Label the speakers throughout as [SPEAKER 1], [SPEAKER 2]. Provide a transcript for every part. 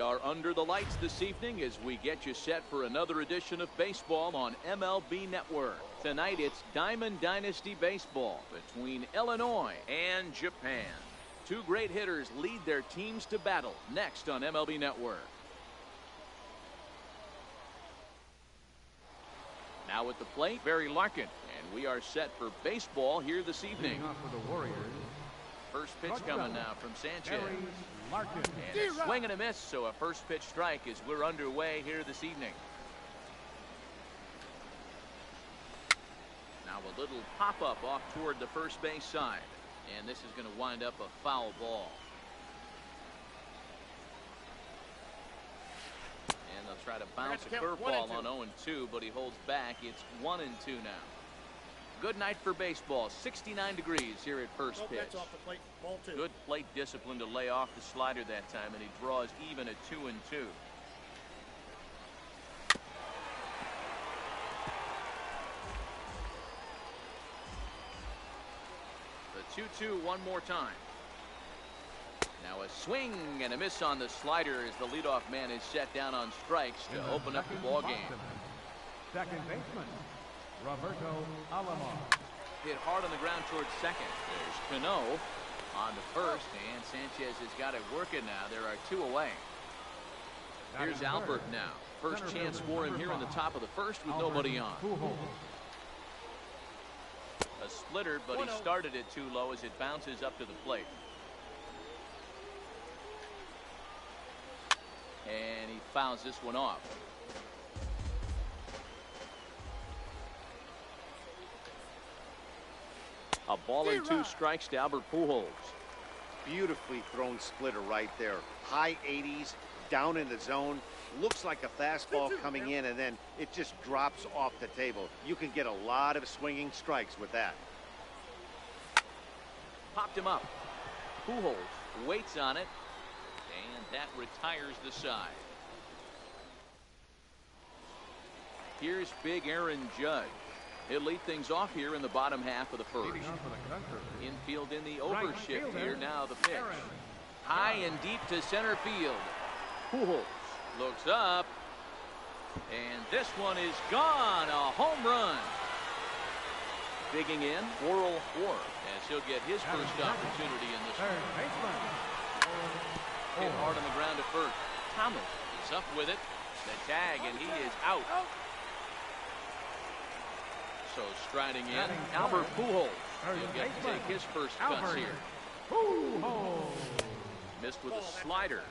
[SPEAKER 1] are under the lights this evening as we get you set for another edition of baseball on MLB Network. Tonight it's Diamond Dynasty Baseball between Illinois and Japan. Two great hitters lead their teams to battle next on MLB Network. Now at the plate, Barry Larkin, and we are set for baseball here this evening.
[SPEAKER 2] For the Warriors.
[SPEAKER 1] First pitch coming now from Sanchez. And a swing and a miss, so a first pitch strike as we're underway here this evening. Now a little pop-up off toward the first base side. And this is going to wind up a foul ball. And they'll try to bounce a curveball on 0-2, but he holds back. It's 1-2 now. Good night for baseball. 69 degrees here at first pitch.
[SPEAKER 3] Off the plate. Ball 2.
[SPEAKER 1] Good plate discipline to lay off the slider that time, and he draws even at 2-2. The 2-2 one more time. Now a swing and a miss on the slider as the leadoff man is set down on strikes to open up the ball game.
[SPEAKER 2] Second baseman, Roberto Alomar.
[SPEAKER 1] Hit hard on the ground towards second. There's Cano on to first, and Sanchez has got it working now. There are 2 away. Here's Albert now. First chance for him here in the top of the first with nobody on. A splitter, but he started it too low as it bounces up to the plate. And he fouls this one off. A ball and 2 strikes to Albert Pujols.
[SPEAKER 4] Beautifully thrown splitter right there. High 80s, down in the zone. Looks like a fastball coming in, and then it just drops off the table. You can get a lot of swinging strikes with that.
[SPEAKER 1] Popped him up. Pujols waits on it, and that retires the side. Here's big Aaron Judge. He'll lead things off here in the bottom half of the first. Infield in the overshift here now the pitch. High and deep to center field. Pujols looks up, and this one is gone. A home run. Digging in, Worrell Ford, as he'll get his first opportunity in this one. Hit hard on the ground at first. Thomas is up with it. The tag, and he is out. So striding in, Albert Pujols. He'll get to take his first cuts here. Missed with a slider.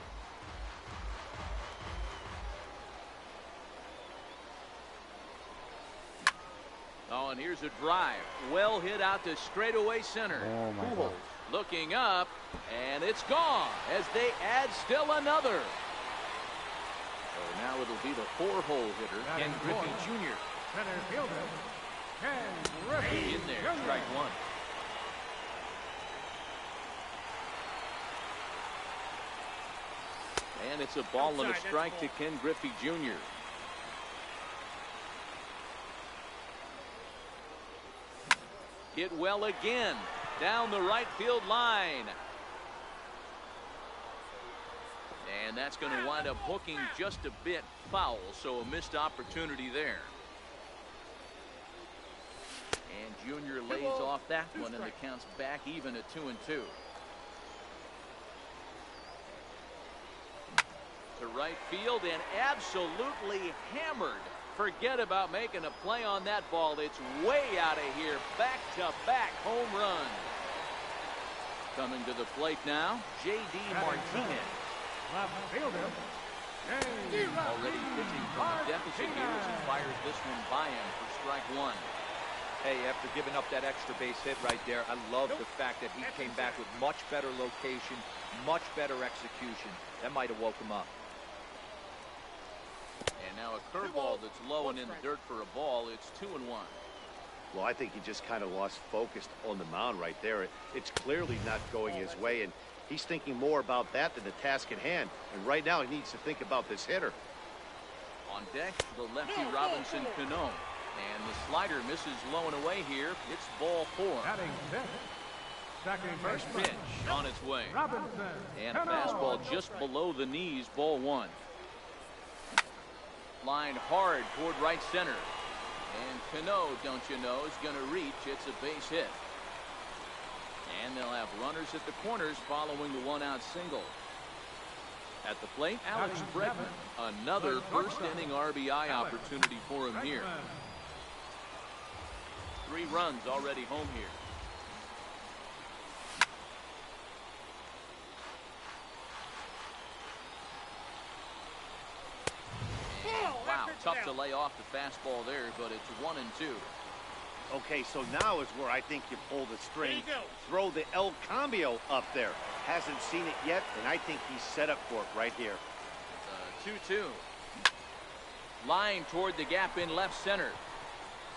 [SPEAKER 1] Oh, and here's a drive. Well hit out to straightaway center. Pujols looking up, and it's gone as they add still another. So now it'll be the 4-hole hitter, Ken Griffey Jr.
[SPEAKER 2] Center fielder, Ken Griffey
[SPEAKER 1] in there, strike 1. And it's a ball and a strike to Ken Griffey Jr. Hit well again down the right field line. And that's going to wind up hooking just a bit foul, so a missed opportunity there. And Junior lays off that one, and the count's back even at 2-2. To right field and absolutely hammered. Forget about making a play on that ball. It's way out of here. Back-to-back home run. Coming to the plate now, J.D. Martinez.
[SPEAKER 2] Left fielder,
[SPEAKER 1] already pitching from a deficit here as he fires this one by him for strike 1.
[SPEAKER 5] Hey, after giving up that extra base hit right there, I love the fact that he came back with much better location, much better execution. That might have woke him up.
[SPEAKER 1] And now a curveball that's low and in the dirt for a ball. It's 2-1.
[SPEAKER 4] Well, I think he just kind of lost focus on the mound right there. It's clearly not going his way, and he's thinking more about that than the task at hand. And right now he needs to think about this hitter.
[SPEAKER 1] On deck, the lefty Robinson Cano. And the slider misses low and away here. It's ball 4.
[SPEAKER 2] Batting fifth, Second
[SPEAKER 1] First
[SPEAKER 2] baseman,
[SPEAKER 1] pitch on its way.
[SPEAKER 2] Robinson.
[SPEAKER 1] And a fastball just below the knees, ball one. Line hard toward right center. And Cano, don't you know, is going to reach. It's a base hit. And they'll have runners at the corners following the one-out single. At the plate, Alex Bregman. Another first-inning RBI opportunity for him here. 3 runs already home here. Wow, tough to lay off the fastball there, but it's 1-2.
[SPEAKER 4] Okay, so now is where I think you pull the string. Throw the El Cambio up there. Hasn't seen it yet, and I think he's set up for it right here.
[SPEAKER 1] It's a 2-2. Line toward the gap in left center.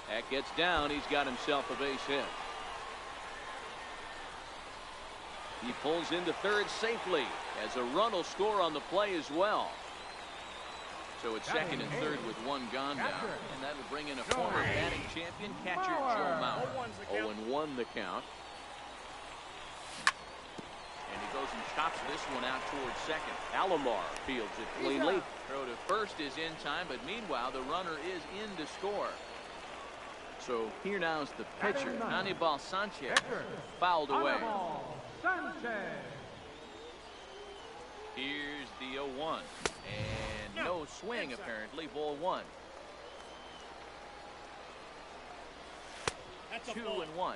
[SPEAKER 1] That gets down. He's got himself a base hit. He pulls into third safely as a run will score on the play as well. So it's second and third with 1 gone down. And that will bring in a former batting champion, catcher Joe Mauer. 0-1 the count. And he goes and chops this one out towards second. Alomar fields it cleanly. Throw to first is in time, but meanwhile the runner is in to score. So here now is the pitcher, Anibal Sanchez, fouled away. Here's the 0-1. And no swing, apparently. Ball 1. 2-1.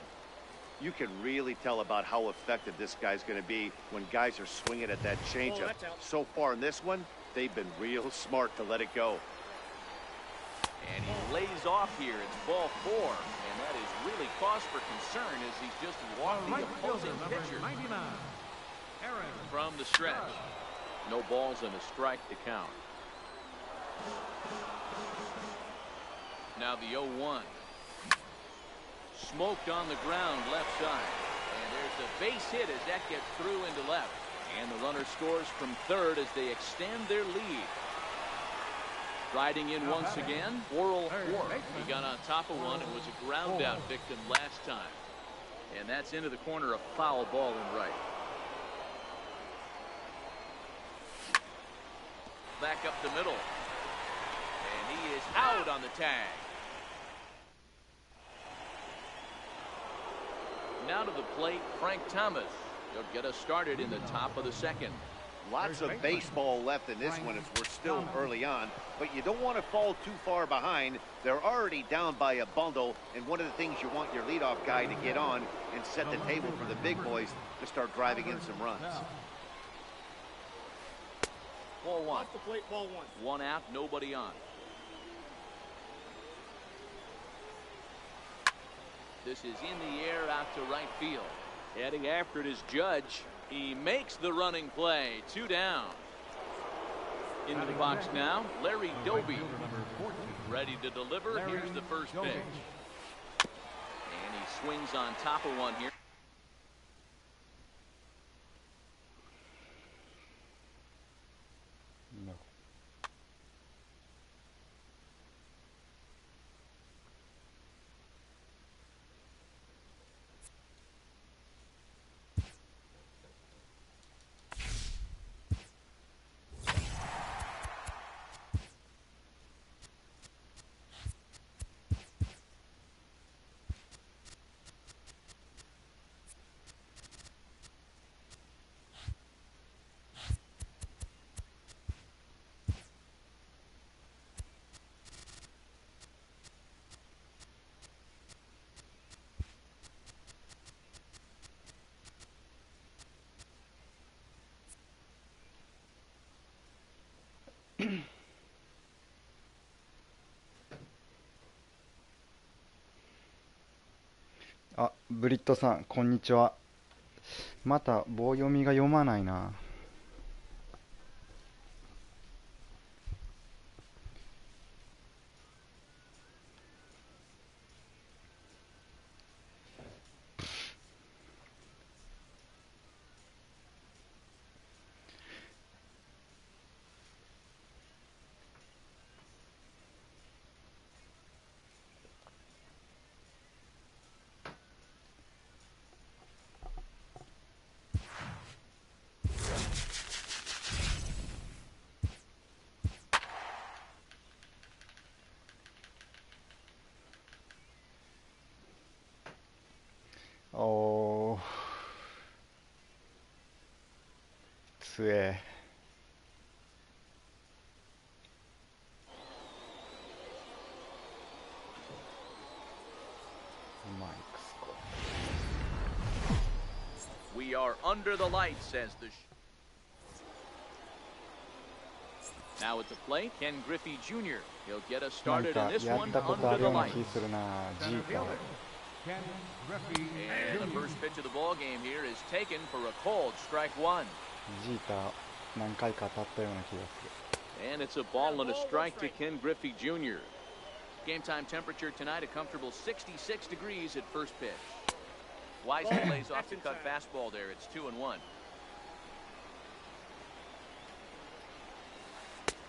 [SPEAKER 4] You can really tell about how effective this guy's going to be when guys are swinging at that changeup. So far in this one, they've been real smart to let it go.
[SPEAKER 1] And he lays off here. It's ball 4. And that is really cause for concern as he's just walked the opposing pitcher from the stretch. No balls and a strike to count. Now the 0-1. Smoked on the ground left side. And there's a base hit as that gets through into left. And the runner scores from third as they extend their lead. Riding in once again, Oral War. He got on top of one and was a ground out victim last time. And that's into the corner, a foul ball in right. Back up the middle. And he is out on the tag. Now to the plate, Frank Thomas. He'll get us started in the top of the second.
[SPEAKER 4] Lots of baseball left in this one as we're still early on, but you don't want to fall too far behind. They're already down by a bundle, and one of the things you want your leadoff guy to get on and set the table for the big boys to start driving in some runs.
[SPEAKER 1] Ball 1.
[SPEAKER 3] Off the plate, ball 1.
[SPEAKER 1] 1 out, nobody on. This is in the air out to right field. Heading after it is Judge. He makes the running play. 2 down. Into the box now, Larry Doby. Ready to deliver. Here's the first pitch. And he swings on top of one here.
[SPEAKER 6] No.あ、ブリットさん、こんにちは。また棒読みが読まないな。おー、つえ。マイクスコ。
[SPEAKER 1] We are under the lights, says the. Now at the plate, Ken Griffey Jr. He'll get us
[SPEAKER 6] なん
[SPEAKER 1] started
[SPEAKER 6] か
[SPEAKER 1] in this
[SPEAKER 6] やっ
[SPEAKER 1] one
[SPEAKER 6] たことあ
[SPEAKER 1] under
[SPEAKER 6] るよ
[SPEAKER 1] the
[SPEAKER 6] うな
[SPEAKER 1] lights.
[SPEAKER 6] 気するな、ジ
[SPEAKER 2] Center
[SPEAKER 6] ーター。
[SPEAKER 2] fielder, Ken Griffey
[SPEAKER 1] And the
[SPEAKER 2] Jr.
[SPEAKER 1] first pitch of the ball game here is taken for a cold strike one.
[SPEAKER 6] ジーター何回か当たったような気がする。
[SPEAKER 1] And it's a ball and a strike to Ken Griffey Jr. Game time temperature tonight a comfortable 66 degrees at first pitch. Wisely lays off the cut fastball there. It's 2-1.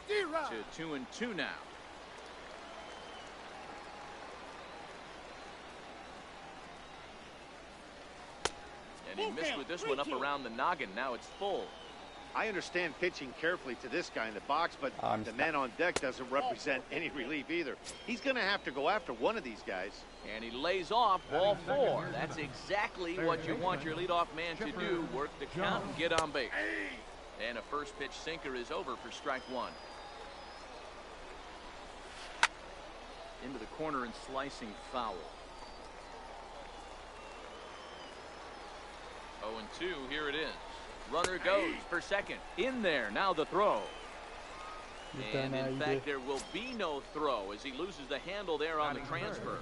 [SPEAKER 1] To 2-2 now. And he missed with this one up around the noggin. Now it's full.
[SPEAKER 4] I understand pitching carefully to this guy in the box, but the man on deck doesn't represent any relief either. He's going to have to go after one of these guys.
[SPEAKER 1] And he lays off ball four. That's exactly what you want your leadoff man to do. Work the count and get on base. And a first pitch sinker is over for strike one. Into the corner and slicing foul. 0-2, here it is. Runner goes for second. In there, now the throw. And in fact, there will be no throw as he loses the handle there on the transfer.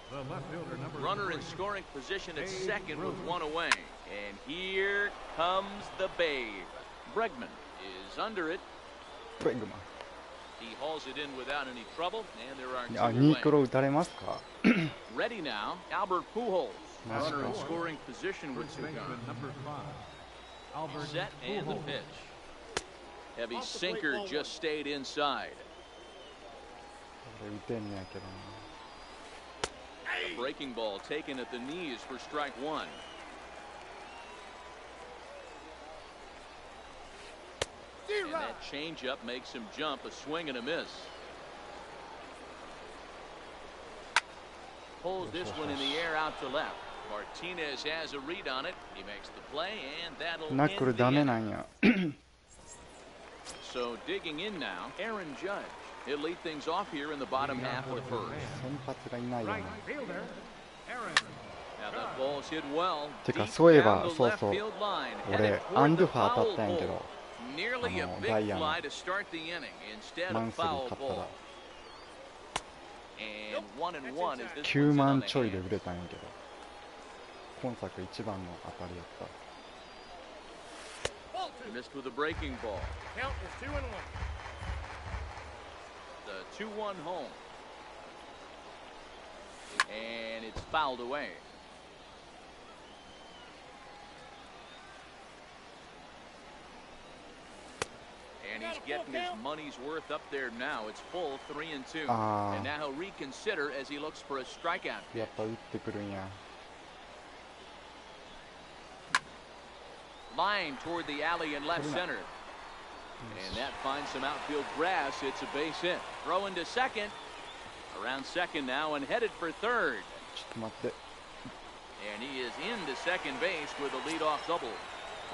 [SPEAKER 2] The left fielder, number
[SPEAKER 1] Runner in
[SPEAKER 2] 3.
[SPEAKER 1] scoring position at second with one away. And here comes the Babe. Bregman is under it.
[SPEAKER 6] ブレグマ
[SPEAKER 1] He hauls it in without any trouble, and there are
[SPEAKER 6] ン。あ、
[SPEAKER 1] two
[SPEAKER 6] ニー
[SPEAKER 1] away.
[SPEAKER 6] クロ打たれますか？
[SPEAKER 1] Ready now, Albert Pujols.
[SPEAKER 6] Nice
[SPEAKER 1] Runner in
[SPEAKER 6] ball.
[SPEAKER 1] scoring position with
[SPEAKER 2] First
[SPEAKER 1] two
[SPEAKER 2] baseman,
[SPEAKER 1] guns.
[SPEAKER 2] number 5. Albert
[SPEAKER 1] Set and the
[SPEAKER 2] Pujols.
[SPEAKER 1] pitch. Heavy sinker just stayed inside.
[SPEAKER 6] これ打てんねやけどな。
[SPEAKER 1] A breaking ball taken at the knees for strike one. And that changeup makes him jump, a swing and a miss. Pulls this one in the air out to left. Martinez has a read on it. He makes the play, and that'll
[SPEAKER 6] ナックル
[SPEAKER 1] end the
[SPEAKER 6] ダメ
[SPEAKER 1] inning.
[SPEAKER 6] なんや。
[SPEAKER 1] So digging in now, Aaron Judge. He'll lead things off here in the bottom half of the first.
[SPEAKER 6] 先発がいないよ
[SPEAKER 2] Right
[SPEAKER 6] な。
[SPEAKER 2] fielder, Aaron.
[SPEAKER 1] Now that ball's hit well.
[SPEAKER 6] てか
[SPEAKER 1] deep
[SPEAKER 6] そういえ
[SPEAKER 1] down
[SPEAKER 6] ば
[SPEAKER 1] the
[SPEAKER 6] そう
[SPEAKER 1] left
[SPEAKER 6] そう
[SPEAKER 1] field line,
[SPEAKER 6] 俺
[SPEAKER 1] headed
[SPEAKER 6] ア
[SPEAKER 1] toward
[SPEAKER 6] ン
[SPEAKER 1] the
[SPEAKER 6] ドゥファー当た
[SPEAKER 1] foul
[SPEAKER 6] ったんやけ
[SPEAKER 1] pole.
[SPEAKER 6] ど
[SPEAKER 1] Nearly a big
[SPEAKER 6] ダイヤの
[SPEAKER 1] fly to start the inning instead
[SPEAKER 6] マ
[SPEAKER 1] of
[SPEAKER 6] ンスリー
[SPEAKER 1] foul
[SPEAKER 6] 買った
[SPEAKER 1] ball.
[SPEAKER 6] ら
[SPEAKER 1] And 1-1 as this
[SPEAKER 6] 9
[SPEAKER 1] one's in on
[SPEAKER 6] 万
[SPEAKER 1] the
[SPEAKER 6] ちょいで
[SPEAKER 1] hand.
[SPEAKER 6] 売れたんやけど今作一番の当たりやった。
[SPEAKER 1] Missed with a breaking ball.
[SPEAKER 3] Count is 2-1.
[SPEAKER 1] The 2-1 home. And it's fouled away. And he's getting his money's worth up there now. It's full 3-2.
[SPEAKER 6] Ah.
[SPEAKER 1] And now he'll reconsider as he looks for a strikeout.
[SPEAKER 6] やっぱ打ってくるんや。
[SPEAKER 1] Line toward the alley in left center. And that finds some outfield grass. It's a base hit. Throw into second. Around second now and headed for third.
[SPEAKER 6] ちょっと待って。
[SPEAKER 1] And he is into second base with a leadoff double.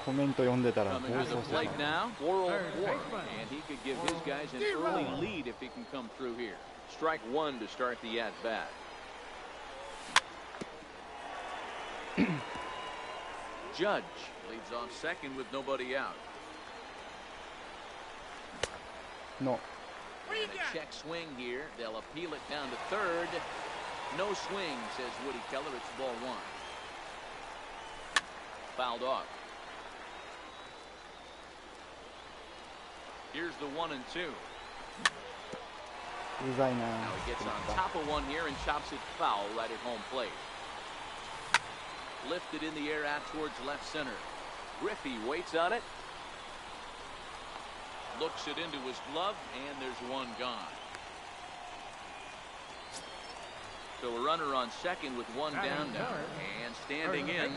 [SPEAKER 6] コメント読んでたら放
[SPEAKER 1] Coming to
[SPEAKER 6] 送
[SPEAKER 1] the
[SPEAKER 6] してた
[SPEAKER 1] plate
[SPEAKER 6] な。
[SPEAKER 1] now, 4-4. And he could give his guys an early lead if he can come through here. Strike one to start the at-bat. Judge leads off second with nobody out.
[SPEAKER 6] の
[SPEAKER 1] And a check swing here. They'll appeal it down to third. No swing, says Woody Keller. It's ball one. Fouled off. Here's the 1-2.
[SPEAKER 6] うざいな。
[SPEAKER 1] Now he gets on top of one here and chops it foul right at home plate. Lifted in the air out towards left center. Griffey waits on it. Looks it into his glove, and there's one gone. So a runner on second with one down now. And standing in,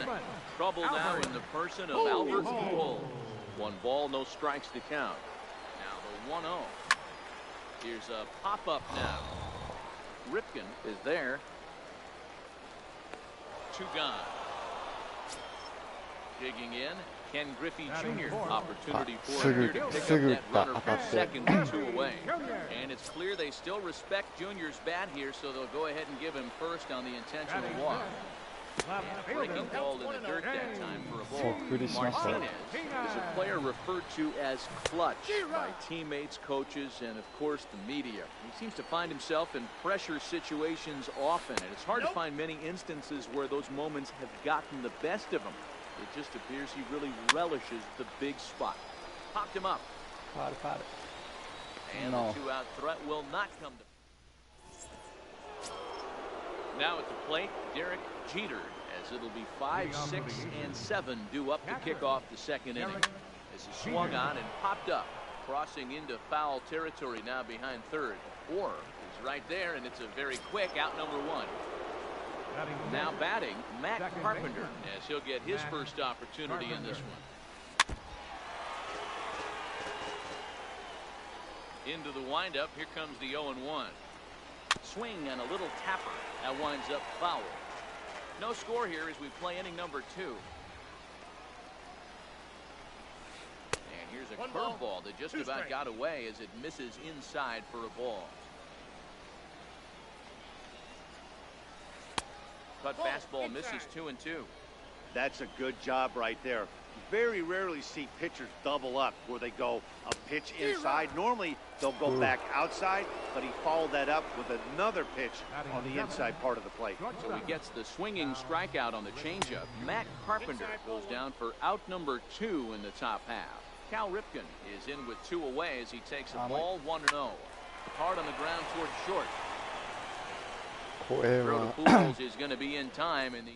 [SPEAKER 1] trouble now in the person of Albert Pujols. One ball, no strikes to count. Now the 1-0. Here's a pop-up now. Ripken is there. Two gone. Digging in, Ken Griffey Jr. Opportunity for
[SPEAKER 6] Su
[SPEAKER 1] him
[SPEAKER 6] gu
[SPEAKER 1] here to pick
[SPEAKER 6] su
[SPEAKER 1] up
[SPEAKER 6] gu
[SPEAKER 1] that runner
[SPEAKER 6] ta
[SPEAKER 1] from
[SPEAKER 6] atatte.
[SPEAKER 1] second with 2 away. And it's clear they still respect Junior's bat here, so they'll go ahead and give him first on the intentional walk. And a breaking ball in the dirt that time for a ball.
[SPEAKER 6] そっくりしましたよ。
[SPEAKER 1] Martinez is a player referred to as clutch by teammates, coaches, and of course the media. He seems to find himself in pressure situations often, and it's hard to find many instances where those moments have gotten the best of him. It just appears he really relishes the big spot. Popped him up. And
[SPEAKER 6] No.
[SPEAKER 1] the 2-out threat will not come to. Now at the plate, Derek Jeter, as it'll be 5, 6, and 7 due up to kick off the second inning. This is swung on and popped up, crossing into foul territory now behind third. Orr is right there, and it's a very quick out number 1. Now batting, Matt Carpenter, as he'll get his first opportunity in this one. Into the windup, here comes the 0-1. Swing and a little tapper. That winds up foul. No score here as we play inning number 2. And here's a curveball that just about got away as it misses inside for a ball. Cut fastball misses 2-2.
[SPEAKER 4] That's a good job right there. Very rarely see pitchers double up where they go a pitch inside. Normally they'll go back outside, but he followed that up with another pitch on the inside part of the plate.
[SPEAKER 1] So he gets the swinging strikeout on the changeup. Matt Carpenter goes down for out number 2 in the top half. Cal Ripken is in with 2 away as he takes a ball 1-0. Hard on the ground towards short.
[SPEAKER 6] これ
[SPEAKER 1] Throw
[SPEAKER 6] は
[SPEAKER 1] to Pujols is going to be in time in the.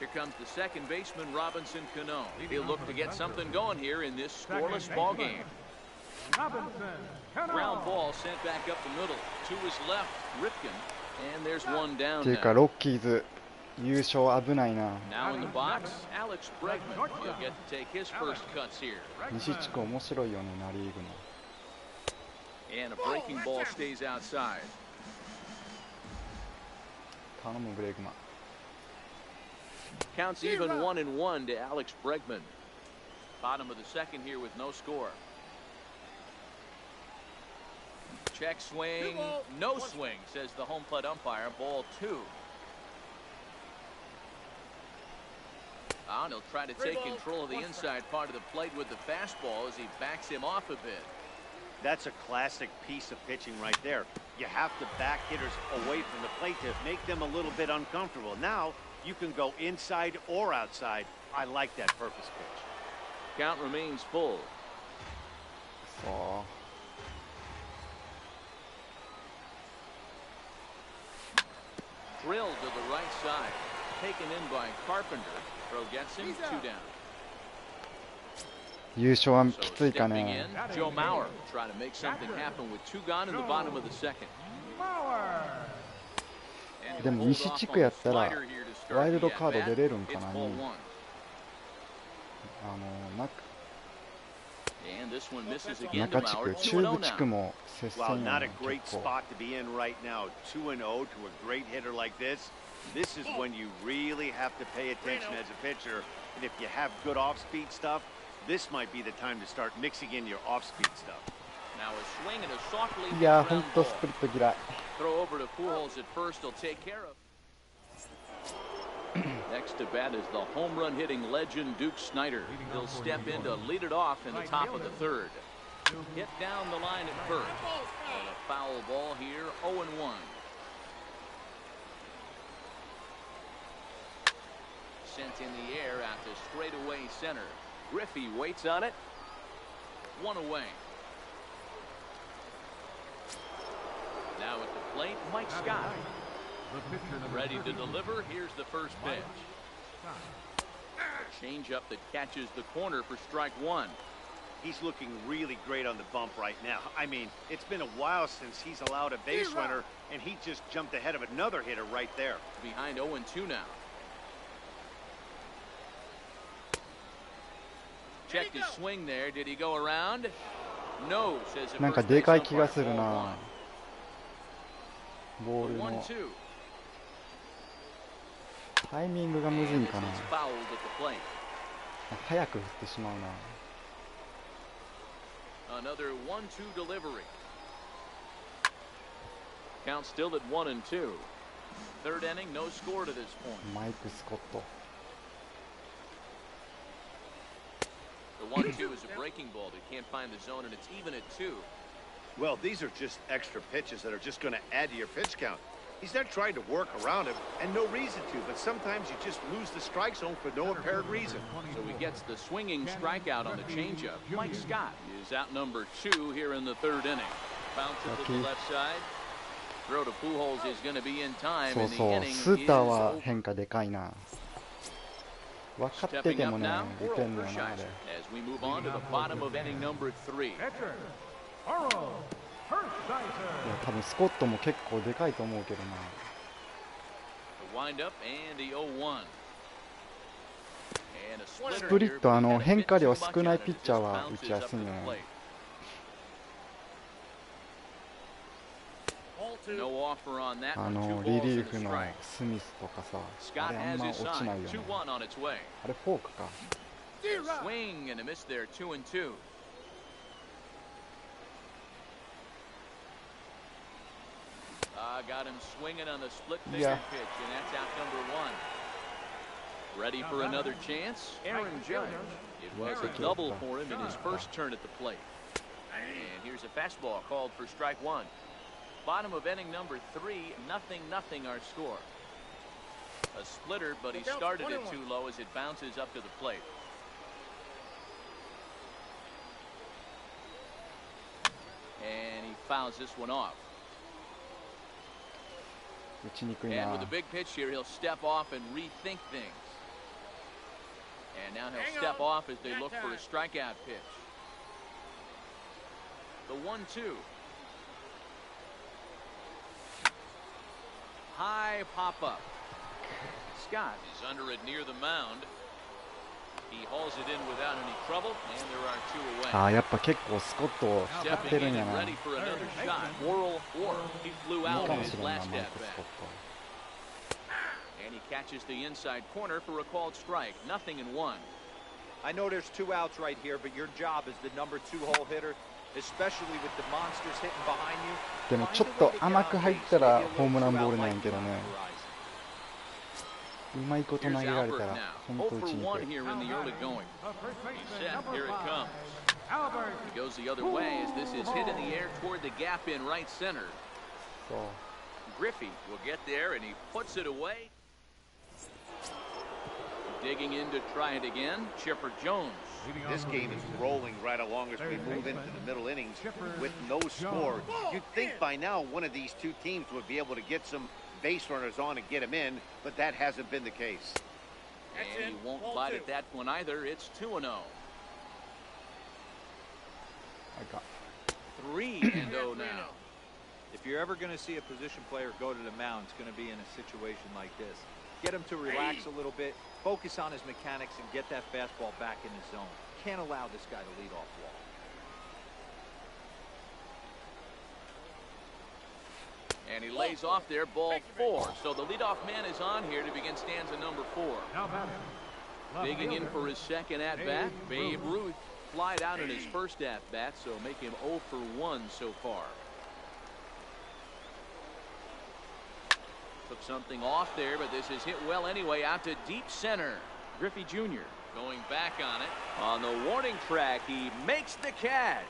[SPEAKER 1] Here comes the second baseman, Robinson Cano. He'll look to get something going here in this scoreless ball game. Ground ball sent back up the middle. To his left, Ripken. And there's one
[SPEAKER 6] っ
[SPEAKER 1] down
[SPEAKER 6] ていうか
[SPEAKER 1] now.
[SPEAKER 6] ロッキーズ優勝危ないな。
[SPEAKER 1] Now in the box, Alex Bregman. He'll get to take his first cuts here.
[SPEAKER 6] 西地区面白いよね、ナ・リーグの。
[SPEAKER 1] And a breaking ball stays outside.
[SPEAKER 6] 頼むブレイクマン。
[SPEAKER 1] Counts even 1-1 to Alex Bregman. Bottom of the second here with no score. Check swing, no swing, says the home plate umpire. Ball 2. And he'll try to take control of the inside part of the plate with the fastball as he backs him off a bit.
[SPEAKER 4] That's a classic piece of pitching right there. You have to back hitters away from the plate to make them a little bit uncomfortable. Now you can go inside or outside. I like that purpose pitch.
[SPEAKER 1] Count remains full.
[SPEAKER 6] そう。
[SPEAKER 1] Drilled to the right side. Taken in by Carpenter. Throw gets him 2 down.
[SPEAKER 6] 優勝は
[SPEAKER 1] So
[SPEAKER 6] きついか
[SPEAKER 1] stepping
[SPEAKER 6] ね。
[SPEAKER 1] in, Joe Mauer trying to make something happen with 2 gone in the bottom of the second. And
[SPEAKER 6] でも
[SPEAKER 1] he'll hold
[SPEAKER 6] 西
[SPEAKER 1] off
[SPEAKER 6] 地
[SPEAKER 1] on
[SPEAKER 6] 区や
[SPEAKER 1] the
[SPEAKER 6] ったら
[SPEAKER 1] slider here to start
[SPEAKER 6] ワイル
[SPEAKER 1] the
[SPEAKER 6] ドカード
[SPEAKER 1] at-bat.
[SPEAKER 6] 出れるんか
[SPEAKER 1] It's
[SPEAKER 6] な
[SPEAKER 1] ball
[SPEAKER 6] に。
[SPEAKER 1] 1.
[SPEAKER 6] な
[SPEAKER 1] And this one misses again to
[SPEAKER 6] 中地
[SPEAKER 1] Mauer.
[SPEAKER 6] 区、中部
[SPEAKER 1] 2-0
[SPEAKER 6] 地区
[SPEAKER 1] now.
[SPEAKER 6] も接
[SPEAKER 4] Wow,
[SPEAKER 6] 戦や
[SPEAKER 4] not
[SPEAKER 6] ね
[SPEAKER 4] a great
[SPEAKER 6] 結構。
[SPEAKER 4] spot to be in right now. 2-0 to a great hitter like this. This is when you really have to pay attention as a pitcher. And if you have good off-speed stuff, this might be the time to start mixing in your off-speed stuff.
[SPEAKER 1] Now a swing and a softly
[SPEAKER 6] いやー、
[SPEAKER 1] hit
[SPEAKER 6] ほん
[SPEAKER 1] ground
[SPEAKER 6] と
[SPEAKER 1] ball.
[SPEAKER 6] スプリット嫌い。
[SPEAKER 1] Throw over to Pujols at first. He'll take care of. Next to bat is the home run hitting legend Duke Snider. He'll step in to lead it off in the top of the third. Hit down the line at first. And a foul ball here, 0-1. Sent in the air out to straightaway center. Griffey waits on it. 1 away. Now at the plate, Mike Scott. Ready to deliver. Here's the first pitch. A changeup that catches the corner for strike 1.
[SPEAKER 4] He's looking really great on the bump right now. I mean, it's been a while since he's allowed a base runner, and he just jumped ahead of another hitter right there.
[SPEAKER 1] Behind 0-2 now. Checked his swing there. Did he go around? No, says the
[SPEAKER 6] なんか
[SPEAKER 1] first
[SPEAKER 6] で
[SPEAKER 1] base
[SPEAKER 6] かい気
[SPEAKER 1] umpire.
[SPEAKER 6] がする
[SPEAKER 1] Ball
[SPEAKER 6] な。ボール
[SPEAKER 1] 1.
[SPEAKER 6] の。
[SPEAKER 1] 1-2.
[SPEAKER 6] タイミングがむずいん
[SPEAKER 1] And
[SPEAKER 6] か
[SPEAKER 1] this
[SPEAKER 6] な。
[SPEAKER 1] is fouled at the plate.
[SPEAKER 6] 早く振ってしまうな。
[SPEAKER 1] Another 1-2 delivery. Count still at 1-2. Third inning, no score to this point.
[SPEAKER 6] マイク・スコット。
[SPEAKER 1] The 1-2 is a breaking ball. They can't find the zone, and it's even at 2.
[SPEAKER 4] Well, these are just extra pitches that are just going to add to your pitch count. He's not trying to work around him, and no reason to, but sometimes you just lose the strike zone for no apparent reason.
[SPEAKER 1] So he gets the swinging strikeout on the changeup. Mike Scott is out number 2 here in the third inning. Bounces to the left side. Throw to Pujols is going to be in time,
[SPEAKER 6] そう
[SPEAKER 1] and the
[SPEAKER 6] そう、
[SPEAKER 1] inning
[SPEAKER 6] スーター
[SPEAKER 1] is
[SPEAKER 6] は
[SPEAKER 1] over.
[SPEAKER 6] 変化でかいな。分かって
[SPEAKER 1] Stepping
[SPEAKER 6] て
[SPEAKER 1] up
[SPEAKER 6] もね、
[SPEAKER 1] now,
[SPEAKER 6] 出
[SPEAKER 1] Oral
[SPEAKER 6] てんのよな、あ
[SPEAKER 1] Hershiser
[SPEAKER 6] れ。
[SPEAKER 1] as we move on to the bottom of inning number 3.
[SPEAKER 2] Catcher, Oral
[SPEAKER 6] いや、
[SPEAKER 2] Hershiser.
[SPEAKER 6] 多分スコットも結構でかいと思うけどな。
[SPEAKER 1] The windup and the 0-1. And a
[SPEAKER 6] ス
[SPEAKER 1] splitter
[SPEAKER 6] プリ
[SPEAKER 1] here,
[SPEAKER 6] ット、
[SPEAKER 1] but he had a
[SPEAKER 6] 変
[SPEAKER 1] bit
[SPEAKER 6] 化
[SPEAKER 1] too
[SPEAKER 6] 量
[SPEAKER 1] much
[SPEAKER 6] 少ない
[SPEAKER 1] on it.
[SPEAKER 6] ピッ
[SPEAKER 1] It
[SPEAKER 6] チャー
[SPEAKER 1] just
[SPEAKER 6] は打
[SPEAKER 1] bounces
[SPEAKER 6] ちや
[SPEAKER 1] up
[SPEAKER 6] すい
[SPEAKER 1] to
[SPEAKER 6] ん
[SPEAKER 1] the
[SPEAKER 6] よね。
[SPEAKER 1] plate. No offer on that
[SPEAKER 6] あ
[SPEAKER 1] one.
[SPEAKER 6] の
[SPEAKER 1] Two
[SPEAKER 6] リ
[SPEAKER 1] balls
[SPEAKER 6] リ
[SPEAKER 1] and
[SPEAKER 6] ー
[SPEAKER 1] a
[SPEAKER 6] フの
[SPEAKER 1] strike.
[SPEAKER 6] スミスとかさ、あ
[SPEAKER 1] Scott
[SPEAKER 6] れあん
[SPEAKER 1] has
[SPEAKER 6] ま
[SPEAKER 1] his
[SPEAKER 6] 落ちない
[SPEAKER 1] sign.
[SPEAKER 6] よね。
[SPEAKER 1] 2-1 on its way.
[SPEAKER 6] あれフォークか。
[SPEAKER 1] Swing and a miss there. 2-2. Got him swinging on the split finger
[SPEAKER 6] Yeah.
[SPEAKER 1] pitch, and that's out number 1. Ready for another chance? Aaron Judge. It was a double for him in his first turn at the plate. And here's a fastball called for strike 1. Bottom of inning number 3, 0-0 our score. A splitter, but he started it too low as it bounces up to the plate. And he fouls this one off.
[SPEAKER 6] 打ちにくい
[SPEAKER 1] And
[SPEAKER 6] な
[SPEAKER 1] with。a big pitch here, he'll step off and rethink things. And now he'll step off as they look for a strikeout pitch. The 1-2. High pop-up. Scott is under it near the mound. He hauls it in without any trouble, and there are 2 away.
[SPEAKER 6] ああ、やっぱ結構スコット使って
[SPEAKER 1] Stepping
[SPEAKER 6] る
[SPEAKER 1] in
[SPEAKER 6] んや
[SPEAKER 1] and
[SPEAKER 6] な。い
[SPEAKER 1] ready for another shot. Oral or he flew
[SPEAKER 6] い
[SPEAKER 1] out
[SPEAKER 6] か
[SPEAKER 1] in
[SPEAKER 6] もし
[SPEAKER 1] his
[SPEAKER 6] れんな、
[SPEAKER 1] last
[SPEAKER 6] マイ
[SPEAKER 1] at
[SPEAKER 6] ク・ス
[SPEAKER 1] bat.
[SPEAKER 6] コット。
[SPEAKER 1] And he catches the inside corner for a called strike. 0-1.
[SPEAKER 5] I know there's 2 outs right here, but your job as the number 2 hole hitter, especially with the monsters hitting behind you.
[SPEAKER 6] でもちょっと甘く入ったらホームランボールなんやけどね。うまいこと投
[SPEAKER 1] Here's
[SPEAKER 6] げられた
[SPEAKER 1] Albert
[SPEAKER 6] ら
[SPEAKER 1] now.
[SPEAKER 6] 本
[SPEAKER 1] 0 for
[SPEAKER 6] 当打ちにく
[SPEAKER 1] 1
[SPEAKER 6] い。
[SPEAKER 1] here in the early going. He's set. Here it comes.
[SPEAKER 2] Albert.
[SPEAKER 1] He goes the other way as this is hit in the air toward the gap in right center.
[SPEAKER 6] そう。
[SPEAKER 1] Griffey will get there and he puts it away. Digging in to try it again. Chipper Jones.
[SPEAKER 4] This game is rolling right along as we move into the middle innings with no score. You'd think by now one of these 2 teams would be able to get some base runners on and get them in, but that hasn't been the case.
[SPEAKER 1] And he won't bite at that one either. It's 2-0.
[SPEAKER 6] あかん。
[SPEAKER 1] 3-0 now.
[SPEAKER 5] If you're ever going to see a position player go to the mound, it's going to be in a situation like this. Get him to relax a little bit, focus on his mechanics, and get that fastball back in his zone. Can't allow this guy to lead off wall.
[SPEAKER 1] And he lays off there, ball 4. So the leadoff man is on here to begin stanza number 4.
[SPEAKER 2] Now batting. Left
[SPEAKER 1] Digging in
[SPEAKER 2] fielder,
[SPEAKER 1] for his second at-bat, Babe Ruth flied out in his first at-bat, so make him 0 for 1 so far. Took something off there, but this is hit well anyway, out to deep center. Griffey Jr. going back on it. On the warning track, he makes the catch.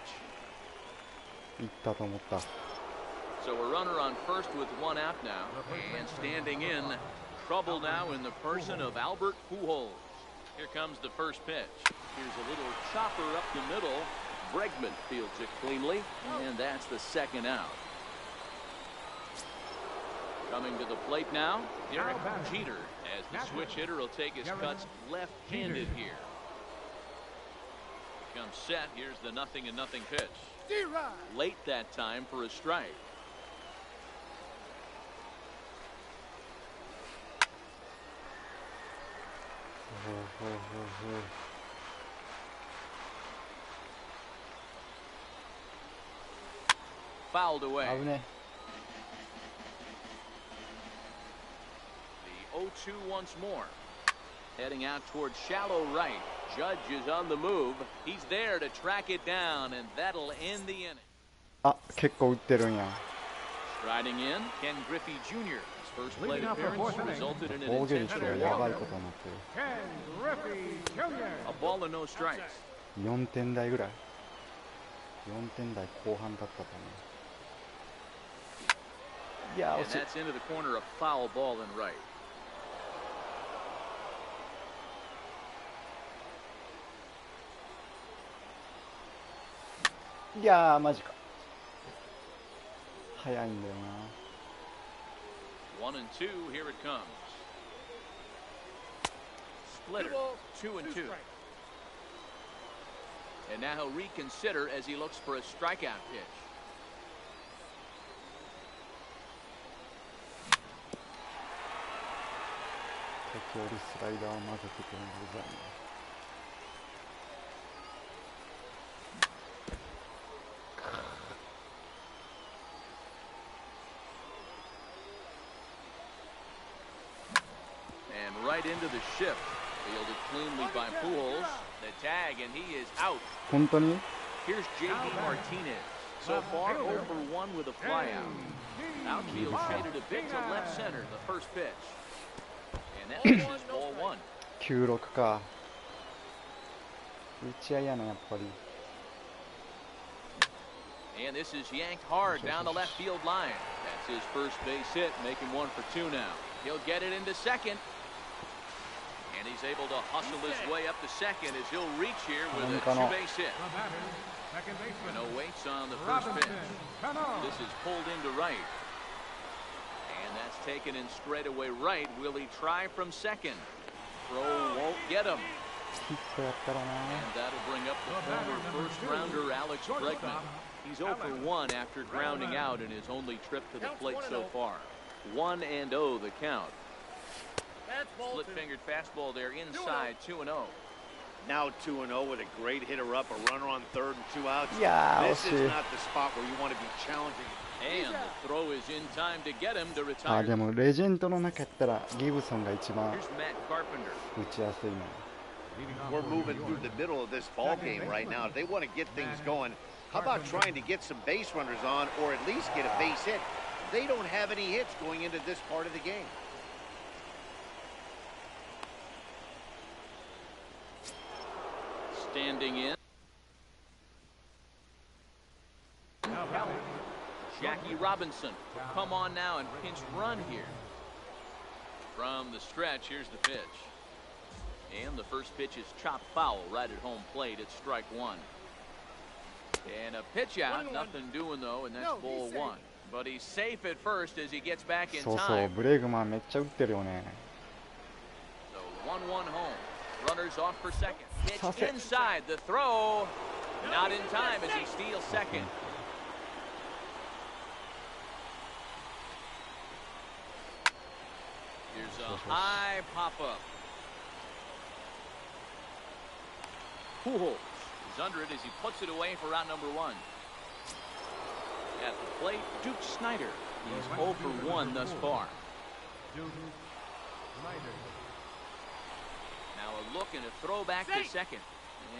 [SPEAKER 6] いったと思った。
[SPEAKER 1] So a runner on first with 1 out now, and standing in, trouble now in the person of Albert Pujols. Here comes the first pitch. Here's a little chopper up the middle. Bregman fields it cleanly, and that's the second out. Coming to the plate now, Derek Jeter, as the switch hitter will take his cuts left-handed here. Comes set. Here's the 0-0 pitch. Late that time for a strike. Fouled away.
[SPEAKER 6] 危ね。
[SPEAKER 1] 0-2 once more. Heading out towards shallow right. Judge is on the move. He's there to track it down, and that'll end the inning.
[SPEAKER 6] あ、結構打ってるんや。
[SPEAKER 1] Striding in, Ken Griffey Jr. His first plate appearance resulted in an
[SPEAKER 6] 防御率
[SPEAKER 1] intentional
[SPEAKER 6] がやば
[SPEAKER 1] walk.
[SPEAKER 6] いことになってる。
[SPEAKER 2] Ken Griffey Jr.
[SPEAKER 1] A ball and no strikes.
[SPEAKER 6] 4点台ぐらい。4点台後半だったと思う。いや、
[SPEAKER 1] And
[SPEAKER 6] 惜しい。
[SPEAKER 1] that's into the corner, a foul ball in right.
[SPEAKER 6] いやー、マジか。早いんだよな。
[SPEAKER 1] 1-2, here it comes. Splitter, 2-2. And now he'll reconsider as he looks for a strikeout pitch.
[SPEAKER 6] 時折スライダーを混ぜてくるのうざいな。
[SPEAKER 1] Right into the shift. Fielded cleanly by Pujols. The tag, and he is out.
[SPEAKER 6] 本当に
[SPEAKER 1] Here's J.D. Martinez. So far, 0 for 1 with a flyout. Outfield shaded a bit to left center, the first pitch. And that misses ball 1.
[SPEAKER 6] 96か。打ち合いやな、やっぱり。
[SPEAKER 1] And this is yanked hard down the left field line. That's his first base hit, making 1 for 2 now. He'll get it into second. And he's able to hustle his way up to second as he'll reach here with a 2-base hit.
[SPEAKER 2] The batter, second baseman.
[SPEAKER 1] Cano waits on the first pitch.
[SPEAKER 2] Cano.
[SPEAKER 1] This is pulled into right. And that's taken in straightaway right. Will he try from second? Throw won't get him.
[SPEAKER 6] ヒットやったらな。
[SPEAKER 1] And that'll bring up the former first-rounder Alex Bregman. He's 0 for 1 after grounding out in his only trip to the plate so far. 1-0 the count. Split-fingered fastball there inside 2-0.
[SPEAKER 4] Now 2-0 with a great hitter up, a runner on third and 2 outs.
[SPEAKER 6] Yeah,
[SPEAKER 4] this
[SPEAKER 6] we'll
[SPEAKER 4] is
[SPEAKER 6] see.
[SPEAKER 4] not the spot where you want to be challenging.
[SPEAKER 1] And the throw is in time to get him to
[SPEAKER 6] あ、
[SPEAKER 1] retire.
[SPEAKER 6] でもレジェンドの中やったらギブソンが一番
[SPEAKER 1] Here's Matt Carpenter.
[SPEAKER 6] 打ちやすいの。
[SPEAKER 4] We're moving through the middle of this ball game right now. If they want to get things going, how about trying to get some base runners on or at least get a base hit? They don't have any hits going into this part of the game.
[SPEAKER 1] Standing in. Jackie Robinson will come on now and pinch run here. From the stretch, here's the pitch. And the first pitch is chopped foul right at home plate. It's strike 1. And a pitch out, nothing doing though, and that's ball 1. But he's safe at first as he gets back in
[SPEAKER 6] そうそう、
[SPEAKER 1] time.
[SPEAKER 6] ブレグマンめっちゃ打ってるよね。
[SPEAKER 1] So 1-1 home. Runners off for second. Pitch
[SPEAKER 6] Toss it.
[SPEAKER 1] inside. The throw. Not in time as he steals second. Here's a high pop-up. Pujols is under it as he puts it away for out number 1. At the plate, Duke Snyder. He's 0 for 1 thus far. Now a look and a throw back to second.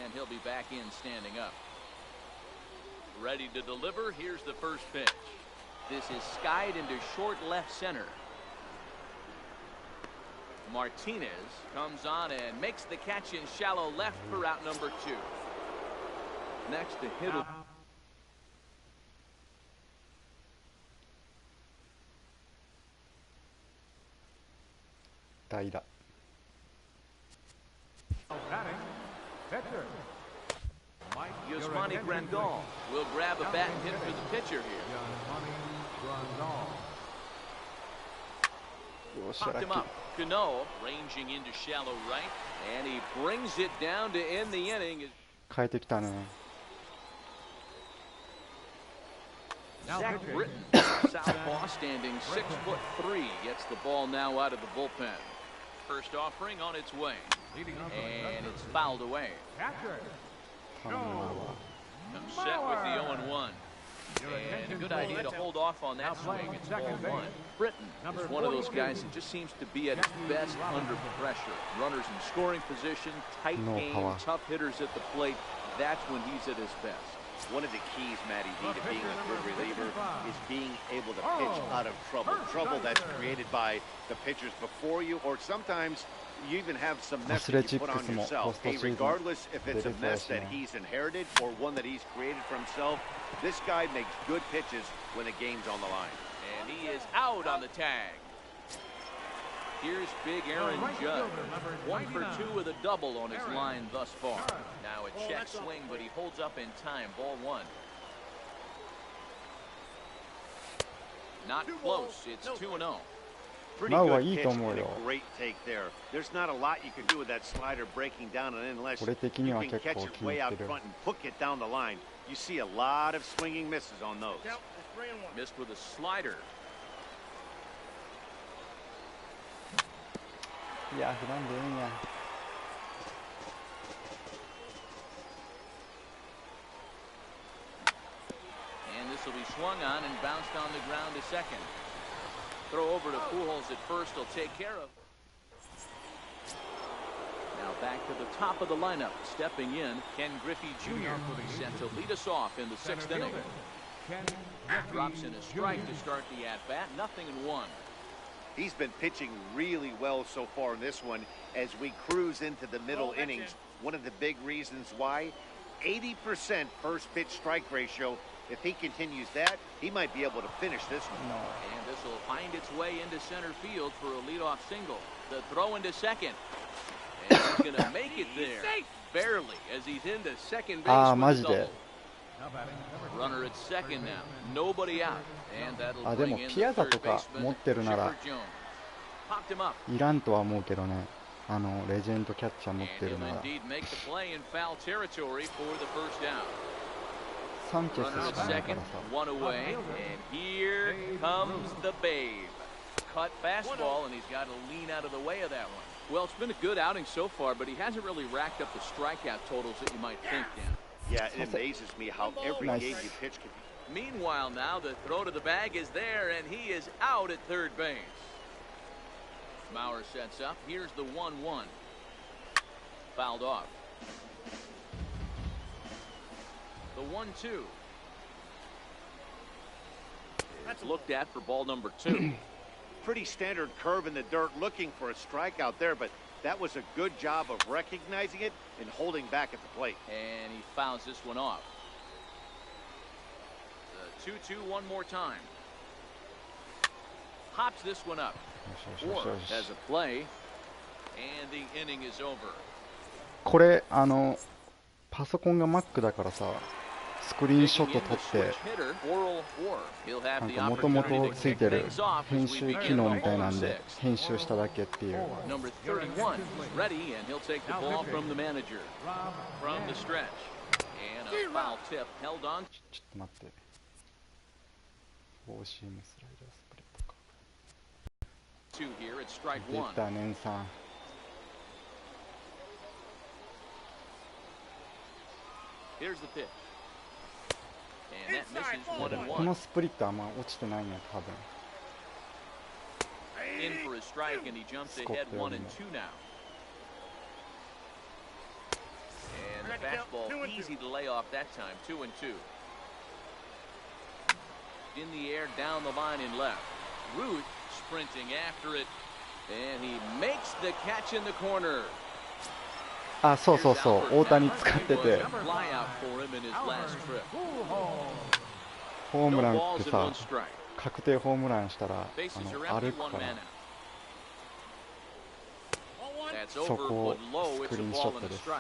[SPEAKER 1] And he'll be back in standing up. Ready to deliver. Here's the first pitch. This is skied into short left center. Martinez comes on and makes the catch in shallow left for out number 2. Next to hit it.
[SPEAKER 6] 代打。
[SPEAKER 1] Yasmani Grandal will grab a bat and hit for the pitcher here.
[SPEAKER 6] よっしゃ、ラ
[SPEAKER 1] Popped
[SPEAKER 6] ッ
[SPEAKER 1] him
[SPEAKER 6] キー
[SPEAKER 1] up. Cano ranging into shallow right, and he brings it down to end the inning.
[SPEAKER 6] 変えてきたね。
[SPEAKER 1] Zach Britton, southpaw, standing 6'3", gets the ball now out of the bullpen. First offering on its way, and it's fouled away. Comes set with the 0-1. And a good idea to hold off on that swing. It's ball one. Britton is one of those guys that just seems to be at his best under pressure. Runners in scoring position, tight game, tough hitters at the plate. That's when he's at his best.
[SPEAKER 4] One of the keys, Matty V, to being a good reliever is being able to pitch out of trouble. Trouble that's created by the pitchers before you, or sometimes you even have some mess that you put on yourself. Hey, regardless if it's a mess that he's inherited or one that he's created for himself, this guy makes good pitches when the game's on the line.
[SPEAKER 1] And he is out on the tag. Here's big Aaron Judge. 1 for 2 with a double on his line thus far. Now a check swing, but he holds up in time. Ball one. Not close. It's 2-0.
[SPEAKER 4] Pretty good pitch and a great take there. There's not a lot you can do with that slider breaking down and unless you can catch it way out front and hook it down the line. You see a lot of swinging misses on those.
[SPEAKER 1] Missed with a slider.
[SPEAKER 6] Yeah, yeah.
[SPEAKER 1] And this will be swung on and bounced on the ground to second. Throw over to Pujols at first. He'll take care of. Now back to the top of the lineup. Stepping in, Ken Griffey Jr. set to lead us off in the 6th inning. Drops in a strike to start the at-bat. 0-1.
[SPEAKER 4] He's been pitching really well so far in this one as we cruise into the middle innings. One of the big reasons why, 80% first pitch strike ratio. If he continues that, he might be able to finish this one.
[SPEAKER 1] And this will find its way into center field for a leadoff single. The throw into second. And he's going to make it there. Barely, as he's into second base with a double. Runner at second now. Nobody out. And that'll bring in the third baseman, Chipper Jones. Popped him up.
[SPEAKER 6] いらんとは思うけどね。レジェンドキャッチャー持ってるなら。
[SPEAKER 1] And he'll indeed make the play in foul territory for the first down.
[SPEAKER 6] サンチェス
[SPEAKER 1] Runner
[SPEAKER 6] し
[SPEAKER 1] at
[SPEAKER 6] かないから
[SPEAKER 1] second,
[SPEAKER 6] さ。
[SPEAKER 1] one away, and here comes the babe. Cut fastball, and he's got to lean out of the way of that one. Well, it's been a good outing so far, but he hasn't really racked up the strikeout totals that you might think, Dan.
[SPEAKER 4] Yeah, it amazes me how every game you pitch can be.
[SPEAKER 1] Meanwhile, now the throw to the bag is there, and he is out at third base. Mauer sets up. Here's the 1-1. Fouled off. The 1-2. That's looked at for ball number 2.
[SPEAKER 4] Pretty standard curve in the dirt, looking for a strikeout there, but that was a good job of recognizing it and holding back at the plate.
[SPEAKER 1] And he fouls this one off. The 2-2 one more time. Hops this one up. Four has a play, and the inning is over.
[SPEAKER 6] これパソコンが Mac だからさ、スクリーンショット撮ってなんかもともとついてる編集機能みたいなんで編集しただけっていう。ちょっと待って。フォーシームスライダースプレッドか。出た年産。このスプリットあんま落ちてないんや多分。
[SPEAKER 1] In for a strike, and he jumps ahead 1-2 now. And the fastball easy to lay off that time. 2-2. In the air, down the line in left. Ruth sprinting after it, and he makes the catch in the corner.
[SPEAKER 6] あ、そうそうそう、大谷使ってて。ホームランってさ、確定ホームランしたら歩くから。そこをスクリーンショットです。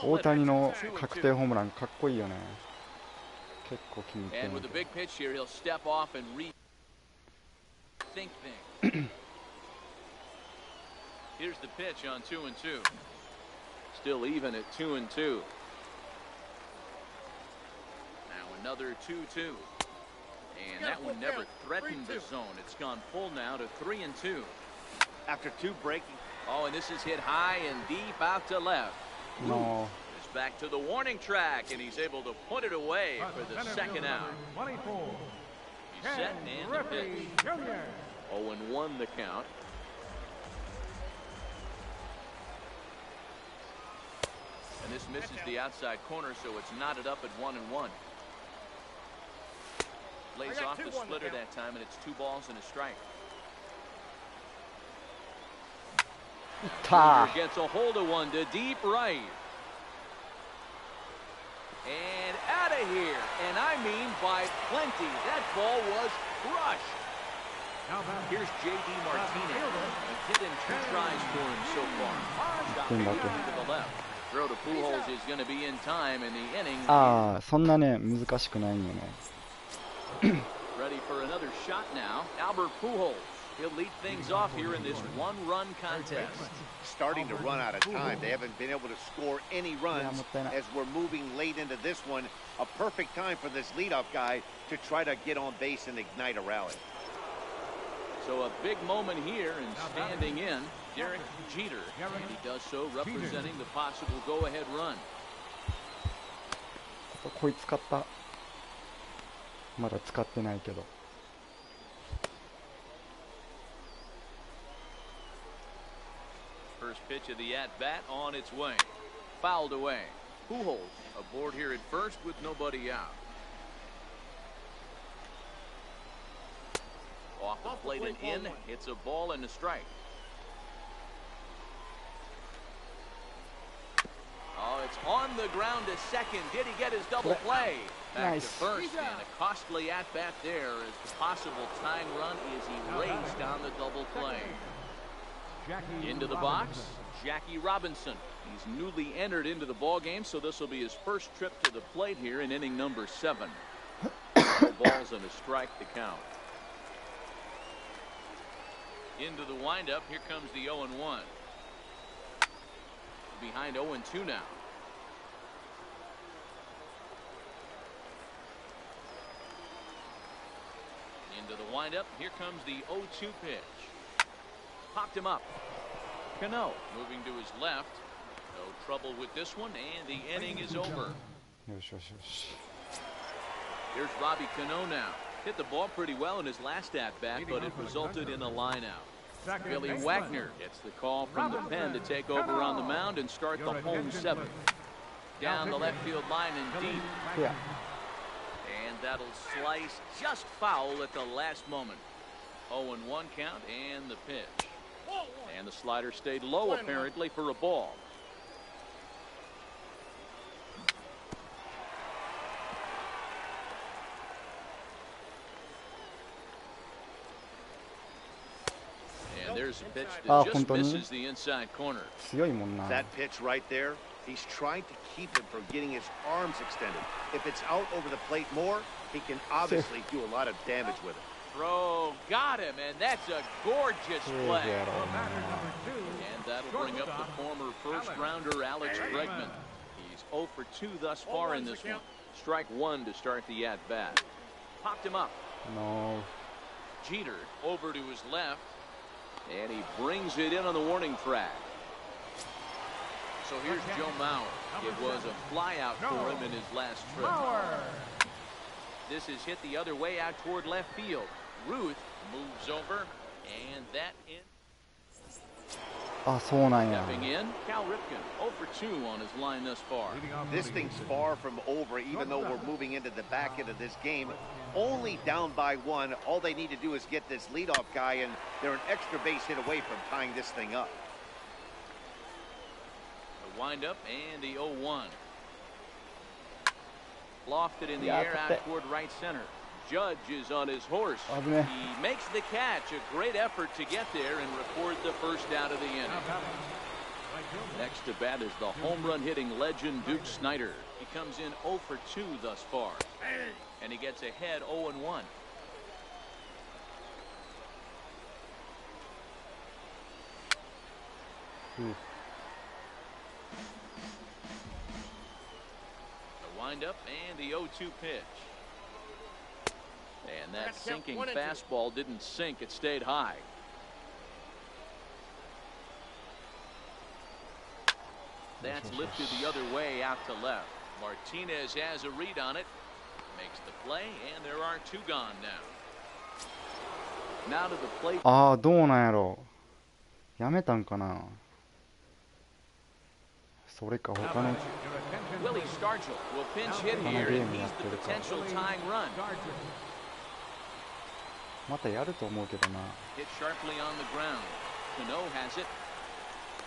[SPEAKER 6] 大谷の確定ホームランかっこいいよね。結構気に入ってる。And with the big pitch here, he'll step off and rethink things.
[SPEAKER 1] Here's the pitch on 2-2. Still even at 2-2. Now another 2-2. And that one never threatened the zone. It's gone full now to 3-2.
[SPEAKER 4] After 2 breaking.
[SPEAKER 1] Oh, and this is hit high and deep out to left.
[SPEAKER 6] No.
[SPEAKER 1] Is back to the warning track, and he's able to put it away for the second out.
[SPEAKER 2] 24.
[SPEAKER 1] He's set and the pitch. 0-1 the count. And this misses the outside corner, so it's knotted up at 1-1. Lays off the splitter that time, and it's 2 balls and a strike.
[SPEAKER 6] Ta.
[SPEAKER 1] Gets a hold of one to deep right. And out of here. And I mean by plenty. That ball was crushed. Here's J.D. Martinez. He's hit in 2 tries for him so far. Stopping to the left. Throw to Pujols is going to be in time in the inning.
[SPEAKER 6] ああ、そんなね、難しくないんよね。
[SPEAKER 1] Ready for another shot now. Albert Pujols. He'll lead things off here in this 1-run contest.
[SPEAKER 4] Starting to run out of time. They haven't been able to score any runs as we're moving late into this one. A perfect time for this leadoff guy to try to get on base and ignite a rally.
[SPEAKER 1] So a big moment here and standing in, Derek Jeter. And he does so representing the possible go-ahead run.
[SPEAKER 6] こいつ使った。まだ使ってないけど。
[SPEAKER 1] First pitch of the at-bat on its way. Fouled away. Pujols aboard here at first with nobody out. Off the plate and in. It's a ball and a strike. Oh, it's on the ground to second. Did he get his double play? Back to first, and a costly at-bat there as the possible tying run is erased on the double play. Into the box, Jackie Robinson. He's newly entered into the ball game, so this will be his first trip to the plate here in inning number 7. Balls and a strike to count. Into the windup, here comes the 0-1. Behind 0-2 now. Into the windup, here comes the 0-2 pitch. Popped him up. Cano moving to his left. No trouble with this one, and the inning is over. Here's Robbie Cano now. Hit the ball pretty well in his last at-bat, but it resulted in a line-out. Billy Wagner gets the call from the pen to take over on the mound and start the home 7th. Down the left field line and deep.
[SPEAKER 6] Yeah.
[SPEAKER 1] And that'll slice just foul at the last moment. 0-1 count and the pitch. And the slider stayed low apparently for a ball. And there's a pitch that just misses the inside corner.
[SPEAKER 4] That pitch right there, he's trying to keep him from getting his arms extended. If it's out over the plate more, he can obviously do a lot of damage with it.
[SPEAKER 1] Throw, got him, and that's a gorgeous play. And that'll bring up the former first-rounder Alex Bregman. He's 0 for 2 thus far in this one. Strike 1 to start the at-bat. Popped him up.
[SPEAKER 6] No.
[SPEAKER 1] Jeter over to his left, and he brings it in on the warning track. So here's Joe Mauer. It was a flyout for him in his last trip. This is hit the other way out toward left field. Ruth moves over, and that in. Stepping in, Cal Ripken 0 for 2 on his line thus far.
[SPEAKER 4] This thing's far from over, even though we're moving into the back end of this game. Only down by 1. All they need to do is get this leadoff guy, and they're an extra base hit away from tying this thing up.
[SPEAKER 1] The windup and the 0-1. Lofted in the air out toward right center. Judge is on his horse. He makes the catch. A great effort to get there and record the first out of the inning. Next to bat is the home run hitting legend Duke Snider. He comes in 0 for 2 thus far. And he gets ahead 0-1. Windup and the 0-2 pitch. And that sinking fastball didn't sink, it stayed high. That's lifted the other way out to left. Martinez has a read on it. Makes the play, and there are two gone now. Now to the plate.
[SPEAKER 6] ああ、どうなんやろう。やめたんかな。それか他の
[SPEAKER 1] Willie Stargell will pinch hit here, and he's the potential tying run.
[SPEAKER 6] またやると思うけどな。
[SPEAKER 1] Hit sharply on the ground. Cano has it.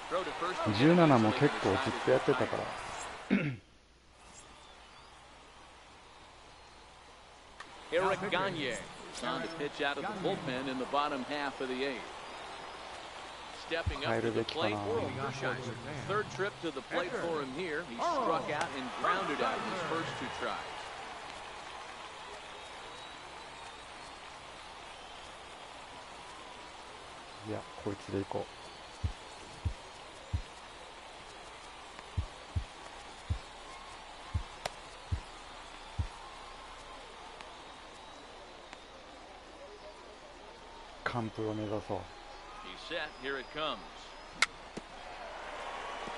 [SPEAKER 1] Throw to first.
[SPEAKER 6] 17も結構ずっとやってたから。
[SPEAKER 1] Eric Gagne is on to pitch out of the bullpen in the bottom half of the eighth. Stepping up to the plate, third trip to the plate for him here. He struck out and grounded out in his first two tries.
[SPEAKER 6] いや、こいつでいこう。完封を目指そう。
[SPEAKER 1] He's set. Here it comes.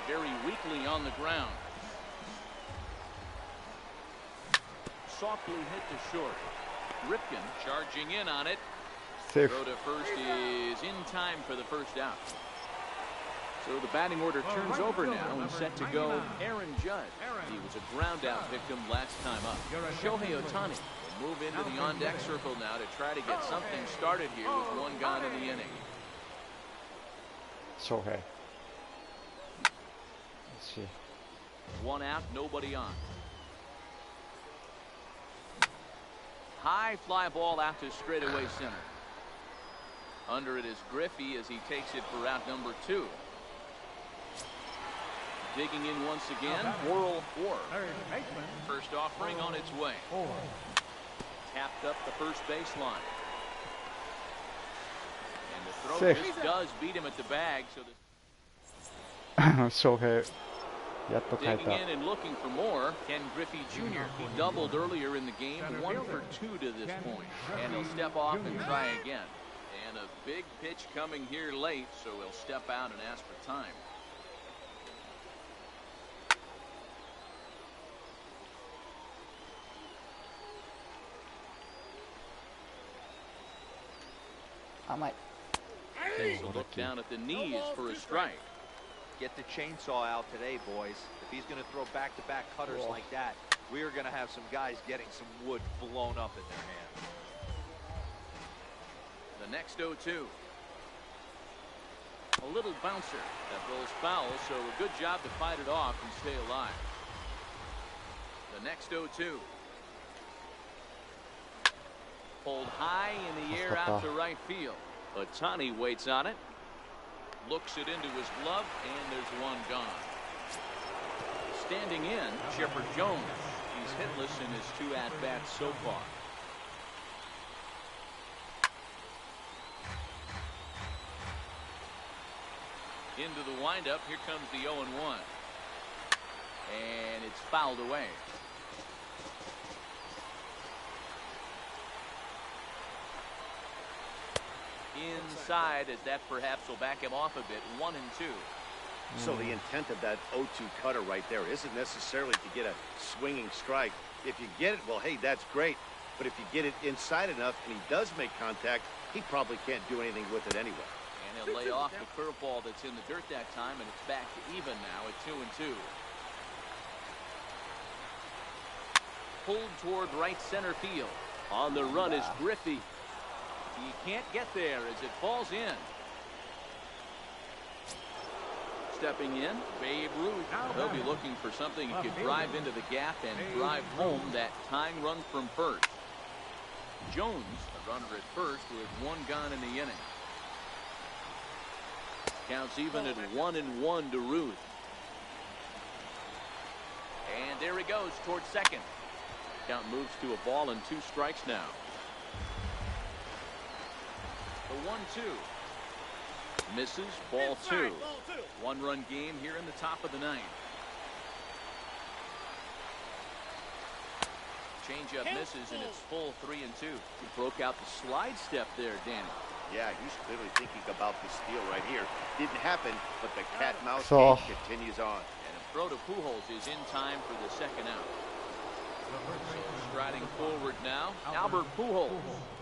[SPEAKER 1] Very weakly on the ground. Softly hit to short. Ripken charging in on it.
[SPEAKER 6] セーフ。
[SPEAKER 1] Throw to first is in time for the first out. So the batting order turns over now and set to go Aaron Judge. He was a ground out victim last time up. Shohei Ohtani will move into the on-deck circle now to try to get something started here with one gone in the inning.
[SPEAKER 6] 翔平。し
[SPEAKER 1] One out, nobody on. High fly ball out to straightaway center. Under it is Griffey as he takes it for out number 2. Digging in once again, Worrell Orr. First offering on its way. Tapped up the first baseline. And the throw just does beat him at the bag. So
[SPEAKER 6] 翔平。やっと変え
[SPEAKER 1] digging
[SPEAKER 6] た。
[SPEAKER 1] in and looking for more, Ken Griffey Jr. He doubled earlier in the game, 1 for 2 to this point. And he'll step off and try again. And a big pitch coming here late, so he'll step out and ask for time. So look down at the knees for a strike.
[SPEAKER 5] Get the chainsaw out today, boys. If he's going to throw back-to-back cutters like that, we are going to have some guys getting some wood blown up in their hands.
[SPEAKER 1] The next 0-2. A little bouncer that rolls foul, so a good job to fight it off and stay alive. The next 0-2. Pulled high in the air out to right field. Ohtani waits on it. Looks it into his glove, and there's one gone. Standing in, Chipper Jones. He's hitless in his 2 at-bats so far. Into the windup, here comes the 0-1. And it's fouled away. Inside, as that perhaps will back him off a bit. 1-2.
[SPEAKER 4] So the intent of that 0-2 cutter right there isn't necessarily to get a swinging strike. If you get it, well, hey, that's great. But if you get it inside enough and he does make contact, he probably can't do anything with it anyway.
[SPEAKER 1] And he'll lay off the curveball that's in the dirt that time, and it's back to even now at 2-2. Pulled toward right center field. On the run is Griffey. He can't get there as it falls in. Stepping in, Babe Ruth. He'll be looking for something he could drive into the gap and drive home that tying run from first. Jones, a runner at first with 1 gone in the inning. Counts even at 1-1 to Ruth. And there he goes towards second. Count moves to a ball and 2 strikes now. The 1-2. Misses, ball 2. 1-run game here in the top of the 9th. Changeup misses, and it's full 3-2. He broke out the slide step there, Danny.
[SPEAKER 4] Yeah, he's clearly thinking about the steal right here. Didn't happen, but the cat-mouse
[SPEAKER 6] So
[SPEAKER 4] game continues on.
[SPEAKER 1] And a throw to Pujols is in time for the second out. So striding forward now, Albert Pujols.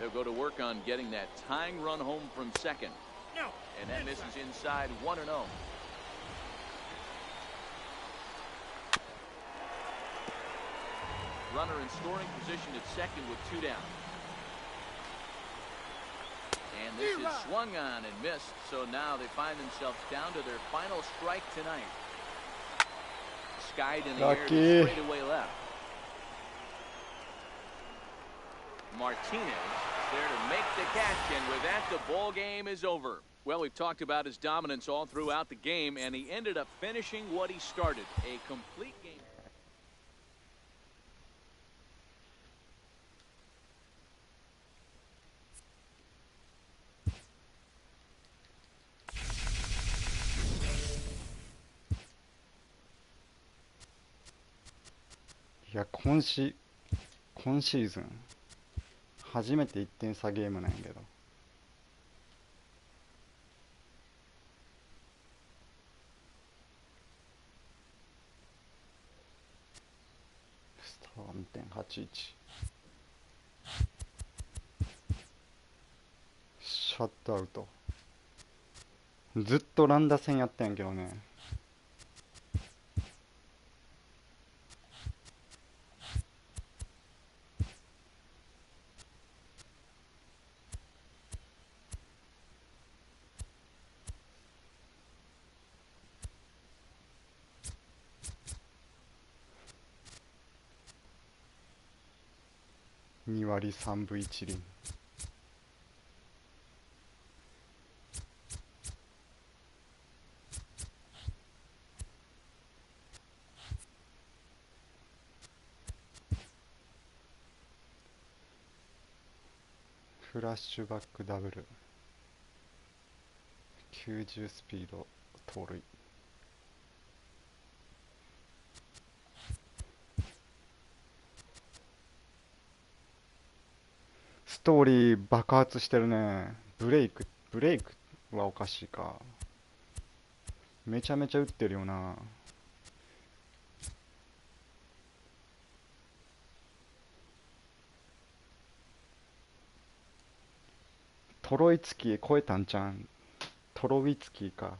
[SPEAKER 1] They'll go to work on getting that tying run home from second. And that misses inside 1-0. Runner in scoring position at second with 2 down. And this is swung on and missed, so now they find themselves down to their final strike tonight. Skied in the air to straightaway left. Martinez is there to make the catch, and with that, the ball game is over. Well, we've talked about his dominance all throughout the game, and he ended up finishing what he started. A complete game.
[SPEAKER 6] いや、今シーズン初めて1点差ゲームなんやけど、スター 2.81 シャットアウト。ずっと乱打戦やったんやけどね。2割3分1厘。フラッシュバックダブル、90スピード盗塁。ストーリー爆発してるね。ブレイクはおかしいか。めちゃめちゃ打ってるよな。トロイツキー超えたんちゃん。トロウィツキーか。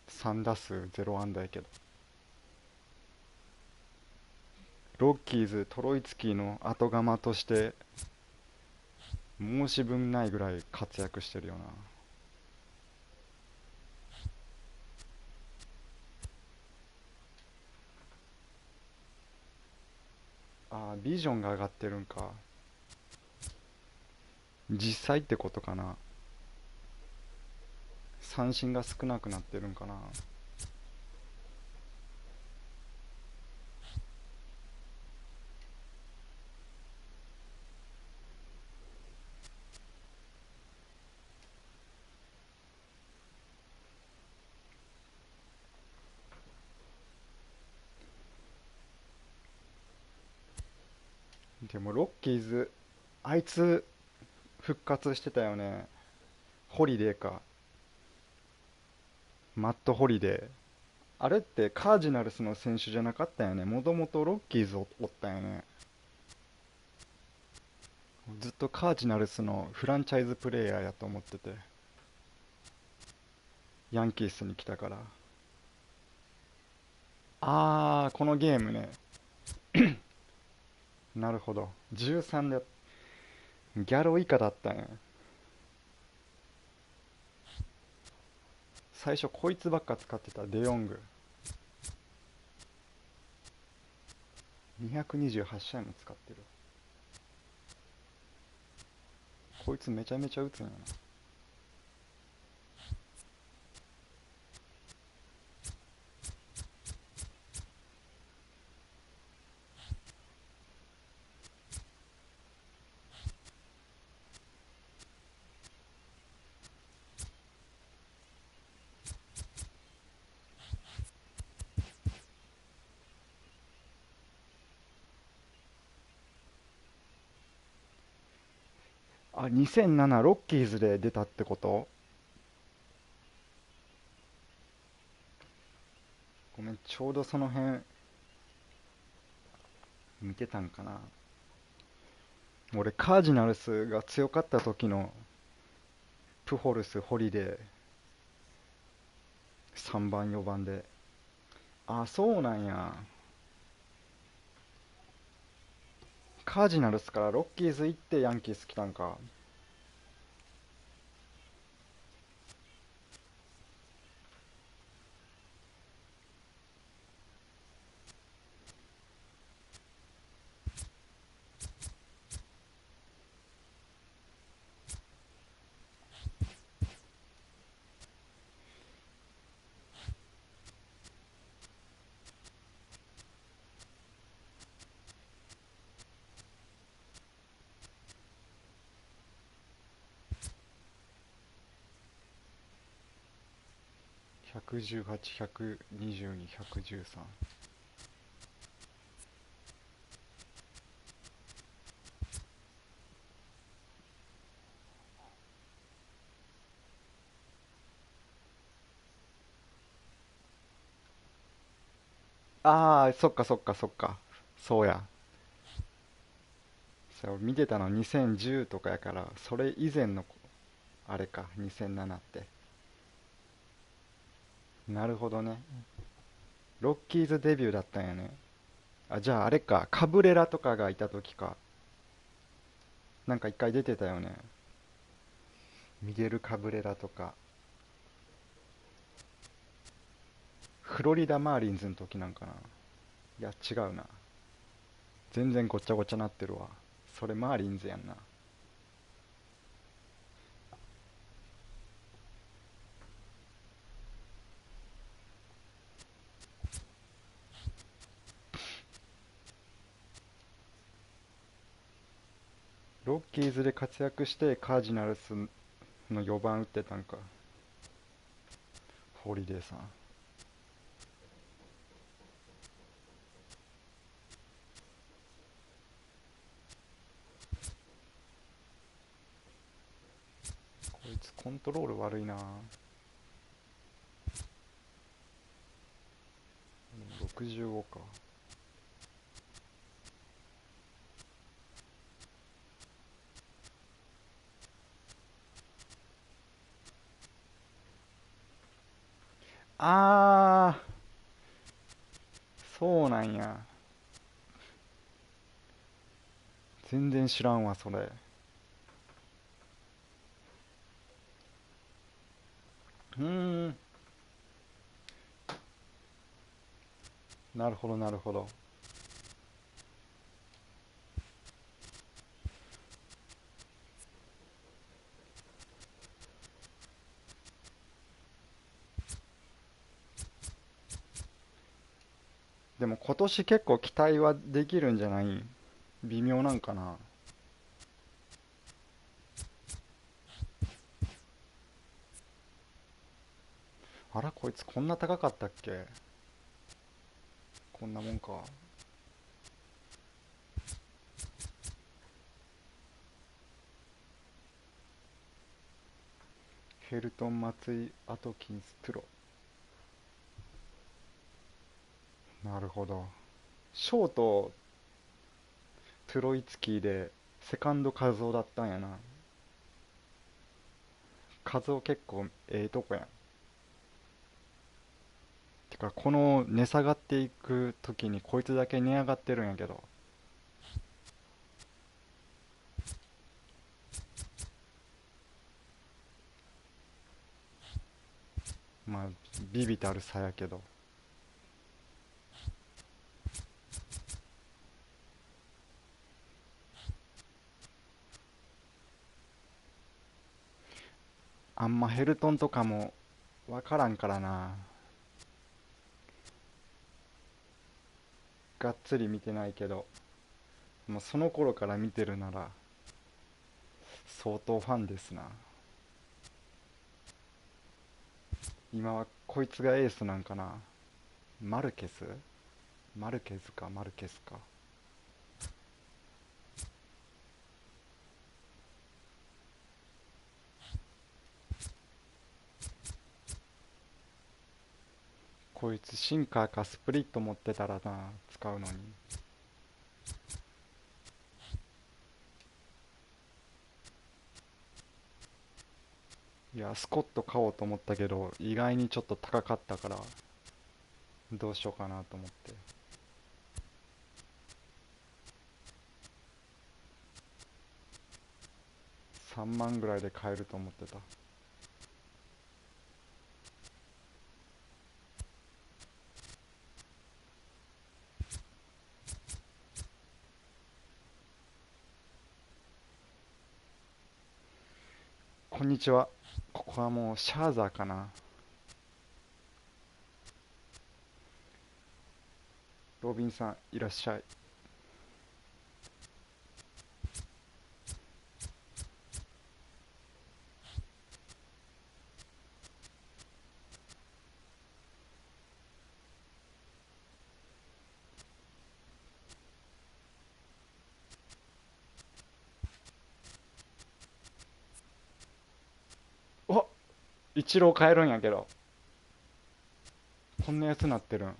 [SPEAKER 6] 3打数0安打やけど。ロッキーズトロイツキーの後釜として申し分ないぐらい活躍してるよな。ああ、ビジョンが上がってるんか。実際ってことかな。三振が少なくなってるんかな。でもロッキーズ、あいつ復活してたよね。ホリデーか。マット・ホリデー。あれってカージナルスの選手じゃなかったよね。もともとロッキーズおったよね。ずっとカージナルスのフランチャイズプレイヤーやと思ってて。ヤンキースに来たから。あー、このゲームね。なるほど。13でギャロ以下だったね。最初こいつばっか使ってた。デヨング228試合も使ってる。こいつめちゃめちゃ打つんやな。あ、2007ロッキーズで出たってこと？ごめん、ちょうどその辺見てたんかな。俺カージナルスが強かった時のプホルス、ホリデー3番4番で。あ、そうなんや。カージナルスからロッキーズ行ってヤンキース来たんか。118、122、113。ああ、そっかそっかそっか。そうや。そう見てたの2010とかやから、それ以前のあれか、2007って。なるほどね。ロッキーズデビューだったんやね。あ、じゃああれか、カブレラとかがいた時か。なんか一回出てたよね。ミゲル・カブレラとか。フロリダ・マーリンズの時なんかな。いや、違うな。全然ごっちゃごちゃなってるわ。それマーリンズやんな。ロッキーズで活躍してカージナルスの4番打ってたんか。ホリデーさん。こいつコントロール悪いな。65か。あー、そうなんや。全然知らんわ、それ。うーん。なるほど、なるほど。でも今年結構期待はできるんじゃない？微妙なんかな。あら、こいつこんな高かったっけ？こんなもんか。ヘルトン、松井、アトキンス、プロ。なるほど。ショート、トロイツキーで、セカンドカズオだったんやな。カズオ結構ええとこやん。てか、この値下がっていく時にこいつだけ値上がってるんやけど。まあ、ビビたる差やけど。あんまヘルトンとかもわからんからな。がっつり見てないけど、もうその頃から見てるなら相当ファンですな。今はこいつがエースなんかな。マルケスマルケズかマルケスか。こいつシンカーかスプリット持ってたらな、使うのに。いや、スコット買おうと思ったけど意外にちょっと高かったからどうしようかなと思って。3万ぐらいで買えると思ってた。こんにちは。ここはもうシャーザーかな。ロビンさんいらっしゃい。お、一郎買えるんやけど、こんなやつなってるん。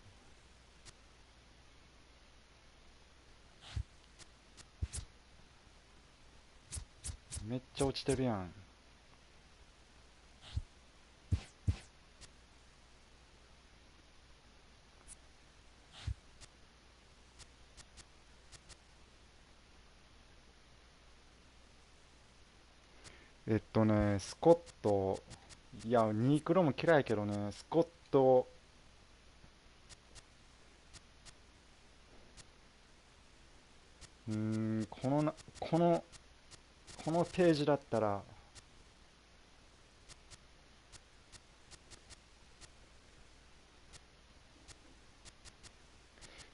[SPEAKER 6] めっちゃ落ちてるやん。スコット、いや、ニークロも嫌いやけどね、スコット、このページだったら、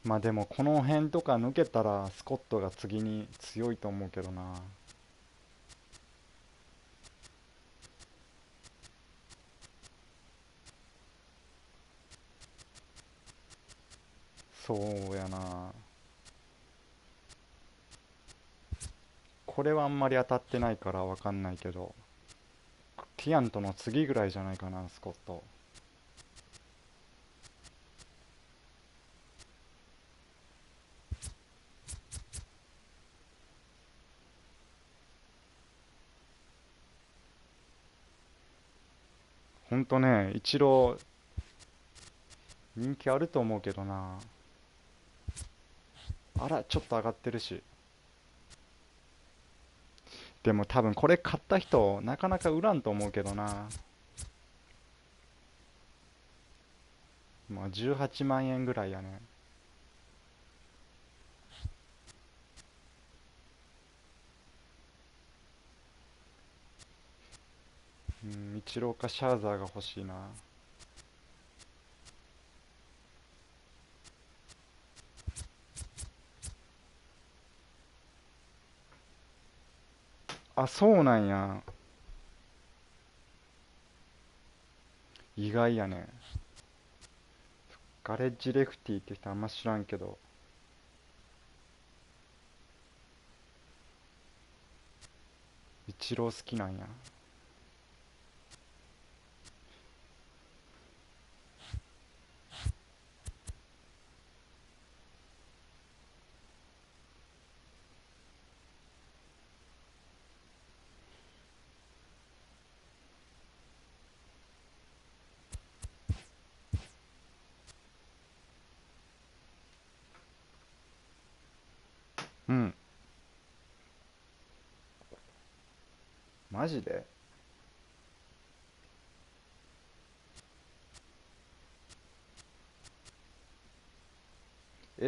[SPEAKER 6] まあでもこの辺とか抜けたらスコットが次に強いと思うけどな。そうやな。これはあんまり当たってないからわかんないけど、ティアントの次ぐらいじゃないかな、スコット。ほんとね、一郎人気あると思うけどな。あら、ちょっと上がってるし。でも多分これ買った人なかなか売らんと思うけどな。まあ18万円ぐらいやね。イチローかシャーザーが欲しいな。あ、そうなんや。意外やね。ガレッジレフティーって人あんま知らんけど、イチロー好きなんや。うん。マジで？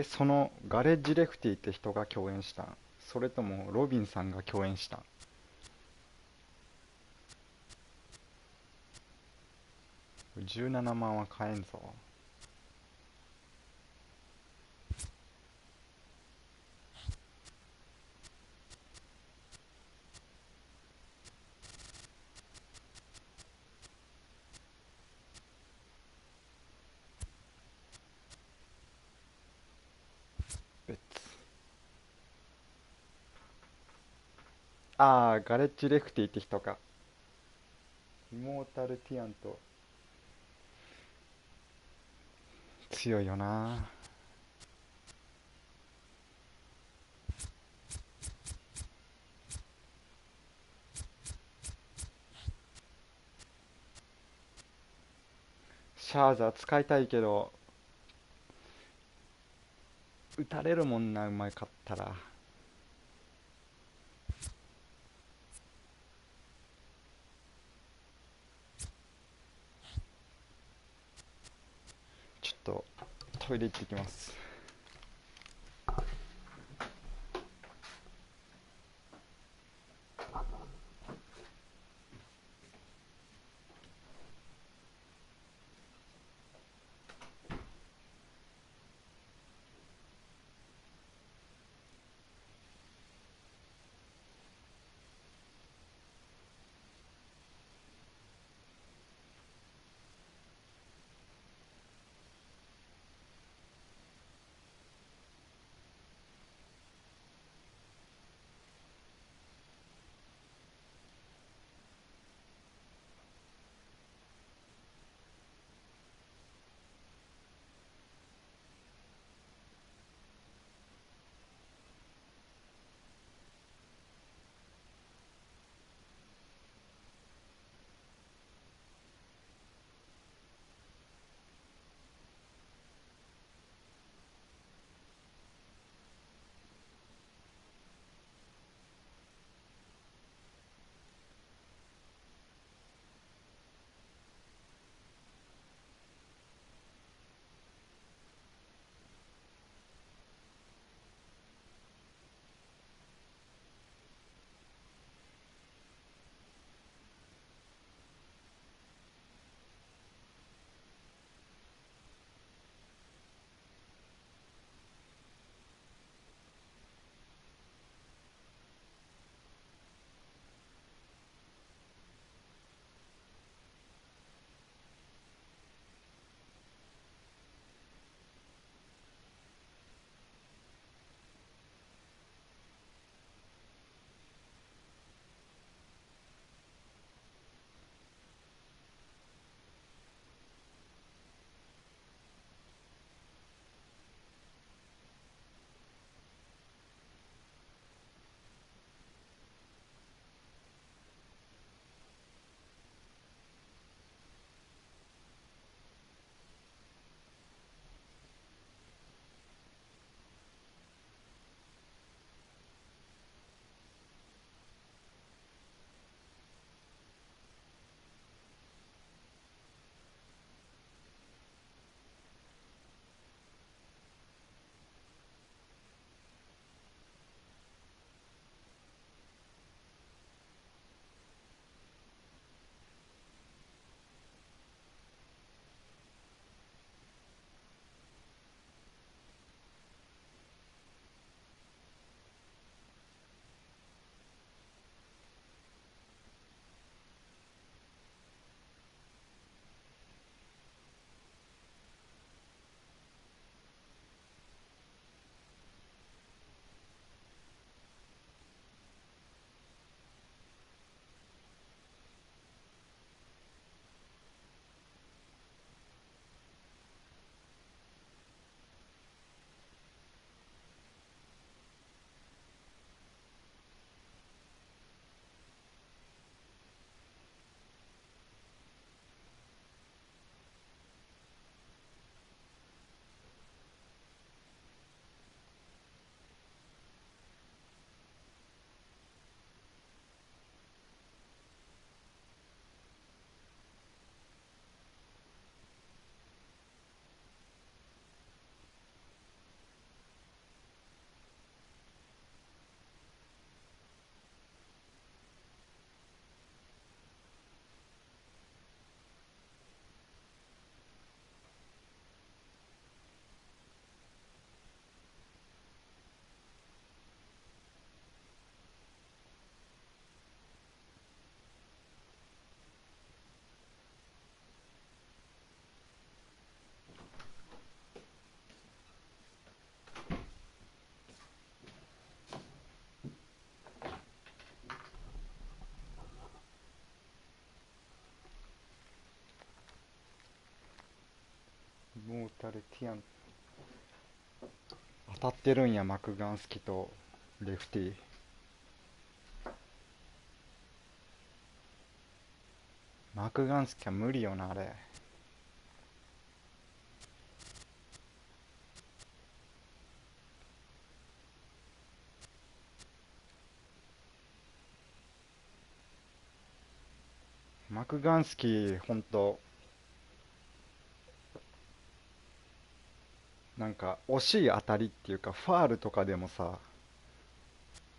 [SPEAKER 6] そのガレッジレフティって人が共演したん？それともロビンさんが共演したん？17万は買えんぞ。別。ああ、ガレッジレフティって人か。イモータルティアント。強いよな。シャーザー使いたいけど打たれるもんな、うまかったら。ちょっとトイレ行ってきます。打たれティアン当たってるんや。マクガンスキとレフティー。マクガンスキは無理よなあれ。マクガンスキほんとなんか惜しい当たりっていうかファールとかでもさ、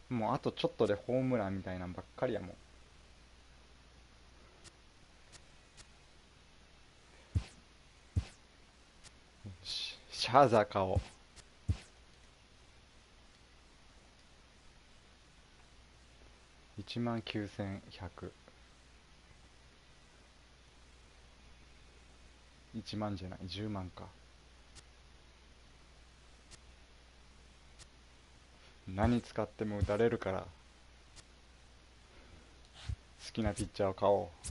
[SPEAKER 6] もうあとちょっとでホームランみたいなんばっかりやもん。シャーザー顔。19100。1万じゃない、10万か。何使っても打たれるから好きなピッチャーを買おう。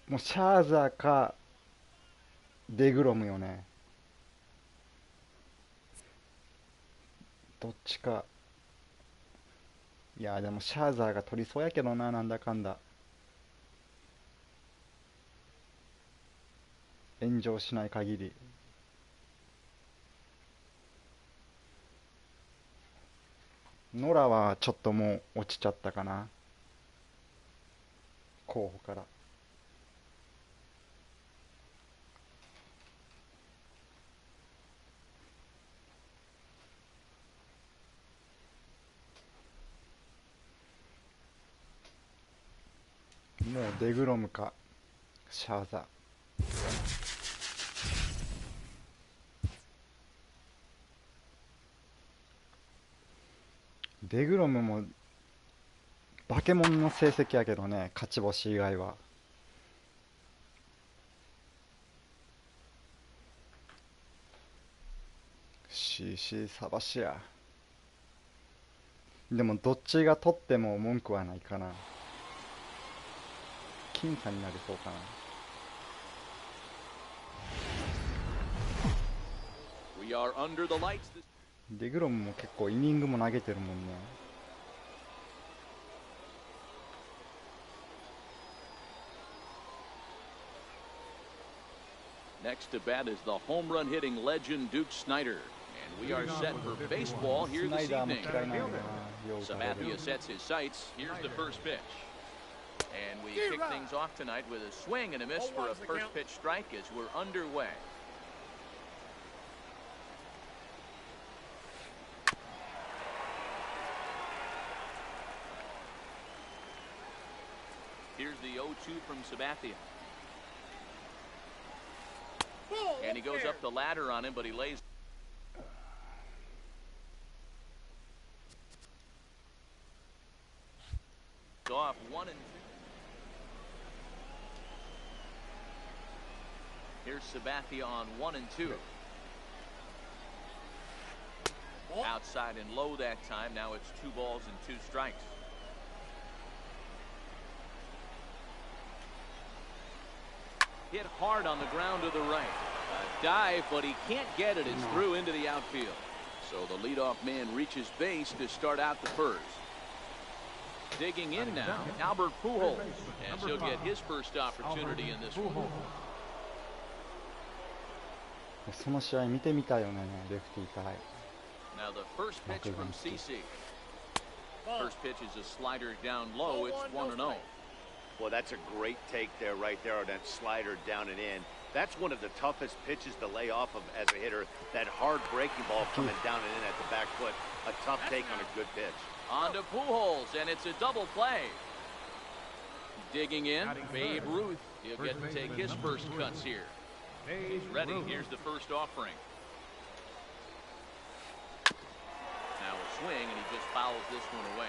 [SPEAKER 6] もうシャーザーかデグロムよね。どっちか。いやでもシャーザーが取りそうやけどな、なんだかんだ。炎上しない限り。ノラはちょっともう落ちちゃったかな、候補から。もうデグロムかシャーザー。デグロムも化け物の成績やけどね、勝ち星以外は。CC サバシア。でもどっちが取っても文句はないかな。僅差になりそうかな。デグロムも結構イニングも投げてるもんね。
[SPEAKER 1] Next to bat is the home run hitting legend Duke Snider. And we are set for baseball here this evening. Sabathia sets his sights. Here's the first pitch. And we kick things off tonight with a swing and a miss for a first pitch strike as we're underway. Here's the 0-2 from Sabathia. And he goes up the ladder on him, but he lays off 1 and 2. Here's Sabathia on 1 and 2. Outside and low that time. Now it's 2 balls and 2 strikes. Hit hard on the ground to the right. A dive, but he can't get it. It's through into the outfield. So the leadoff man reaches base to start out the first. Digging in now, Albert Pujols, and he'll get his first opportunity in this one.
[SPEAKER 6] その試合見てみたいよね、レフティー対。
[SPEAKER 1] Now the first pitch from CC. First pitch is a slider down low. It's 1-0.
[SPEAKER 4] Well, that's a great take there, right there, on that slider down and in. That's one of the toughest pitches to lay off of as a hitter. That hard breaking ball coming down and in at the back foot. A tough take on a good pitch.
[SPEAKER 1] On to Pujols, and it's a double play. digging in. Babe Ruth. He'll get to take his first cuts here. He's ready. Here's the first offering. Now a swing, and he just fouls this one away.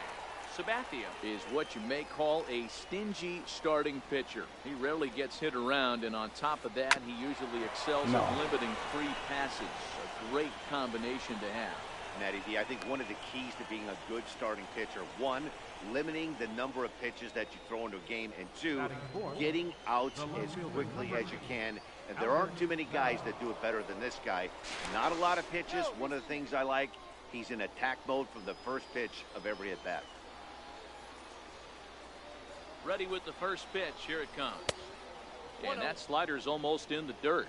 [SPEAKER 1] Sabathia is what you may call a stingy starting pitcher. He rarely gets hit around, and on top of that, he usually excels at limiting free passage. A great combination to have.
[SPEAKER 4] Matty D, I think one of the keys to being a good starting pitcher, one, limiting the number of pitches that you throw into a game, and two, getting outs as quickly as you can. And there aren't too many guys that do it better than this guy. Not a lot of pitches. One of the things I like, he's in attack mode from the first pitch of every at-bat.
[SPEAKER 1] Ready with the first pitch. Here it comes. And that slider's almost in the dirt.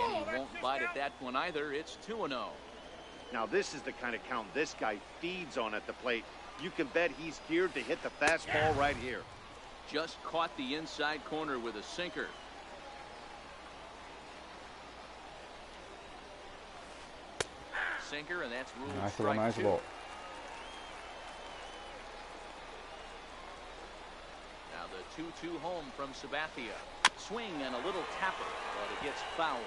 [SPEAKER 1] And he won't bite at that one either. It's 2-0.
[SPEAKER 4] Now this is the kind of count this guy feeds on at the plate. You can bet he's geared to hit the fastball right here.
[SPEAKER 1] Just caught the inside corner with a sinker. Sinker, and that's ruled strike two. Now the 2-2 home from Sabathia. Swing and a little tapper, but it gets foul.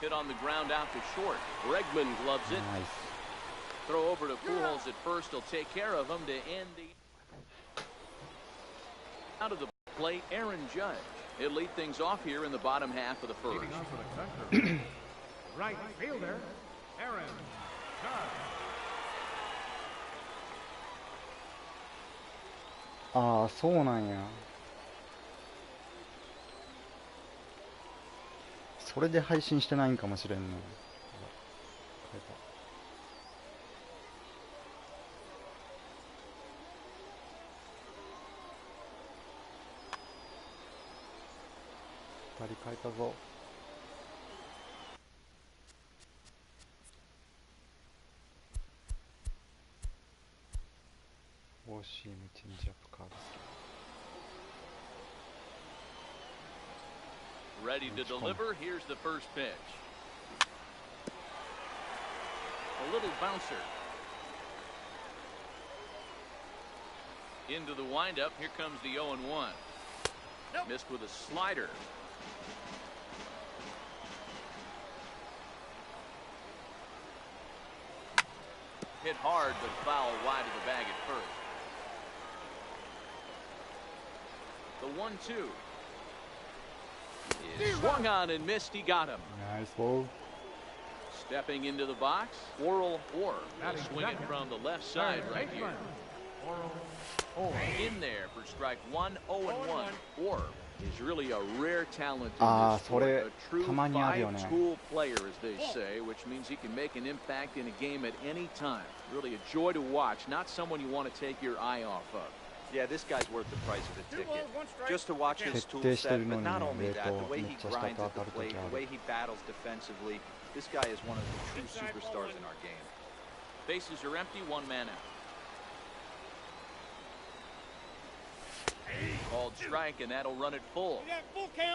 [SPEAKER 1] Hit on the ground out to short. Bregman gloves it.
[SPEAKER 6] Nice.
[SPEAKER 1] Throw over to Pujols at first. He'll take care of him to end the... Out of the plate, Aaron Judge. He'll lead things off here in the bottom half of the first.
[SPEAKER 2] Right fielder, Aaron Judge.
[SPEAKER 6] ああ、そうなんや。それで配信してないんかもしれんね。2人変えたぞ。フォーシームチェンジアップカード。
[SPEAKER 1] Ready to deliver. Here's the first pitch. A little bouncer. Into the windup. Here comes the 0-1. Nope. Missed with a slider. Hit hard, but foul wide of the bag at first. The 1-2. Swung on and missed. He got him.
[SPEAKER 6] Nice ball.
[SPEAKER 1] Stepping into the box, Oral Orr. Swing it from the left side right here. In there for strike 1, 0-1. Orr is really a rare talent in this sport. A true five-tool player, as they say, which means he can make an impact in a game at any time. Really a joy to watch. Not someone you want to take your eye off of.
[SPEAKER 5] Yeah, this guy's worth the price of a ticket. Just to watch his tool set, but not only that, the way he grinds at the plate, the way he battles defensively, this guy is one of the true superstars in our game.
[SPEAKER 1] Bases are empty, one man out. Called strike, and that'll run it full.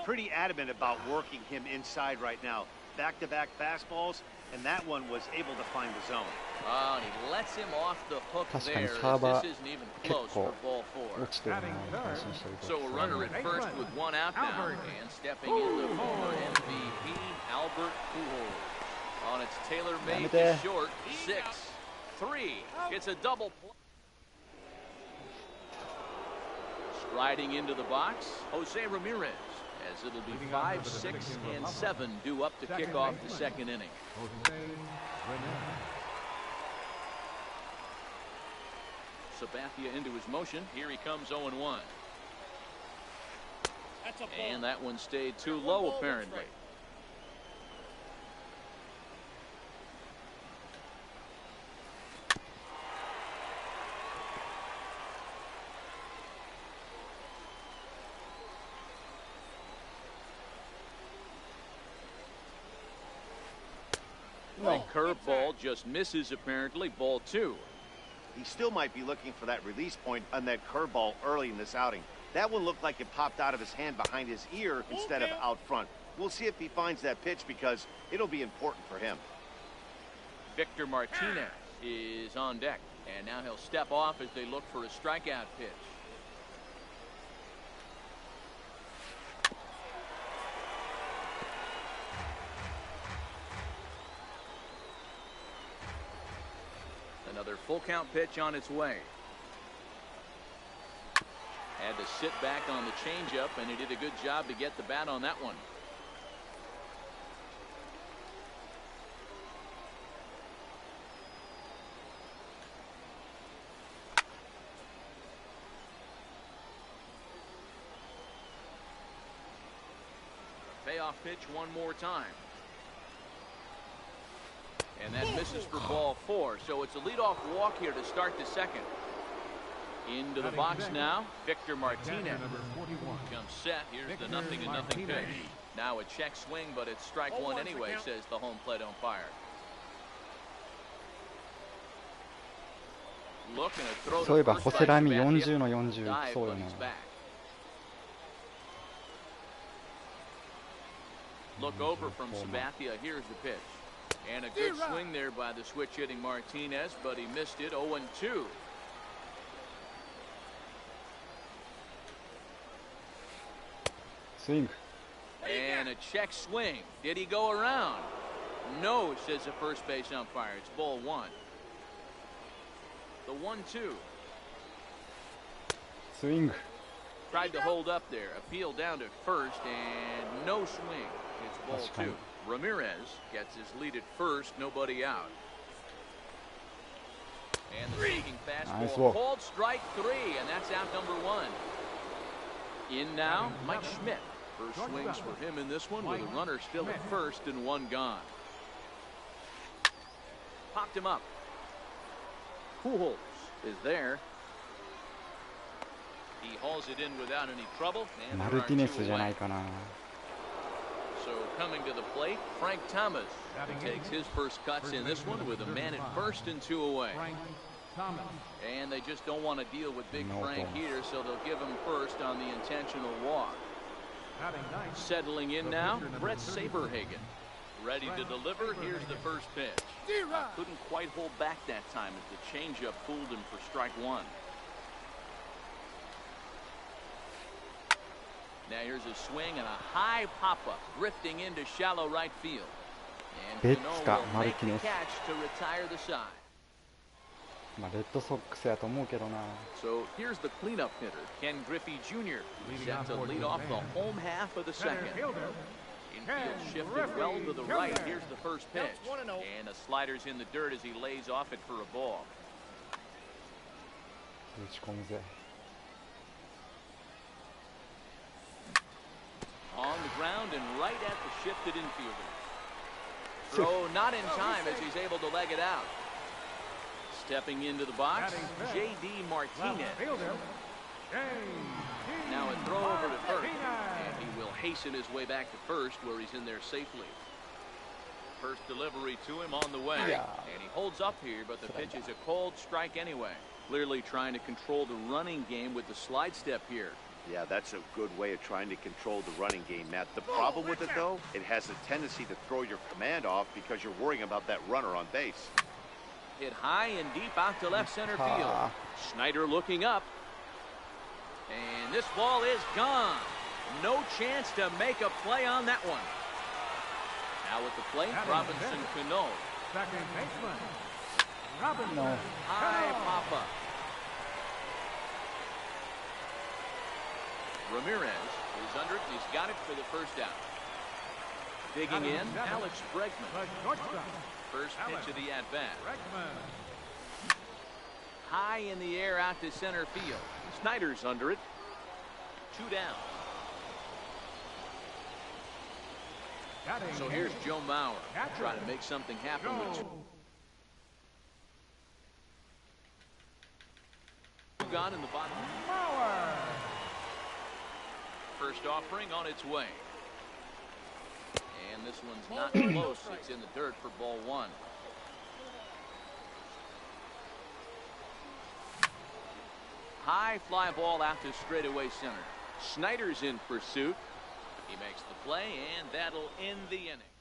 [SPEAKER 4] Pretty adamant about working him inside right now. Back-to-back fastballs, and that one was able to find the zone.
[SPEAKER 1] Oh, and he lets him off the hook there. This isn't even close for ball four. So a runner at first with one out now, and stepping in the former MVP, Albert Pujols. On its tailor-made to short, 6-3. It's a double play. Striding into the box, Jose Ramirez, as it'll be 5, 6, and 7 due up to kick off the second inning. Sabathia into his motion. Here he comes 0-1. And that one stayed too low, apparently. The curveball just misses, apparently. Ball 2.
[SPEAKER 4] He still might be looking for that release point on that curveball early in this outing. That one looked like it popped out of his hand behind his ear instead of out front. We'll see if he finds that pitch because it'll be important for him.
[SPEAKER 1] Victor Martinez is on deck, and now he'll step off as they look for a strikeout pitch. Another full count pitch on its way. Had to sit back on the changeup, and he did a good job to get the bat on that one. Payoff pitch one more time. And that misses for ball 4. So it's a leadoff walk here to start the second. Into the box now, Victor Martinez comes set. Here's the 0-0 pitch. Now a check swing, but it's strike one anyway, says the home plate umpire. Looking to throw
[SPEAKER 6] そういえば
[SPEAKER 1] to
[SPEAKER 6] ホ
[SPEAKER 1] first
[SPEAKER 6] セラ
[SPEAKER 1] strike
[SPEAKER 6] ミ
[SPEAKER 1] Sabathia.
[SPEAKER 6] 40の40
[SPEAKER 1] Dive,
[SPEAKER 6] そうよ
[SPEAKER 1] but
[SPEAKER 6] な
[SPEAKER 1] he's back. Look over from Sabathia. Here's the pitch. And a good swing there by the switch hitting Martinez, but he missed it. 0-2.
[SPEAKER 6] Swing.
[SPEAKER 1] And a check swing. Did he go around? No, says the first base umpire. It's ball 1. The 1-2.
[SPEAKER 6] Swing.
[SPEAKER 1] Tried to hold up there. Appeal down to first, and no swing. It's ball 2. Ramirez gets his lead at first. Nobody out. And the sinking fastball called strike 3, and that's out number 1. In now, Mike Schmidt. First swings for him in this one with a runner still at first and one gone. Popped him up. Pujols is there. He hauls it in without any trouble. And
[SPEAKER 6] マ
[SPEAKER 1] there
[SPEAKER 6] ル
[SPEAKER 1] are
[SPEAKER 6] ティネ
[SPEAKER 1] two
[SPEAKER 6] スじゃ
[SPEAKER 1] away.
[SPEAKER 6] ないかな。
[SPEAKER 1] So coming to the plate, Frank Thomas takes his first cuts in this one with a man at first and 2 away. And they just don't want to deal with Big Frank here, so they'll give him first on the intentional walk. Settling in now, Brett Saberhagen. Ready to deliver. Here's the first pitch. Couldn't quite hold back that time as the changeup fooled him for strike 1. Now here's a swing and a high pop-up, drifting into shallow right field. And Cano will make the catch to retire the side.
[SPEAKER 6] まあレッドソックスやと思うけどな。
[SPEAKER 1] So here's the cleanup hitter, Ken Griffey Jr., set to lead off the home half of the second. Infield shifted well to the right. Here's the first pitch. And the slider's in the dirt as he lays off it for a ball.
[SPEAKER 6] 打ち込むぜ。
[SPEAKER 1] On the ground and right at the shifted infielder. Throw not in time as he's able to leg it out. Stepping into the box, J.D. Martinez. Now a throw over to first, and he will hasten his way back to first where he's in there safely. First delivery to him on the way, and he holds up here, but the pitch is a cold strike anyway. Clearly trying to control the running game with the slide step here.
[SPEAKER 4] Yeah, that's a good way of trying to control the running game, Matt. The problem with it, though, it has a tendency to throw your command off because you're worrying about that runner on base.
[SPEAKER 1] Hit high and deep out to left center field. Snyder looking up. And this ball is gone. No chance to make a play on that one. Now with the plate, Robinson Cano.
[SPEAKER 2] Second baseman, Robinson.
[SPEAKER 6] No.
[SPEAKER 1] High pop-up. Ramirez is under it, and he's got it for the first out. Digging in, Alex Bregman.
[SPEAKER 2] The shortstop,
[SPEAKER 1] First pitch of the at-bat.
[SPEAKER 2] Bregman.
[SPEAKER 1] High in the air out to center field. Snyder's under it. 2 down. So here's Joe Mauer trying to make something happen with 2 gone in the bottom.
[SPEAKER 2] Mauer.
[SPEAKER 1] First offering on its way. And this one's not close. It's in the dirt for ball 1. high fly ball out to straightaway center. Snyder's in pursuit. He makes the play, and that'll end the inning.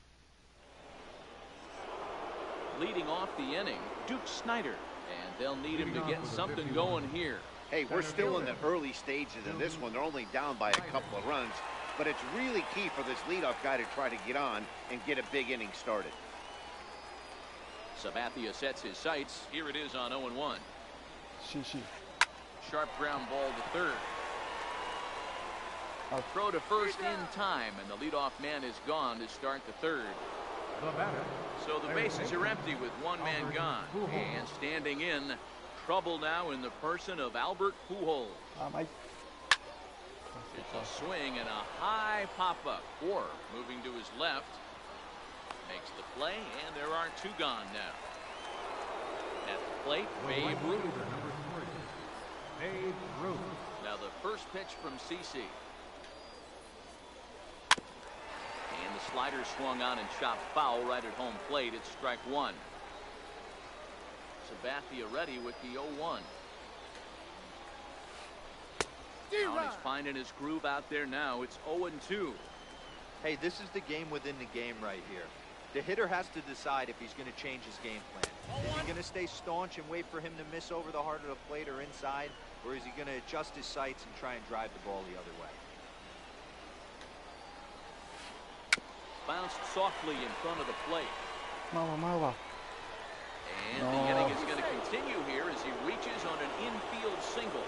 [SPEAKER 1] Leading off the inning, Duke Snyder, and they'll need him to get something going here.
[SPEAKER 4] Hey, we're still in the early stages of this one. They're only down by a couple of runs, but it's really key for this leadoff guy to try to get on and get a big inning started.
[SPEAKER 1] Sabathia sets his sights. Here it is on 0-1. Sharp ground ball to third. Throw to first in time, and the leadoff man is gone to start the third. So the bases are empty with one man gone. And standing in, trouble now in the person of Albert Pujols. It's a swing and a high pop-up. Or moving to his left. Makes the play, and there are two gone now. At the plate, Babe Ruth. Now the first pitch from CC. And the slider swung on and chopped foul right at home plate. It's strike one. Sabathia ready with the 0-1. Now he's finding his groove out there now. It's 0-2.
[SPEAKER 5] Hey, this is the game within the game right here. The hitter has to decide if he's going to change his game plan. Is he going to stay staunch and wait for him to miss over the heart of the plate or inside? Or is he going to adjust his sights and try and drive the ball the other way?
[SPEAKER 1] Bounced softly in front of the plate. And the inning is going to continue here as he reaches on an infield single.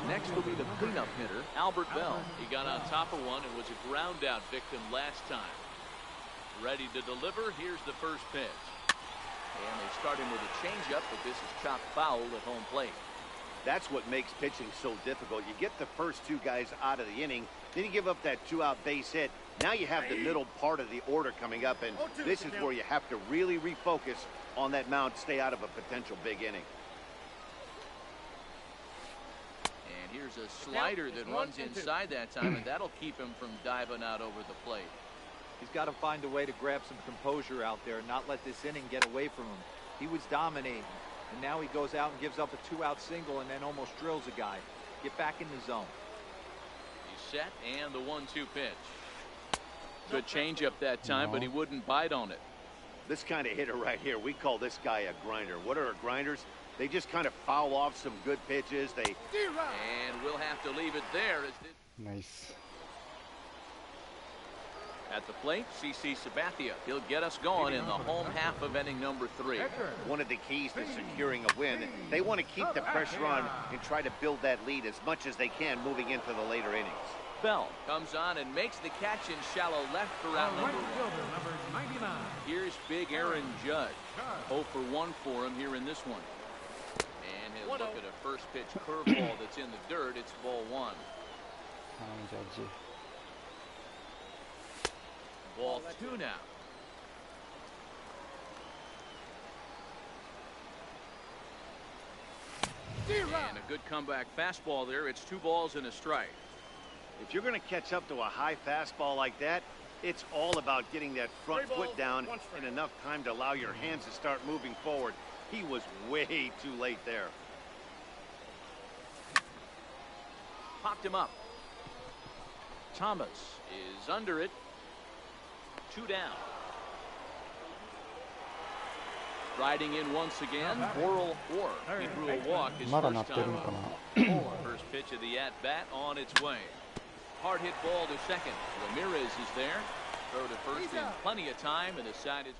[SPEAKER 1] Next will be the cleanup hitter, Albert Bell. He got on top of one and was a ground out victim last time. Ready to deliver. Here's the first pitch. And they start him with a changeup, but this is chopped foul at home plate.
[SPEAKER 4] That's what makes pitching so difficult. You get the first two guys out of the inning, then you give up that two-out base hit. Now you have the middle part of the order coming up, and this is where you have to really refocus on that mound, stay out of a potential big inning.
[SPEAKER 1] And here's a slider that runs inside that time, and that'll keep him from diving out over the plate.
[SPEAKER 5] He's got to find a way to grab some composure out there and not let this inning get away from him. He was dominating, and now he goes out and gives up a two-out single and then almost drills a guy. Get back in the zone.
[SPEAKER 1] He's set, and the 1-2 pitch. Good changeup that time, but he wouldn't bite on it.
[SPEAKER 4] This kind of hitter right here, we call this guy a grinder. What are grinders? They just kind of foul off some good pitches. And
[SPEAKER 1] we'll have to leave it there.
[SPEAKER 6] Nice.
[SPEAKER 1] At the plate, CC Sabathia. He'll get us going in the home half of inning number 3.
[SPEAKER 4] One of the keys to securing a win, they want to keep the pressure on and try to build that lead as much as they can moving into the later innings.
[SPEAKER 1] Bell comes on and makes the catch in shallow left for out number 1. Here's big Aaron Judge. 0 for 1 for him here in this one. And he'll look at a first pitch curveball that's in the dirt. It's ball 1. Ball 2 now. And a good comeback fastball there. It's 2 balls and a strike.
[SPEAKER 4] If you're going to catch up to a high fastball like that, it's all about getting that front foot down in enough time to allow your hands to start moving forward. He was way too late there.
[SPEAKER 1] Popped him up. Thomas is under it. 2 down. Riding in once again, Oral Orr. He drew a walk his first time up. First pitch of the at-bat on its way. Hard hit ball to second. Ramirez is there. Throw to first in plenty of time, and the side is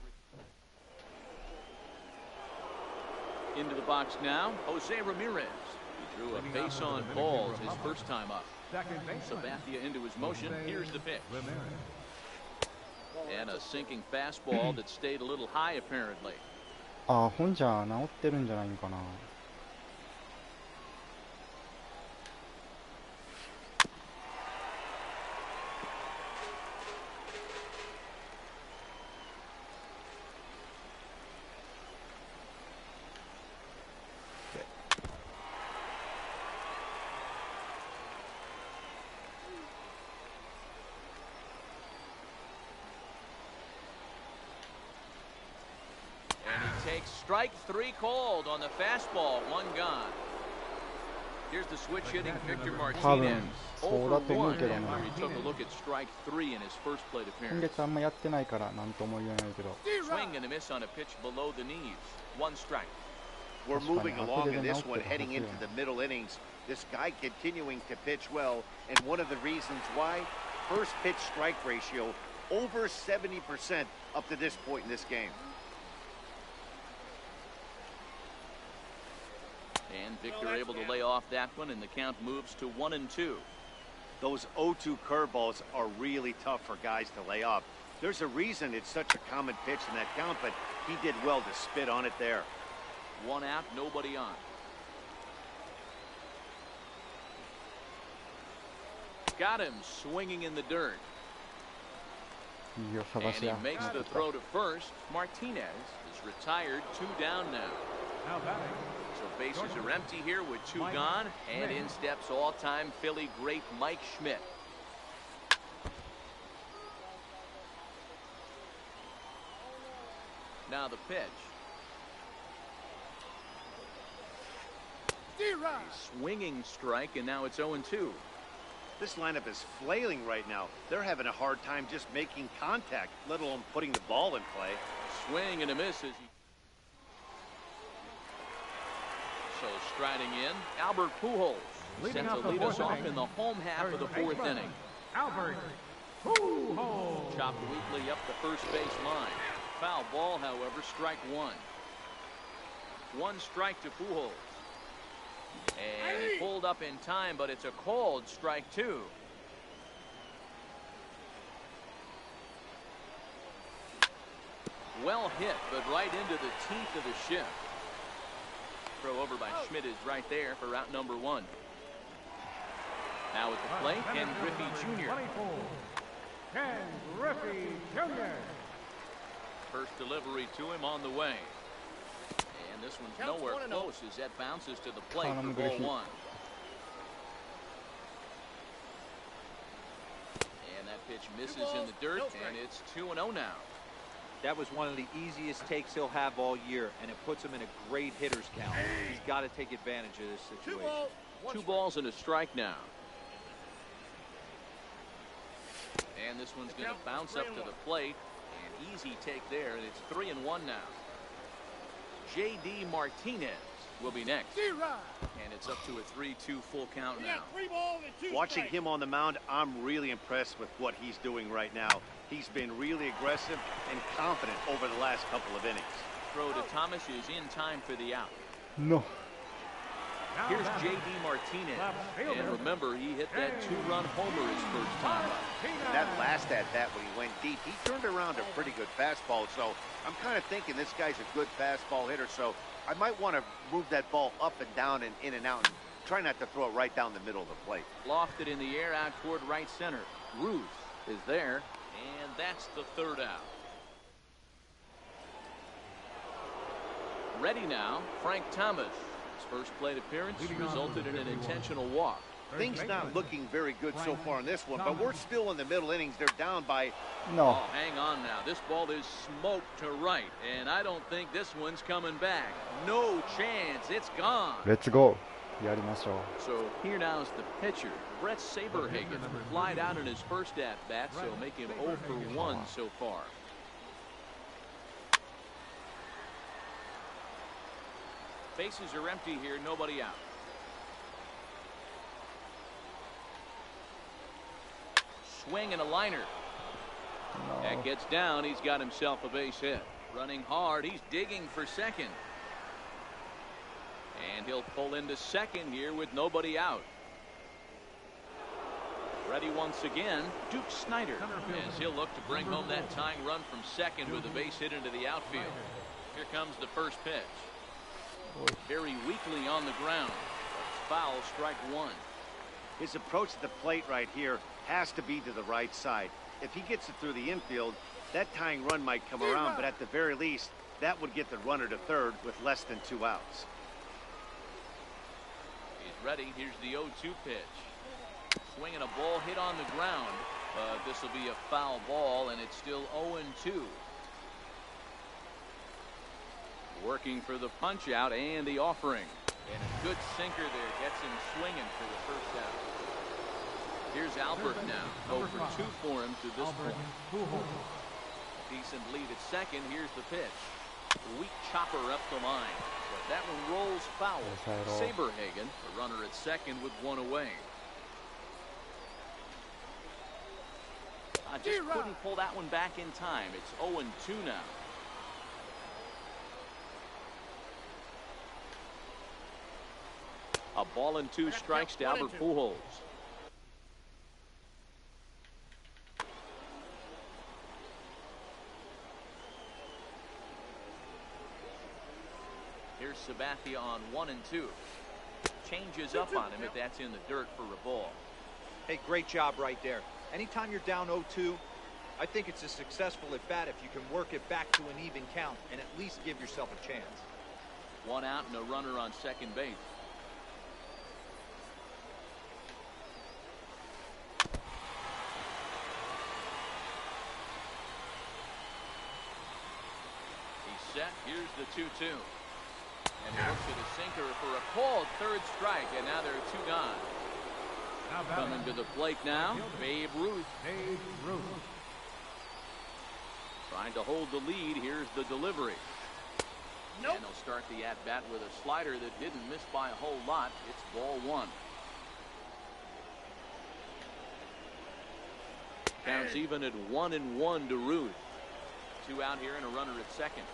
[SPEAKER 1] into the box now. Jose Ramirez. He drew a base on balls his first time up. Sabathia into his motion. Here's the pitch. And a sinking fastball that stayed a little high apparently.
[SPEAKER 6] 本じゃ治ってるんじゃないのかな。
[SPEAKER 1] Takes strike 3 called on the fastball, 1 gone. Here's the switch hitting Victor
[SPEAKER 6] 多
[SPEAKER 1] Martinez.
[SPEAKER 6] 分そうだと思うけど
[SPEAKER 1] After
[SPEAKER 6] な。
[SPEAKER 1] he took a look at strike 3 in his first plate
[SPEAKER 6] 今
[SPEAKER 1] appearance.
[SPEAKER 6] 月あんまやってないからなんとも言えないけど。
[SPEAKER 1] Swing and a miss on a pitch below the knees. 1 strike.
[SPEAKER 4] We're moving along in this one, heading into the middle innings. This guy continuing to pitch well, and one of the reasons why, first pitch strike ratio over 70% up to this point in this game.
[SPEAKER 1] And Victor able to lay off that one, and the count moves to 1-2.
[SPEAKER 4] Those 0-2 curveballs are really tough for guys to lay off. There's a reason it's such a common pitch in that count, but he did well to spit on it there.
[SPEAKER 1] 1 out, nobody on. Got him swinging in the dirt.
[SPEAKER 6] いいよ、探
[SPEAKER 1] And
[SPEAKER 6] し
[SPEAKER 1] he
[SPEAKER 6] や。
[SPEAKER 1] makes the throw to first. Martinez is retired, 2 down now.
[SPEAKER 2] Now batting.
[SPEAKER 1] So bases are empty here with 2 gone, and in steps all-time Philly great Mike Schmidt. Now the pitch. Swinging strike, and now it's 0-2.
[SPEAKER 4] This lineup is flailing right now. They're having a hard time just making contact, let alone putting the ball in play.
[SPEAKER 1] Swing and a miss as he... So striding in, Albert Pujols
[SPEAKER 2] Leading
[SPEAKER 1] set
[SPEAKER 2] off
[SPEAKER 1] to
[SPEAKER 2] the
[SPEAKER 1] lead us
[SPEAKER 2] fourth
[SPEAKER 1] off
[SPEAKER 2] inning.
[SPEAKER 1] in the home half of the 4th inning.
[SPEAKER 2] Albert Pujols.
[SPEAKER 1] Chopped weakly up the first base line. Foul ball, however, strike 1. 1 strike to Pujols. And he pulled up in time, but it's a called strike 2. Well hit, but right into the teeth of the shift. Throw over by Schmidt is right there for route number 1. Now at the plate, Ken Griffey Jr.
[SPEAKER 2] 24. Ken Griffey Jr.
[SPEAKER 1] First delivery to him on the way. And this one's nowhere close as that bounces to the plate for ball 1. And that pitch misses in the dirt, and it's 2-0 now.
[SPEAKER 5] That was one of the easiest takes he'll have all year, and it puts him in a great hitter's count. He's got to take advantage of this situation.
[SPEAKER 1] 2 balls and a strike now. And this one's going to bounce up to the plate. An easy take there, and it's 3-1 now. J.D. Martinez will be next. And it's up to a 3-2 full count now.
[SPEAKER 4] Watching him on the mound, I'm really impressed with what he's doing right now. He's been really aggressive and confident over the last couple of innings.
[SPEAKER 1] Throw to Thomas is in time for the out.
[SPEAKER 6] No.
[SPEAKER 1] Here's J.D. Martinez. And remember, he hit that 2-run homer his first time up.
[SPEAKER 4] That last at-bat when he went deep, he turned around a pretty good fastball. So I'm kind of thinking this guy's a good fastball hitter. So I might want to move that ball up and down and in and out and try not to throw it right down the middle of the plate.
[SPEAKER 1] Lofted in the air out toward right center. Ruth is there, and that's the 3rd out. Ready now, Frank Thomas. His first plate appearance resulted in an intentional walk.
[SPEAKER 4] Things not looking very good so far in this one, but we're still in the middle innings. They're down by...
[SPEAKER 6] No.
[SPEAKER 1] Oh, hang on now. This ball is smoked to right, and I don't think this one's coming back. No chance. It's gone.
[SPEAKER 6] Let's go. やりましょう。
[SPEAKER 1] So here now is the pitcher, Brett Saberhagen, flied out in his first at-bat, so make him 0 for 1 so far. Bases are empty here, nobody out. Swing and a liner. That gets down. He's got himself a base hit. Running hard. He's digging for second. And he'll pull into second here with nobody out. Ready once again, Duke Snyder, as he'll look to bring home that tying run from second with a base hit into the outfield. Here comes the first pitch. Very weakly on the ground. Foul, strike 1.
[SPEAKER 4] His approach to the plate right here has to be to the right side. If he gets it through the infield, that tying run might come around, but at the very least, that would get the runner to third with less than 2 outs.
[SPEAKER 1] He's ready. Here's the 0-2 pitch. Swinging a ball hit on the ground, but this will be a foul ball, and it's still 0-2. Working for the punch out and the offering. And a good sinker there gets him swinging for the first out. Here's Albert now. 0 for 2 for him to this point. Decent lead at second. Here's the pitch. Weak chopper up the line. But that one rolls foul. Saberhagen, the runner at second with one away. I just couldn't pull that one back in time. It's 0-2 now. A ball and 2 strikes to Albert Pujols. Here's Sabathia on 1 and 2. Changes up on him if that's in the dirt for a ball.
[SPEAKER 5] Hey, great job right there. Anytime you're down 0-2, I think it's a successful at bat if you can work it back to an even count and at least give yourself a chance.
[SPEAKER 1] 1 out and a runner on second base. He's set. Here's the 2-2. And he looks at a sinker for a called third strike, and now there are 2 gone. Coming to the plate now, Babe Ruth. Trying to hold the lead. Here's the delivery. And he'll start the at-bat with a slider that didn't miss by a whole lot. It's ball 1. Counts even at 1-1 to Ruth. 2 out here and a runner at second.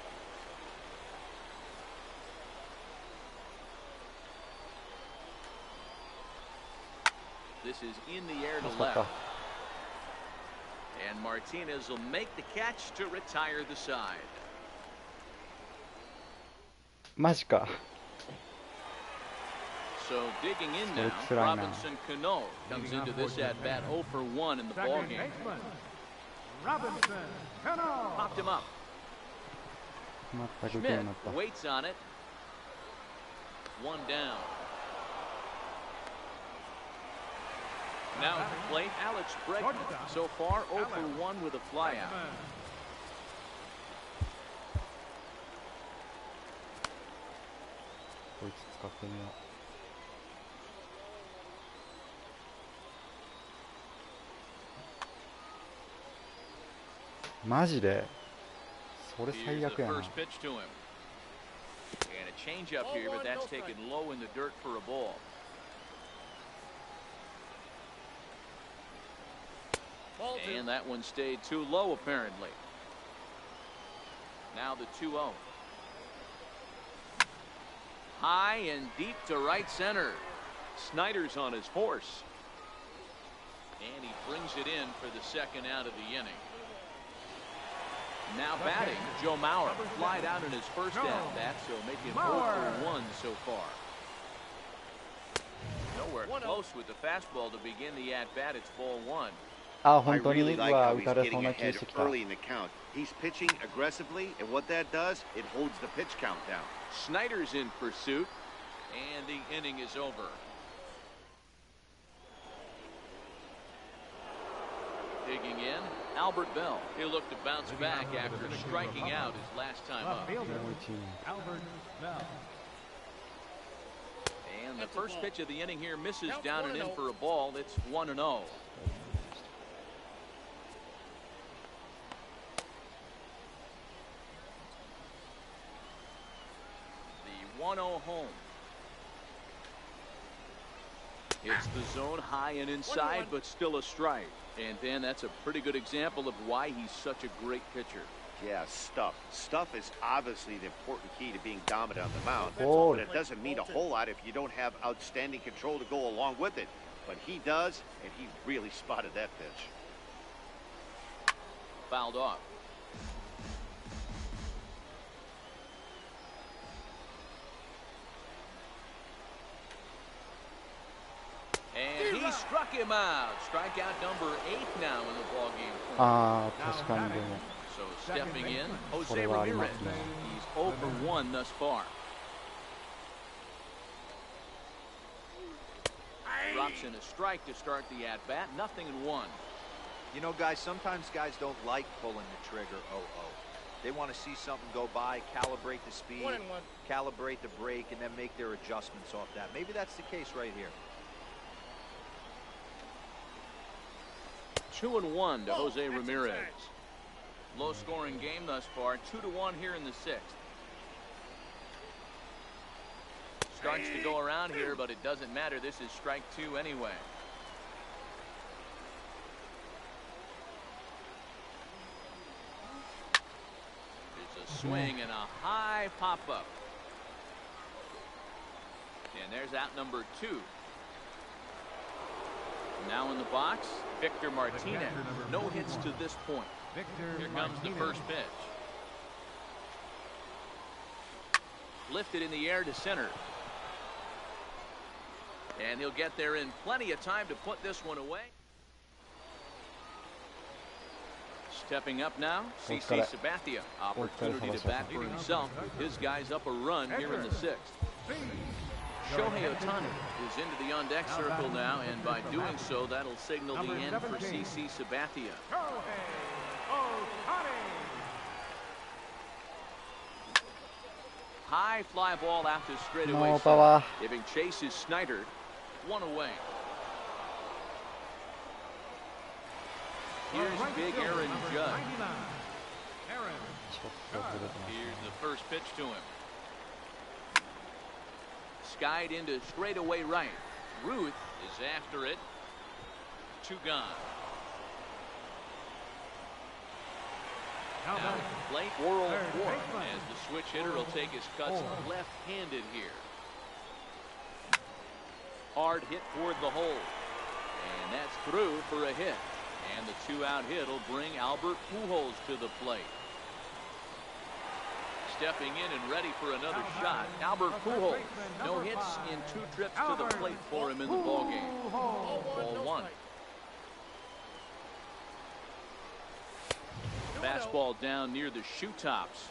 [SPEAKER 1] This is in the air to left. And Martinez will make the catch to retire the side.
[SPEAKER 6] マジか。
[SPEAKER 1] So digging in now, Robinson Cano comes into this at bat 0 for 1 in the ball game.
[SPEAKER 2] Robinson Cano.
[SPEAKER 1] Popped him up. Schmidt waits on it. 1 down. Now at the plate, Alex Bregman. So far 0 for 1 with a flyout.
[SPEAKER 6] マジでそれ最悪やな。
[SPEAKER 1] First pitch to him. And a changeup here, but that's taken low in the dirt for a ball. And that one stayed too low apparently. Now the 2-0. High and deep to right center. Snyder's on his horse. And he brings it in for the second out of the inning. Now batting, Joe Mauer flied out in his first at-bat, so making 0 for 1 so far. Nowhere close with the fastball to begin the at-bat. It's ball 1.
[SPEAKER 6] あ、
[SPEAKER 4] I
[SPEAKER 6] 本当に
[SPEAKER 4] really like
[SPEAKER 6] は
[SPEAKER 4] how
[SPEAKER 6] 打
[SPEAKER 4] he's
[SPEAKER 6] たれ
[SPEAKER 4] getting
[SPEAKER 6] そうな気が
[SPEAKER 4] ahead
[SPEAKER 6] してきた。
[SPEAKER 4] early in the count. He's pitching aggressively, and what that does, it holds the pitch count down.
[SPEAKER 1] Snyder's in pursuit, and the inning is over. Digging in, Albert Bell. He'll look to bounce back after striking out his last time up.
[SPEAKER 2] Albert Bell.
[SPEAKER 1] And the first pitch of the inning here misses down and in for a ball. It's 1-0. The 1-0 home. It's the zone high and inside, but still a strike. And Dan, that's a pretty good example of why he's such a great pitcher.
[SPEAKER 4] Yeah, stuff. Stuff is obviously the important key to being dominant on the mound.
[SPEAKER 6] Oh.
[SPEAKER 4] But it doesn't mean a whole lot if you don't have outstanding control to go along with it. But he does, and he really spotted that pitch.
[SPEAKER 1] Fouled off. And he struck him out. Strikeout number 8 now in the ball game.
[SPEAKER 6] ああ、確かにでも。
[SPEAKER 1] So stepping in, Jose
[SPEAKER 6] これはあり
[SPEAKER 1] Ramirez.
[SPEAKER 6] ますね。
[SPEAKER 1] He's 0 for 1 thus far. Drops in a strike to start the at-bat. 0-1.
[SPEAKER 5] You know, guys, sometimes guys don't like pulling the trigger 0-0. They want to see something go by, calibrate the speed, calibrate the break, and then make their adjustments off that. Maybe that's the case right here.
[SPEAKER 1] 2-1 to Jose Ramirez. Low-scoring game thus far, 2-1 here in the sixth. Starts to go around here, but it doesn't matter. This is strike two anyway. There's a swing and a high pop-up. And there's out number two. Now in the box, Victor Martinez. No hits to this point. Here comes the first pitch. Lifted in the air to center. And he'll get there in plenty of time to put this one away. Stepping up now, CC Sabathia. Opportunity to bat for himself with his guys up a run here in the sixth. Shohei Ohtani is into the on-deck circle now, and by doing so, that'll signal the end for CC Sabathia. High fly ball after straightaway, giving chase is Snyder. One away. Here's big Aaron Judge. Here's the first pitch to him. Skied into straightaway right. Ruth is after it. Two gone. Now plate whirl four as the switch hitter will take his cuts left-handed here. Hard hit toward the hole. And that's through for a hit. And the two-out hit will bring Albert Pujols to the plate. Stepping in and ready for another shot, Albert Pujols. No hits in two trips to the plate for him in the ballgame. Ball one. Fastball down near the shoe tops.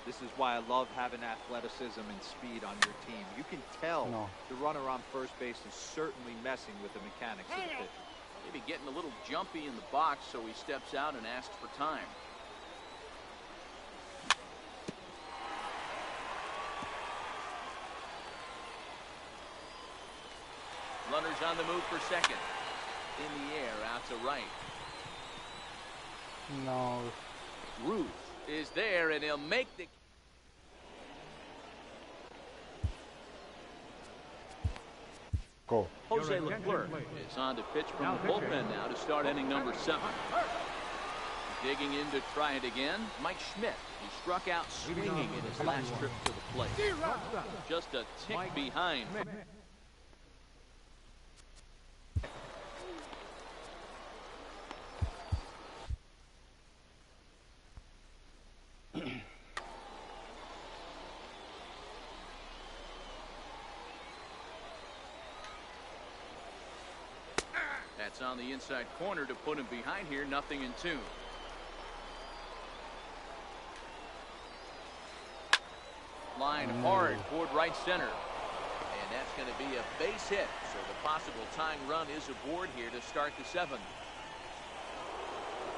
[SPEAKER 5] This is why I love having athleticism and speed on your team. You can tell the runner on first base is certainly messing with the mechanics of the pitcher.
[SPEAKER 1] Maybe getting a little jumpy in the box, so he steps out and asks for time. Runners on the move for second. In the air, out to right.
[SPEAKER 6] No.
[SPEAKER 1] Ruth is there, and he'll make the...
[SPEAKER 6] Go.
[SPEAKER 1] Jose Leclerc is on to pitch from the bullpen now to start inning number 7. Digging in to try it again, Mike Schmidt. He struck out swinging in his last trip to the plate. Just a tick behind. That's on the inside corner to put him behind here. 0-2. Line hard toward right center. And that's going to be a base hit. So the possible tying run is aboard here to start the 7th.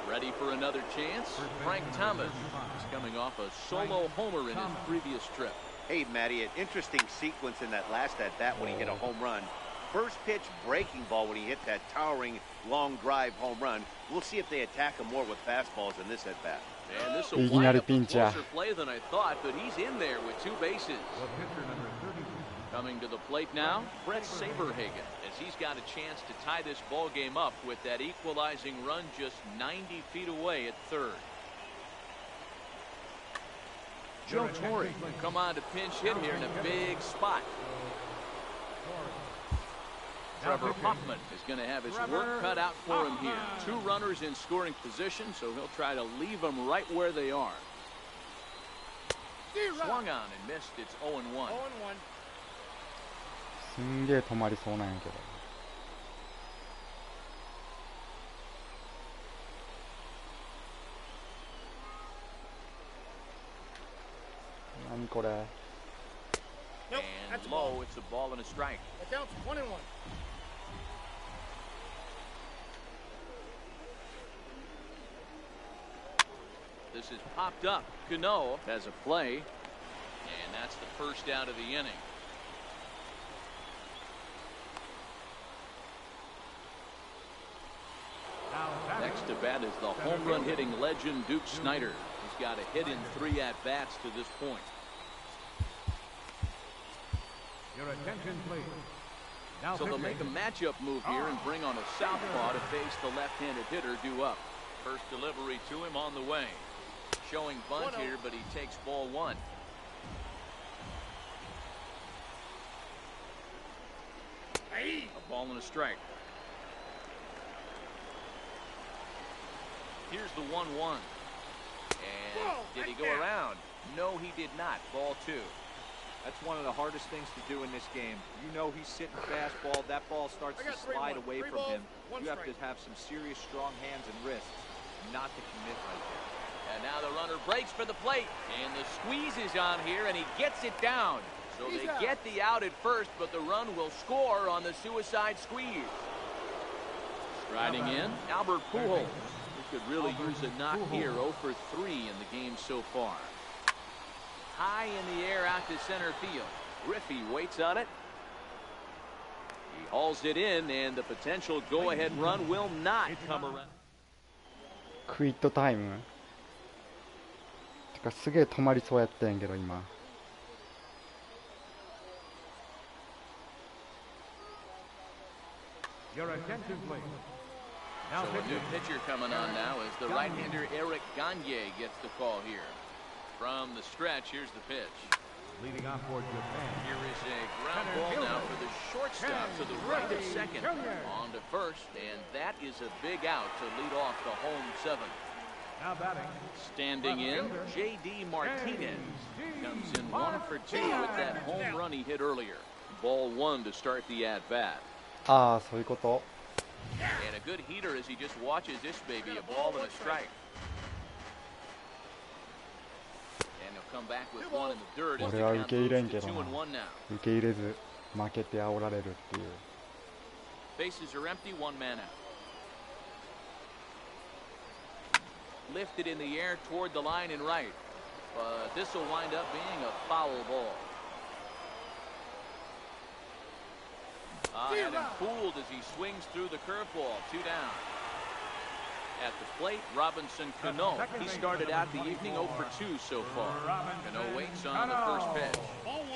[SPEAKER 1] Ready for another chance? Frank Thomas is coming off a solo homer in his previous trip.
[SPEAKER 4] Hey, Matty, an interesting sequence in that last at-bat when he hit a home run. First pitch breaking ball when he hit that towering long drive home run. We'll see if they attack him more with fastballs in this at-bat.
[SPEAKER 1] And this will wind up a closer play than I thought, but he's in there with 2 bases. Coming to the plate now, Brett Saberhagen, as he's got a chance to tie this ball game up with that equalizing run just 90 feet away at third. Joe Torre will come on to pinch hit here in a big spot. Trevor Hoffman is going to have his work cut out for him here. 2 runners in scoring position, so he'll try to leave them right where they are. Swung on and missed. It's 0-1.
[SPEAKER 6] すんげえ止まりそうなんやけど。何これ。
[SPEAKER 1] And low, it's a ball and a strike.
[SPEAKER 3] Counts 1-1.
[SPEAKER 1] The this has popped up. Cano has a play, and that's the first out of the inning. Next to bat is the home run hitting legend Duke Snider. He's got a hit in 3 at-bats to this point.
[SPEAKER 2] Your attention, please.
[SPEAKER 1] So they'll make a matchup move here and bring on a southpaw to face the left-handed hitter due up. First delivery to him on the way. Showing bunt here, but he takes ball 1. A ball and a strike. Here's the 1-1. And did he go around? No, he did not. Ball 2.
[SPEAKER 5] That's one of the hardest things to do in this game. You know he's sitting fastball. That ball starts to slide away from him. You have to have some serious strong hands and wrists not to commit right there.
[SPEAKER 1] And now the runner breaks for the plate. And the squeeze is on here, and he gets it down. So they get the out at first, but the run will score on the suicide squeeze. Striding in, Albert Pujols. He could really use a knock here. 0 for 3 in the game so far. High in the air out to center field. Griffey waits on it. He hauls it in, and the potential go-ahead run will not come around.
[SPEAKER 6] クイットタイムてかすげえ止まりそうやったんやけど今。
[SPEAKER 2] Your attention, please.
[SPEAKER 1] So a new pitcher coming on now as the right-hander Eric Gagne gets the call here. From the stretch, here's the pitch.
[SPEAKER 2] Leading off for Japan.
[SPEAKER 1] Here is a ground ball now for the shortstop to the right of second. On to first, and that is a big out to lead off the home 7th.
[SPEAKER 2] Now batting.
[SPEAKER 1] Standing in, J.D. Martinez comes in 1 for 2 with that home run he hit earlier. Ball 1 to start the at-bat.
[SPEAKER 6] ああ、そういうこと。
[SPEAKER 1] And a good heater as he just watches this baby, a ball and a strike. And he'll come back with 1 in the dirt as the count moves to 2-1 now.
[SPEAKER 6] 受け入れず負けて煽られるっていう。
[SPEAKER 1] Bases are empty, 1 man out. Lifted in the air toward the line and right, but this will wind up being a foul ball. Had him fooled as he swings through the curveball. 2 down. At the plate, Robinson Cano. He started out the evening 0 for 2 so far. Cano waits on the first pitch.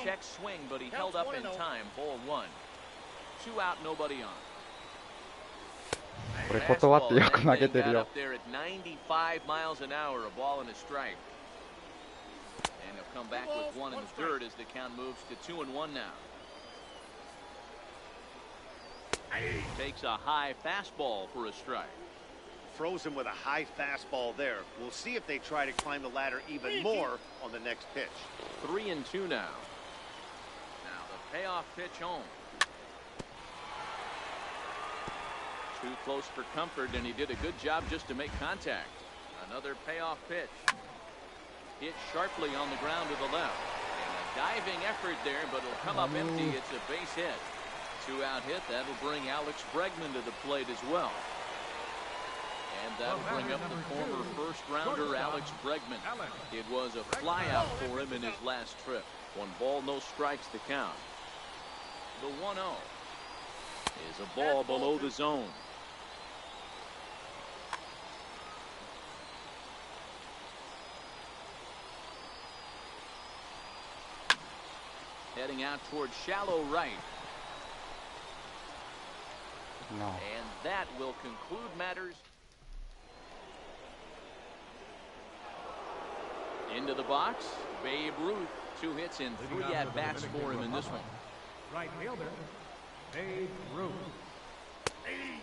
[SPEAKER 1] Check swing, but he held up in time. Ball 1. 2 out, nobody on.
[SPEAKER 6] これ断ってよく投げてるよ。
[SPEAKER 1] There at 95 miles an hour, a ball and a strike. And he'll come back with 1 in the dirt as the count moves to 2-1 now. Takes a high fastball for a strike.
[SPEAKER 4] Throws him with a high fastball there. We'll see if they try to climb the ladder even more on the next pitch.
[SPEAKER 1] 3-2 now. Now the payoff pitch home. Too close for comfort, and he did a good job just to make contact. Another payoff pitch. Hit sharply on the ground to the left. And a diving effort there, but it'll come up empty. It's a base hit. 2-out hit. That'll bring Alex Bregman to the plate as well. And that'll bring up the former first-rounder Alex Bregman. It was a flyout for him in his last trip. 1 ball, no strikes to count. The 1-0 is a ball below the zone. Heading out towards shallow right.
[SPEAKER 6] No.
[SPEAKER 1] And that will conclude matters. Into the box, Babe Ruth. 2 hits and 3 at-bats for him in this one.
[SPEAKER 2] Right fielder, Babe Ruth.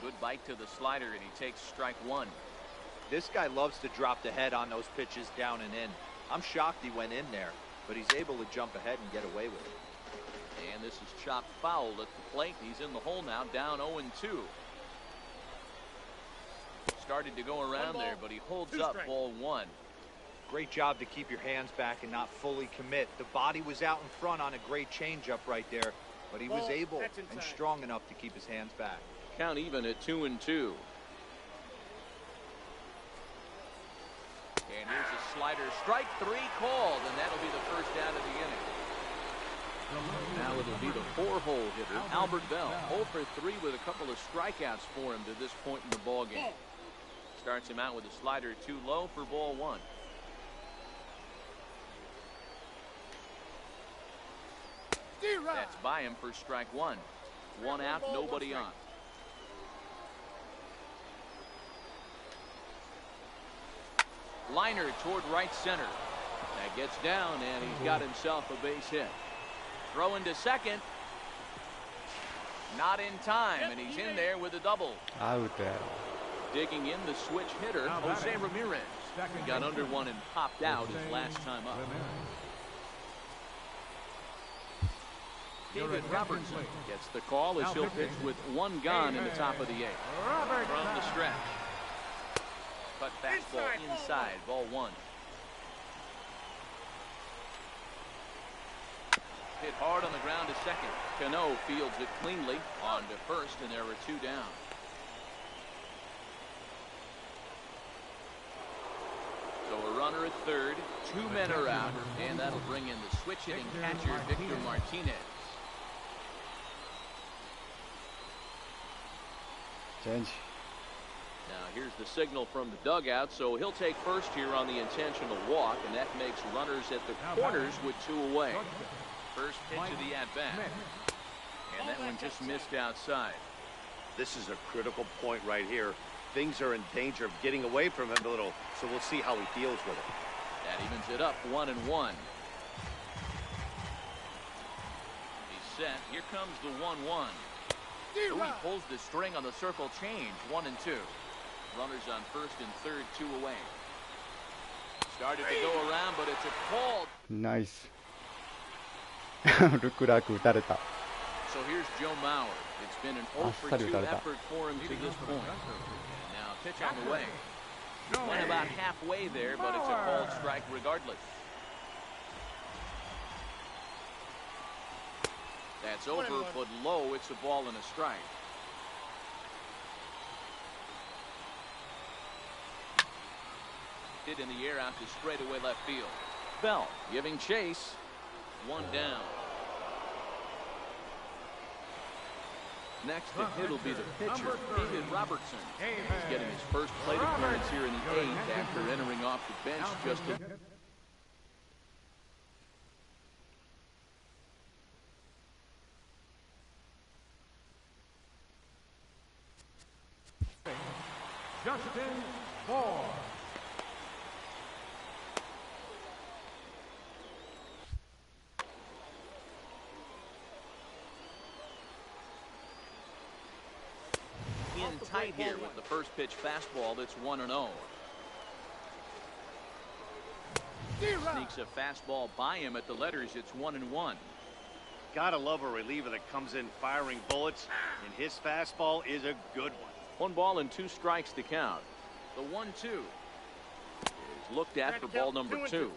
[SPEAKER 1] Good bite to the slider, and he takes strike 1.
[SPEAKER 5] This guy loves to drop the head on those pitches down and in. I'm shocked he went in there, but he's able to jump ahead and get away with it.
[SPEAKER 1] And this is chopped foul at the plate. He's in the hole now, down 0-2. Started to go around there, but he holds up. Ball 1.
[SPEAKER 5] Great job to keep your hands back and not fully commit. The body was out in front on a great changeup right there, but he was able and strong enough to keep his hands back.
[SPEAKER 1] Count even at 2-2. And here's a slider. Strike 3 called, and that'll be the first out of the inning. Now it'll be the 4-hole hitter, Albert Bell. 0 for 3 with a couple of strikeouts for him to this point in the ball game. Starts him out with a slider too low for ball 1. That's by him for strike 1. 1 out, nobody on. Liner toward right center. That gets down, and he's got himself a base hit. Throw into second. Not in time, and he's in there with a double.
[SPEAKER 6] Out there.
[SPEAKER 1] Digging in the switch hitter, Jose Ramirez. He got under one and popped out his last time up. David Robertson gets the call as he'll pitch with 1 gone in the top of the 8th. From the stretch. Cut fastball inside, ball 1. Hit hard on the ground to second. Cano fields it cleanly on to first, and there are 2 down. So a runner at third, 2 men are out, and that'll bring in the switch hitting catcher Victor Martinez.
[SPEAKER 6] Change.
[SPEAKER 1] Now here's the signal from the dugout, so he'll take first here on the intentional walk, and that makes runners at the corners with 2 away. First pitch of the at-bat, and that one just missed outside.
[SPEAKER 4] This is a critical point right here. Things are in danger of getting away from him a little, so we'll see how he deals with it.
[SPEAKER 1] That evens it up, 1-1. He's set. Here comes the 1-1. He pulls the string on the circle change, 1-2. Runners on first and third, 2 away. Started to go around, but it's a call.
[SPEAKER 6] Nice. ルクラク打たれた。
[SPEAKER 1] So here's Joe Mauer. It's been an 0 for 2 effort for him to this point. Now pitch on the way. Went about halfway there, but it's a called strike regardless. That's over, but low. It's a ball and a strike. Hit in the air out to straightaway left field. Bell giving chase. 1 down. Next to hit will be the pitcher, David Robertson. He's getting his first plate appearance here in the 8th after entering off the bench just a...
[SPEAKER 2] Justin Ford.
[SPEAKER 1] In tight here with the first pitch fastball that's 1-0. Sneaks a fastball by him at the letters. It's 1-1.
[SPEAKER 4] Gotta love a reliever that comes in firing bullets, and his fastball is a good one.
[SPEAKER 1] 1 ball and 2 strikes to count. The 1-2 is looked at for ball number 2.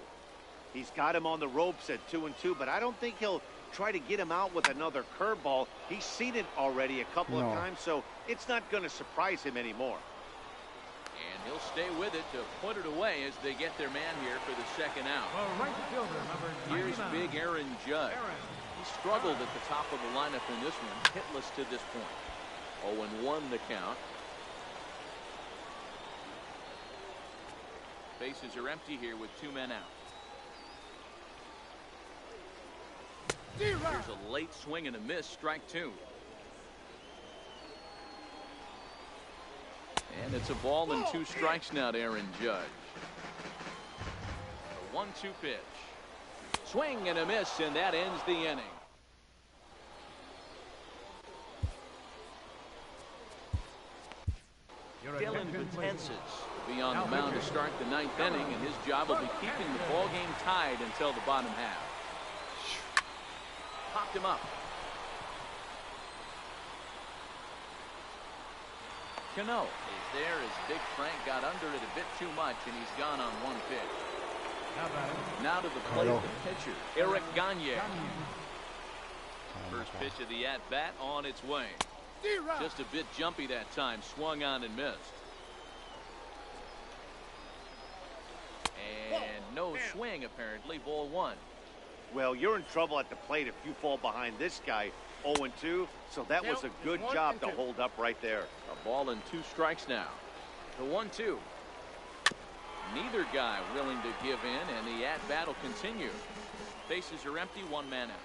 [SPEAKER 4] He's got him on the ropes at 2-2, but I don't think he'll try to get him out with another curveball. He's seen it already a couple of times, so it's not going to surprise him anymore.
[SPEAKER 1] And he'll stay with it to put it away as they get their man here for the second out.
[SPEAKER 2] Right fielder, number 99.
[SPEAKER 1] Here's big Aaron Judge. He struggled at the top of the lineup in this one, hitless to this point. 0-1 the count. Bases are empty here with 2 men out. Here's a late swing and a miss, strike 2. And it's a ball and 2 strikes now to Aaron Judge. A 1-2 pitch. Swing and a miss, and that ends the inning. Dylan Betances will be on the mound to start the 9th inning, and his job will be keeping the ball game tied until the bottom half. Popped him up. Cano is there as Big Frank got under it a bit too much, and he's gone on 1 pitch. Now to the plate, the pitcher, Eric Gagne. First pitch of the at-bat on its way. Just a bit jumpy that time, swung on and missed. And swing, apparently. Ball 1.
[SPEAKER 4] Well, you're in trouble at the plate if you fall behind this guy 0-2, so that was a good job to hold up right there.
[SPEAKER 1] A ball and 2 strikes now. The 1-2. Neither guy willing to give in, and the at-bat will continue. Bases are empty, 1 man out.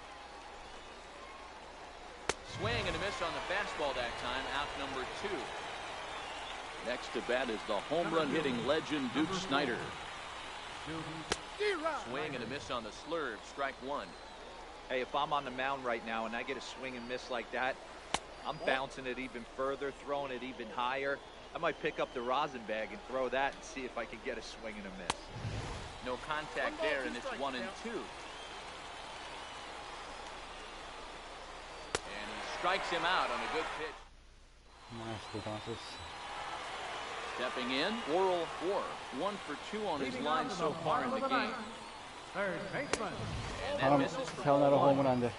[SPEAKER 1] Swing and a miss on the fastball that time, out number 2. Next to bat is the home run hitting legend Duke Snider. Swing and a miss on the slurve, strike 1.
[SPEAKER 5] Hey, if I'm on the mound right now and I get a swing and miss like that, I'm bouncing it even further, throwing it even higher. I might pick up the rosin bag and throw that and see if I can get a swing and a miss.
[SPEAKER 1] No contact there, and it's 1-2. And he strikes him out on a good pitch. Stepping in, Oral 4, 1 for 2 on his line so far in the game.
[SPEAKER 2] Third baseman.
[SPEAKER 1] And that misses for
[SPEAKER 6] サヨナラホーム
[SPEAKER 1] 1.
[SPEAKER 6] ランで。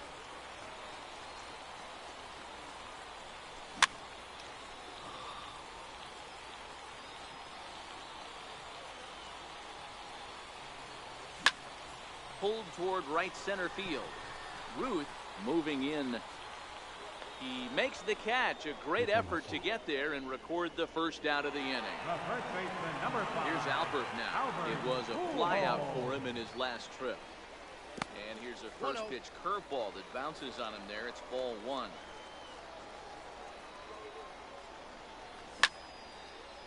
[SPEAKER 1] Pulled toward right center field. Ruth moving in. He makes the catch. A great effort to get there and record the first out of the inning.
[SPEAKER 2] The first baseman, number 5.
[SPEAKER 1] Here's Albert now. It was a flyout for him in his last trip. And here's a first pitch curveball that bounces on him there. It's ball 1.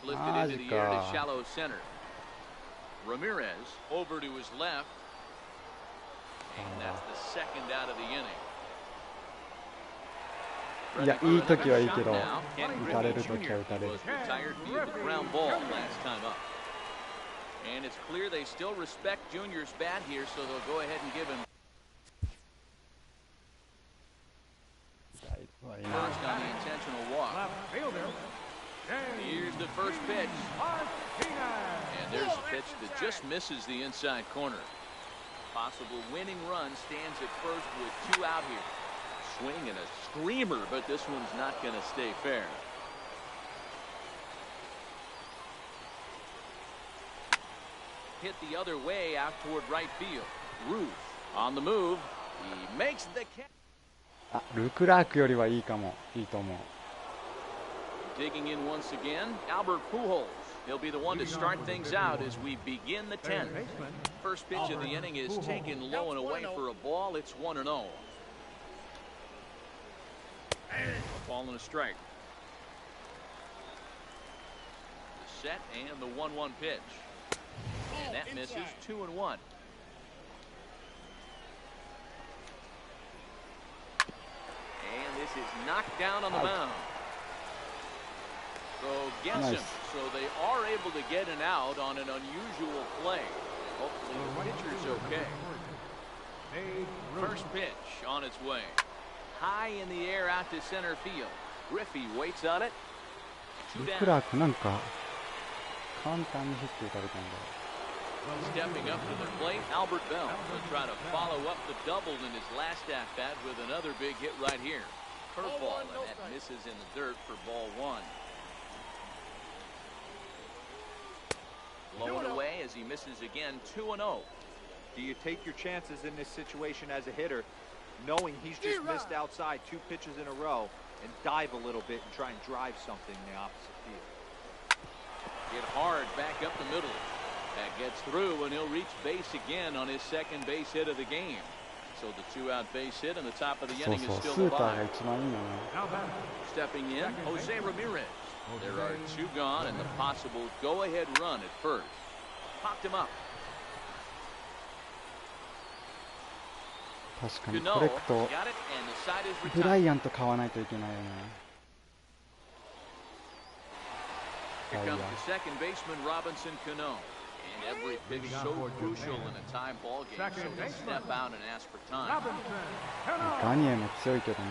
[SPEAKER 1] Lifted into the air to shallow center. Ramirez over to his left. And that's the second out of the inning.
[SPEAKER 6] いや、いい時はいいけど、打
[SPEAKER 1] Ken
[SPEAKER 6] たれ
[SPEAKER 1] Griffey
[SPEAKER 6] る時は打たれ
[SPEAKER 1] Jr.
[SPEAKER 6] る。
[SPEAKER 1] was retired via the ground ball last time up. And it's clear they still respect Junior's bat here, so they'll go ahead and give him first on the intentional walk.
[SPEAKER 2] Left fielder.
[SPEAKER 1] Here's the first pitch. And there's a pitch that just misses the inside corner. Possible winning run stands at first with 2 out here. Swing and a screamer, but this one's not going to stay fair. Hit the other way out toward right field. Ruth on the move. He makes the catch.
[SPEAKER 6] あ、ルクラークよりはいいかも。いいと思う。
[SPEAKER 1] Digging in once again, Albert Pujols. He'll be the one to start things out as we begin the 10th. First pitch of the inning is taken low and away for a ball. It's 1-0. A ball and a strike. The set and the 1-1 pitch. And that misses. 2-1. And this is knocked down on the mound. So gets him. So they are able to get an out on an unusual play. Hopefully the pitcher's okay. First pitch on its way. High in the air out to center field. Griffey waits on it. 2
[SPEAKER 6] ル
[SPEAKER 1] down.
[SPEAKER 6] クラークなんか簡単にヒット打たれたんだ。
[SPEAKER 1] Stepping up to the plate, Albert Bell will try to follow up the double in his last at-bat with another big hit right here. Curveball, and that misses in the dirt for ball 1. Low and away as he misses again. 2-0.
[SPEAKER 5] Do you take your chances in this situation as a hitter, knowing he's just missed outside 2 pitches in a row, and dive a little bit and try and drive something in the opposite field?
[SPEAKER 1] Hit hard back up the middle. That gets through, and he'll reach base again on his second base hit of the game. So the 2-out base hit, and the top of the
[SPEAKER 6] そう
[SPEAKER 1] inning
[SPEAKER 6] そう、
[SPEAKER 1] is
[SPEAKER 6] ス
[SPEAKER 1] still
[SPEAKER 6] ーパーが
[SPEAKER 1] alive.
[SPEAKER 6] 一番いいんだな。
[SPEAKER 1] Stepping in, Jose Ramirez. There are 2 gone, and the possible go-ahead run at first. Popped him up.
[SPEAKER 6] 確かに
[SPEAKER 1] Cano
[SPEAKER 6] コレクト
[SPEAKER 1] got it, and the side is
[SPEAKER 6] ブラ
[SPEAKER 1] retired.
[SPEAKER 6] イアント買わないといけないよね。
[SPEAKER 1] Here
[SPEAKER 6] ダイヤ
[SPEAKER 1] comes the second baseman, Robinson Cano. And every pitch so crucial in a tie ball game, so they step out and ask for time.
[SPEAKER 6] ガニエも強いけどね。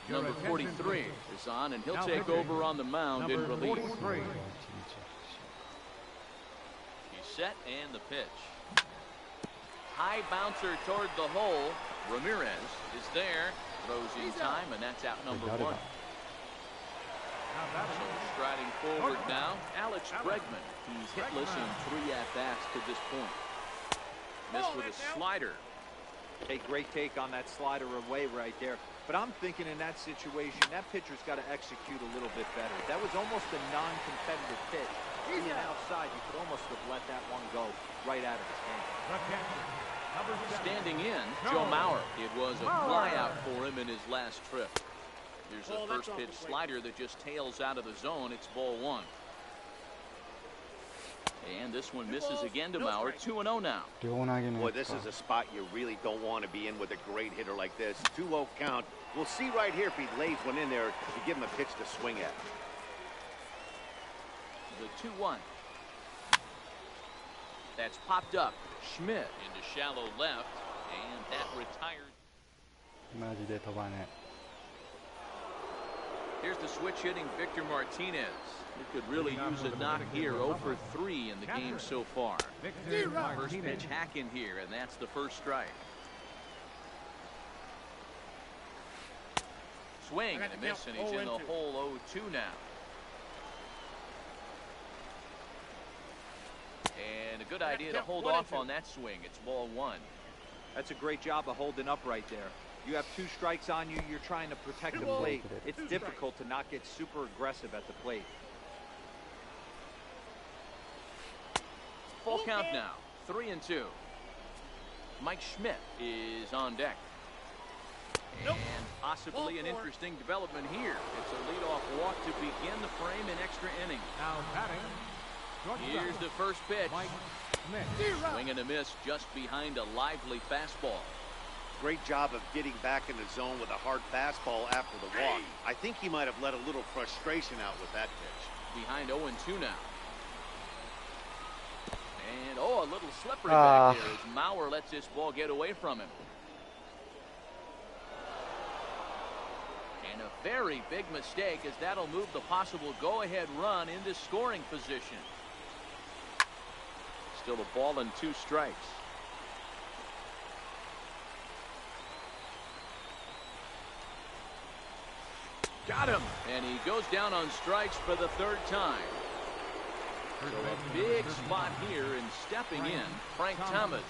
[SPEAKER 1] Number 43 is on, and he'll take over on the mound in relief. He's set, and the pitch. High bouncer toward the hole. Ramirez is there, throws in time, and that's out number 1. So striding forward now, Alex Bregman. He's hitless in 3 at-bats to this point. Missed with a slider.
[SPEAKER 5] Hey, great take on that slider away right there. But I'm thinking in that situation, that pitcher's got to execute a little bit better. That was almost a non-competitive pitch. Being outside, you could almost have let that one go right out of his hand.
[SPEAKER 1] Standing in, Joe Mauer. It was a flyout for him in his last trip. Here's a first pitch slider that just tails out of the zone. It's ball 1. And this one misses again to Mauer. 2-0 now.
[SPEAKER 4] Boy, this is a spot you really don't want to be in with a great hitter like this. 2-0 count. We'll see right here if he lays one in there to give him a pitch to swing at.
[SPEAKER 1] The 2-1. That's popped up. Schmidt into shallow left, and that retired.
[SPEAKER 6] マジで飛ばね
[SPEAKER 1] Here's the switch hitting Victor Martinez. He could really use a knock here. 0 for 3 in the game so far. First pitch hack in here, and that's the first strike. Swing and a miss, and he's in the hole 0-2 now. And a good idea to hold off on that swing. It's ball 1.
[SPEAKER 5] That's a great job of holding up right there. You have 2 strikes on you. You're trying to protect the plate. It's difficult to not get super aggressive at the plate.
[SPEAKER 1] Full count now. 3-2. Mike Schmidt is on deck. And possibly an interesting development here. It's a leadoff walk to begin the frame in extra innings.
[SPEAKER 2] Now batting.
[SPEAKER 1] Here's the first pitch.
[SPEAKER 2] Mike Schmidt.
[SPEAKER 1] Swing and a miss just behind a lively fastball.
[SPEAKER 4] Great job of getting back in the zone with a hard fastball after the walk. I think he might have let a little frustration out with that pitch.
[SPEAKER 1] Behind 0-2 now. And a little slippery back there as Mauer lets this ball get away from him. And a very big mistake, as that'll move the possible go-ahead run into scoring position. Still a ball and 2 strikes. Got him. And he goes down on strikes for the 3rd time. So a big spot here, and stepping in, Frank Thomas.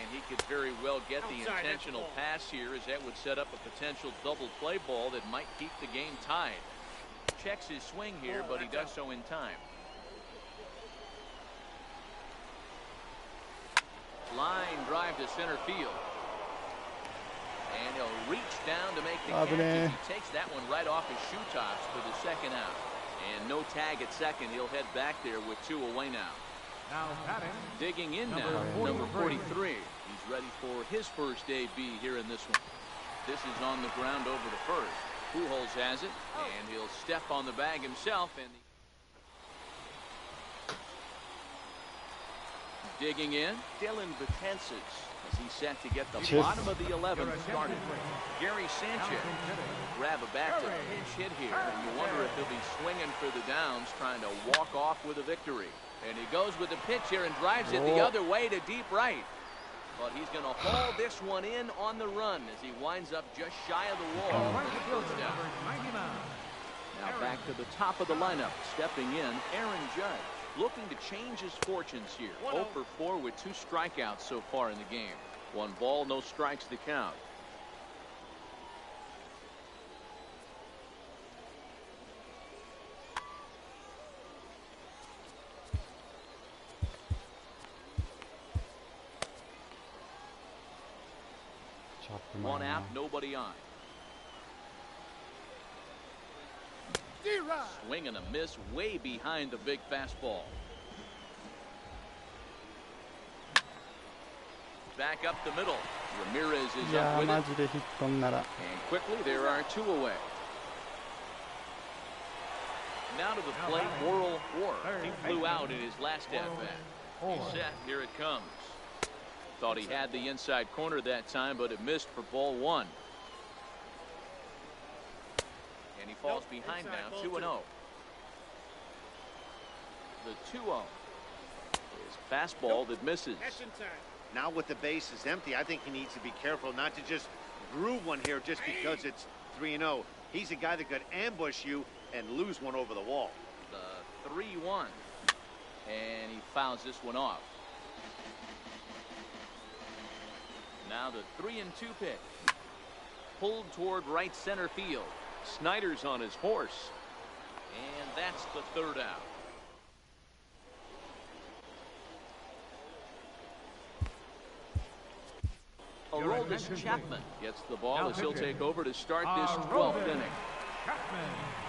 [SPEAKER 1] And he could very well get the intentional pass here, as that would set up a potential double play ball that might keep the game tied. Checks his swing here, but he does so in time. Line drive to center field. And he'll reach down to make the catch as he takes that one right off his shoe tops for the 2nd out. And no tag at second. He'll head back there with 2 away now.
[SPEAKER 2] Now batting.
[SPEAKER 1] Digging in now, number 43. He's ready for his first AB here in this one. This is on the ground over to first. Pujols has it, and he'll step on the bag himself. And digging in, Dylan Betances, as he's set to get the bottom of the 11th started. Gary Sanchez grab a back to pinch hit here, and you wonder if he'll be swinging for the downs, trying to walk off with a victory. And he goes with the pitch here and drives it the other way to deep right. But he's going to haul this one in on the run as he winds up just shy of the wall for the first down. Now back to the top of the lineup, stepping in, Aaron Judge, looking to change his fortunes here. 0 for 4 with 2 strikeouts so far in the game. 1 ball, no strikes to count. One out, nobody on. Swing and a miss way behind the big fastball. Back up the middle. Ramirez is up with it. And quickly there are 2 away. Now to the plate, Worrell Orr. He flew out in his last at-bat. He's set, here it comes. Thought he had the inside corner that time, but it missed for ball 1. And he falls behind now, 2-0. The 2-0 is fastball that misses.
[SPEAKER 4] Now with the bases empty, I think he needs to be careful not to just groove one here just because it's 3-0. He's a guy that could ambush you and lose one over the wall.
[SPEAKER 1] The 3-1. And he fouls this one off. Now the 3-2 pitch. Pulled toward right center field. Snyder's on his horse. And that's the third out. Aroldis Chapman gets the ball as he'll take over to start this 12th inning.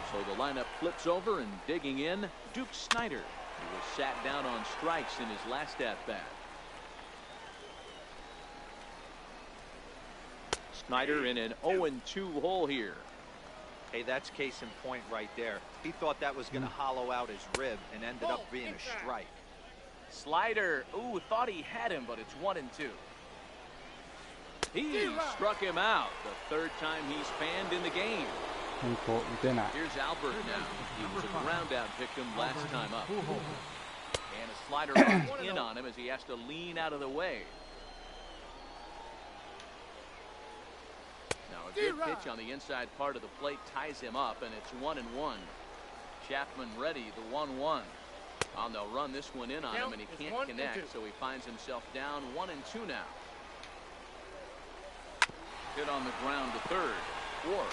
[SPEAKER 1] So the lineup flips over, and digging in, Duke Snyder, who was sat down on strikes in his last at-bat. Snyder in an 0-2 hole here.
[SPEAKER 5] Hey, that's case in point right there. He thought that was going to hollow out his rib and ended up being a strike.
[SPEAKER 1] Slider, ooh, thought he had him, but it's 1-2. He struck him out, the third time he's fanned in the game. Here's Albert now. He was a ground-out victim last time up. And a slider locks in on him as he has to lean out of the way. Now a good pitch on the inside part of the plate ties him up, and it's 1-1. Chapman ready, the 1-1. And they'll run this one in on him, and he can't connect, so he finds himself down 1-2 now. Hit on the ground to third. Or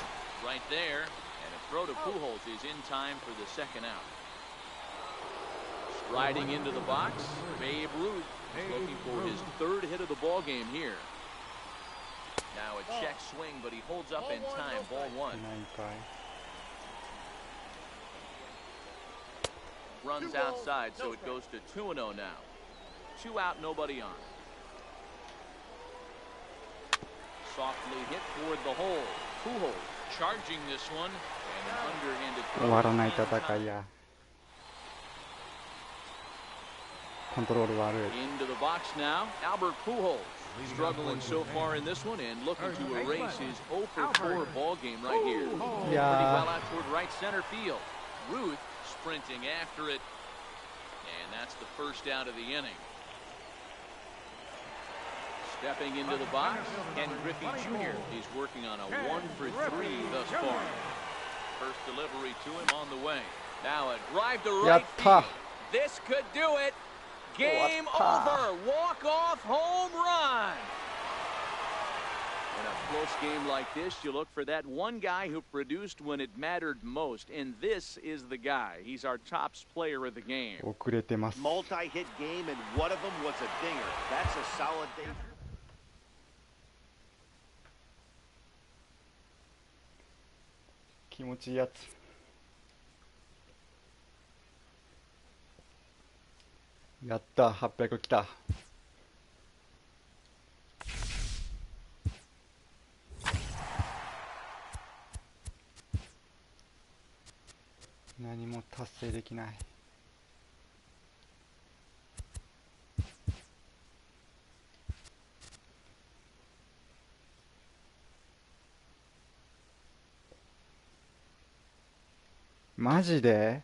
[SPEAKER 1] right there, and a throw to Pujols is in time for the second out. Striding into the box, Babe Ruth is looking for his third hit of the ball game here. Now a check swing, but he holds up in time. Ball one. Runs outside, so it goes to 2-0 now. 2 out, nobody on. Softly hit toward the hole. Pujols charging this one, and an underhanded throw.
[SPEAKER 6] 終わらない戦いや。コントロール悪い。
[SPEAKER 1] Into the box now, Albert Pujols. Struggling so far in this one and looking to erase his 0-4 ball game right here. Pretty well out toward right center field. Ruth sprinting after it, and that's the first out of the inning. Stepping into the box, Ken Griffey Jr. He's working on a 1-for-3 thus far. First delivery to him on the way. Now a drive to right field. This could do it. Game over. Walk-off home run. In a close game like this, you look for that one guy who produced when it mattered most, and this is the guy. He's our top player of the game.
[SPEAKER 4] Multi-hit game, and one of them was a dinger. That's a solid day.
[SPEAKER 6] 気持ちいいやつ。やった、800来た。何も達成できない。マジで？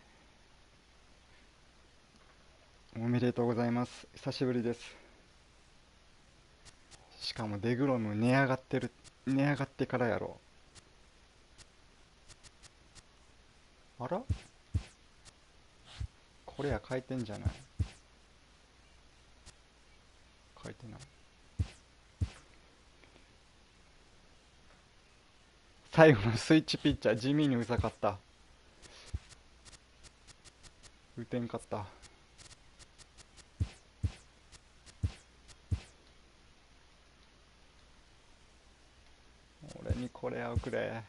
[SPEAKER 6] おめでとうございます。久しぶりです。しかもデグロム値上がってからやろ。あら？これや書いてんじゃない？書いてない。最後のスイッチピッチャー地味にうざかった。打てんかった。俺にこれをくれ。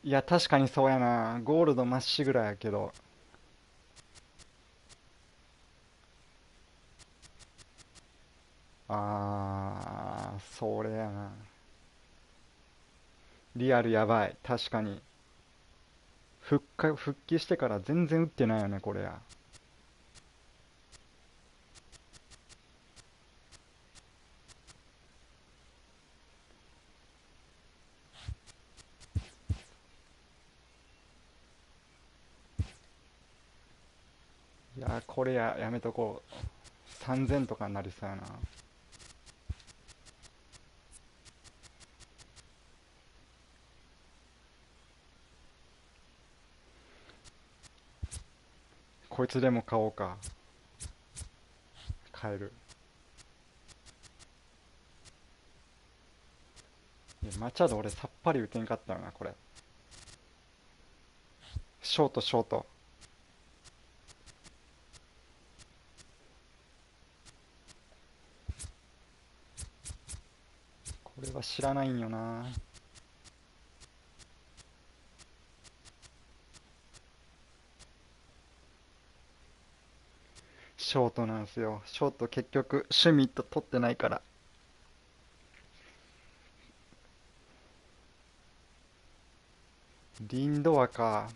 [SPEAKER 6] いや、確かにそうやな。ゴールドまっしぐらやけど。それやな。リアルやばい。確かに。復帰してから全然打ってないよね、これや。いやこれやめとこう。3000とかになりそうやな。こいつでも買おうか。買える。いやマチャド俺さっぱり打てんかったよなこれ。ショートショート。これは知らないんよな。ショートなんすよ。ショート結局シュミット取ってないから。リンドアか。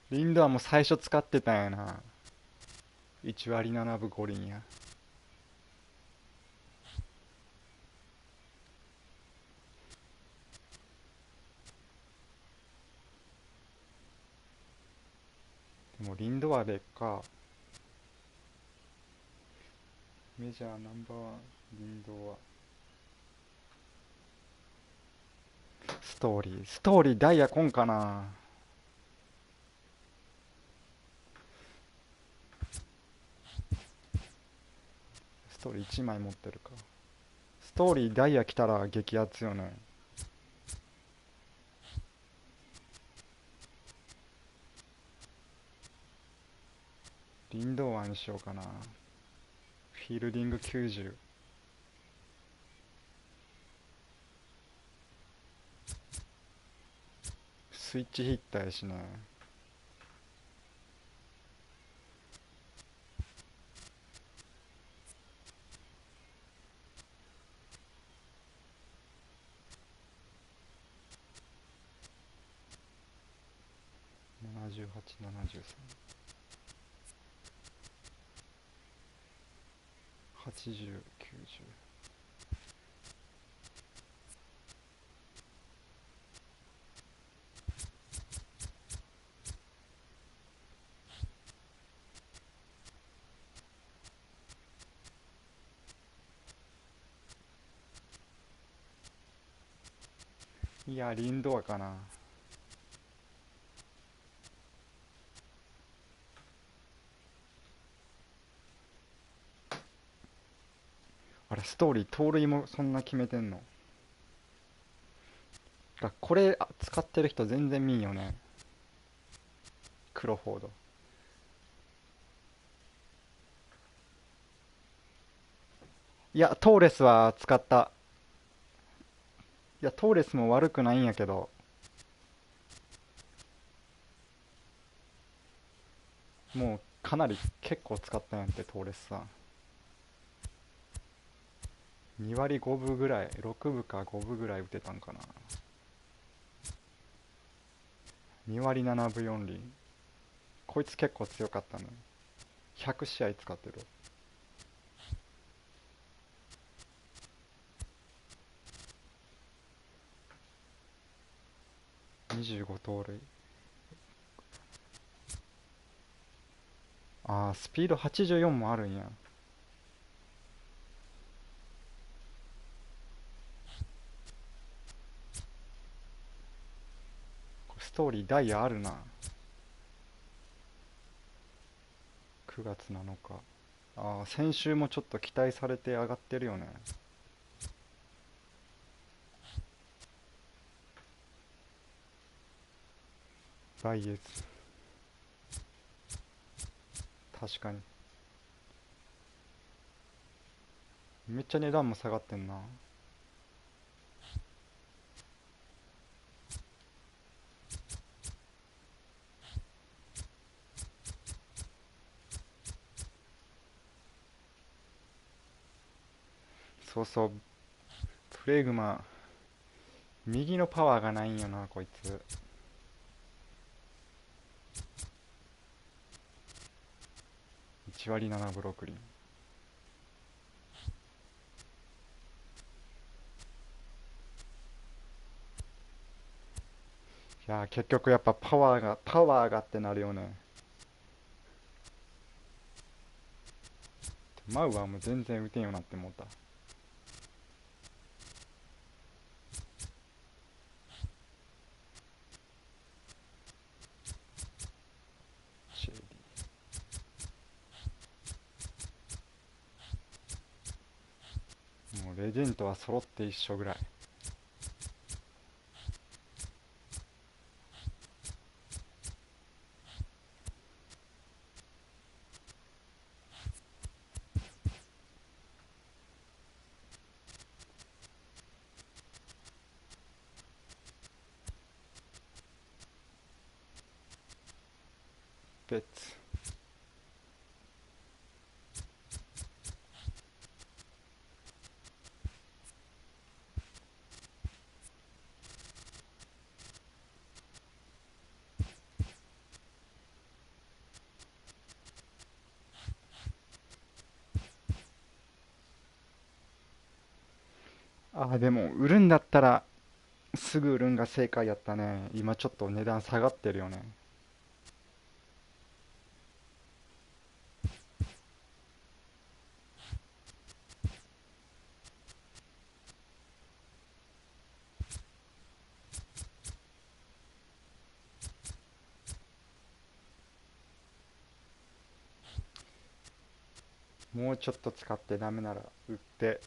[SPEAKER 6] リンドアも最初使ってたんやな。1割7分5厘や。でもリンドアでか。メジャーナンバーワンリンドア。ストーリーダイヤコンかな。ストーリー1枚持ってるか。ストーリーダイヤ来たら激アツよね。リンドアにしようかな。フィールディング90。スイッチヒッターやしね。78、73、80、90。いや、リンドアかな。あれ、ストーリー、盗塁もそんな決めてんの？これ使ってる人全然見んよね。クロフォード。いや、トーレスは使った。いや、トーレスも悪くないんやけど。もうかなり結構使ったんやんって、トーレスさん。2割5分ぐらい、6分か5分ぐらい打てたんかな。2割7分4厘。こいつ結構強かったね。100試合使ってる。25盗塁。ああ、スピード84もあるんや。ストーリーダイヤあるな。9月7日。ああ、先週もちょっと期待されて上がってるよね。来月。確かに。めっちゃ値段も下がってんな。そうそう、プレグマ、右のパワーがないんよな、こいつ。1割7分6厘。いやー、結局やっぱパワーがってなるよね。マウはもう全然打てんようになって思った。シェーディもうレジェンドは揃って一緒ぐらい。別でも売るんだったらすぐ売るんが正解やったね。今ちょっと値段下がってるよね。もうちょっと使ってダメなら売って。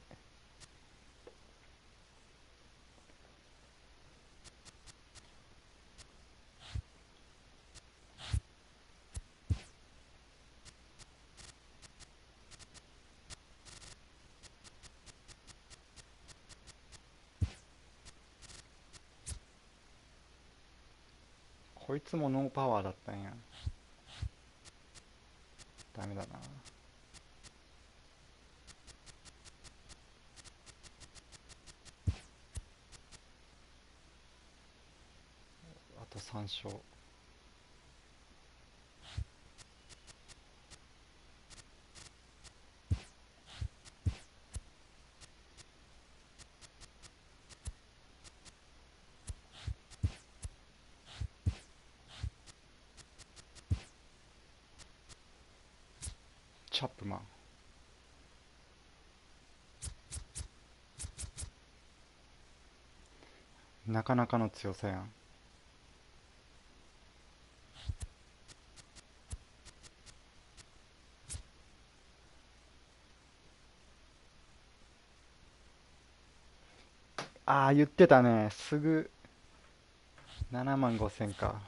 [SPEAKER 6] こいつもノーパワーだったんや。ダメだな。あと3勝。チャップマン。なかなかの強さやん。言ってたね。すぐ7万5千か。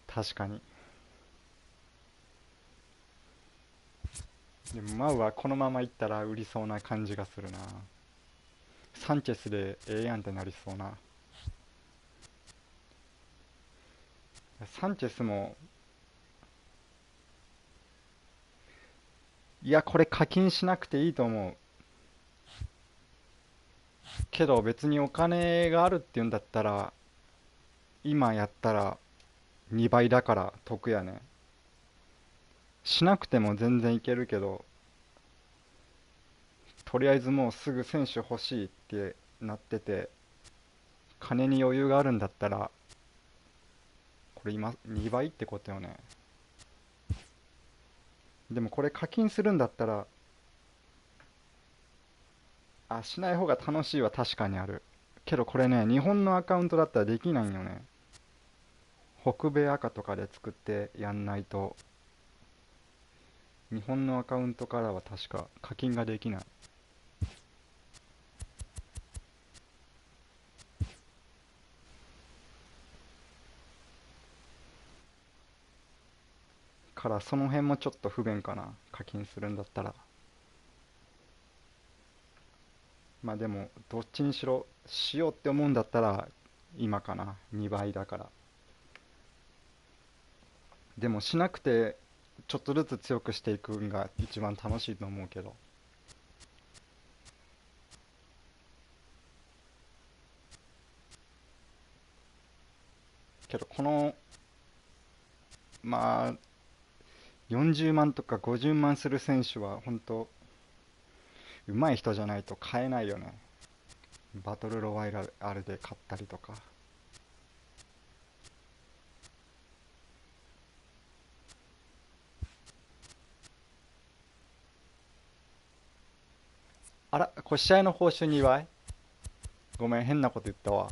[SPEAKER 6] 確かに。でもマウはこのままいったら売りそうな感じがするな。サンチェスでええやんってなりそうな。サンチェスも、いやこれ課金しなくていいと思うけど、別にお金があるって言うんだったら今やったら2倍だから得やね。しなくても全然いけるけど、とりあえずもうすぐ選手欲しいってなってて金に余裕があるんだったら、これ今2倍ってことよね。でもこれ課金するんだったら、しない方が楽しいは確かにあるけど、これね、日本のアカウントだったらできないんよね。北米赤とかで作ってやんないと。日本のアカウントからは確か課金ができない。からその辺もちょっと不便かな、課金するんだったら。まあでもどっちにしろしようって思うんだったら今かな、2倍だから。でもしなくてちょっとずつ強くしていくんが一番楽しいと思うけど。けどこのまあ40万とか50万する選手は本当上手い人じゃないと買えないよね。バトルロワイヤルで勝ったりとか。あら、これ試合の報酬2倍？ごめん、変なこと言ったわ。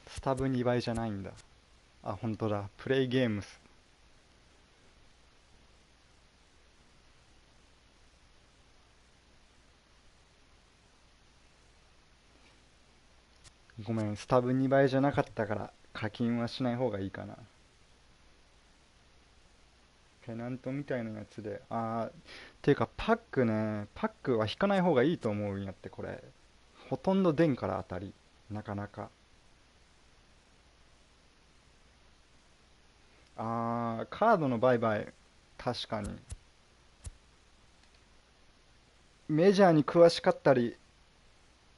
[SPEAKER 6] スタブ2倍じゃないんだ。あ、本当だ。プレイゲームス。ごめん、スタブ2倍じゃなかったから課金はしない方がいいかな。ペナントみたいなやつで、ていうかパックね、パックは引かない方がいいと思うんやって。これほとんど出んから当たり、なかなか。カードの売買、確かにメジャーに詳しかったり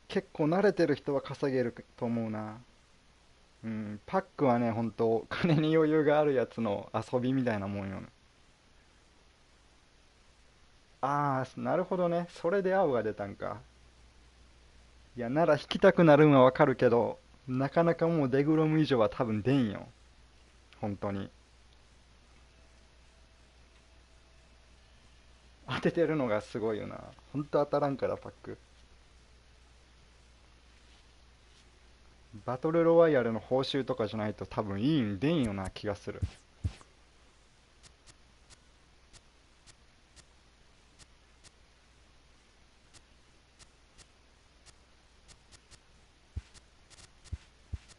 [SPEAKER 6] 結構慣れてる人は稼げると思うな。うん、パックはね、本当金に余裕があるやつの遊びみたいなもんよね。なるほどね。それで青が出たんか。いや、なら引きたくなるんはわかるけど、なかなかもうデグロム以上は多分出んよ。本当に。当ててるのがすごいよな。本当当たらんから、パック。バトルロワイヤルの報酬とかじゃないと多分いいん出んよな気がする。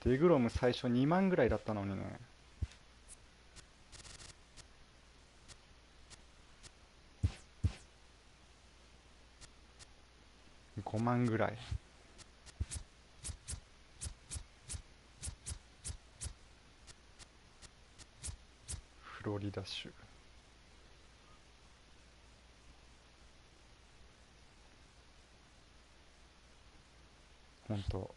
[SPEAKER 6] デグロム最初2万ぐらいだったのにね。5万ぐらい。フロリダ州。本当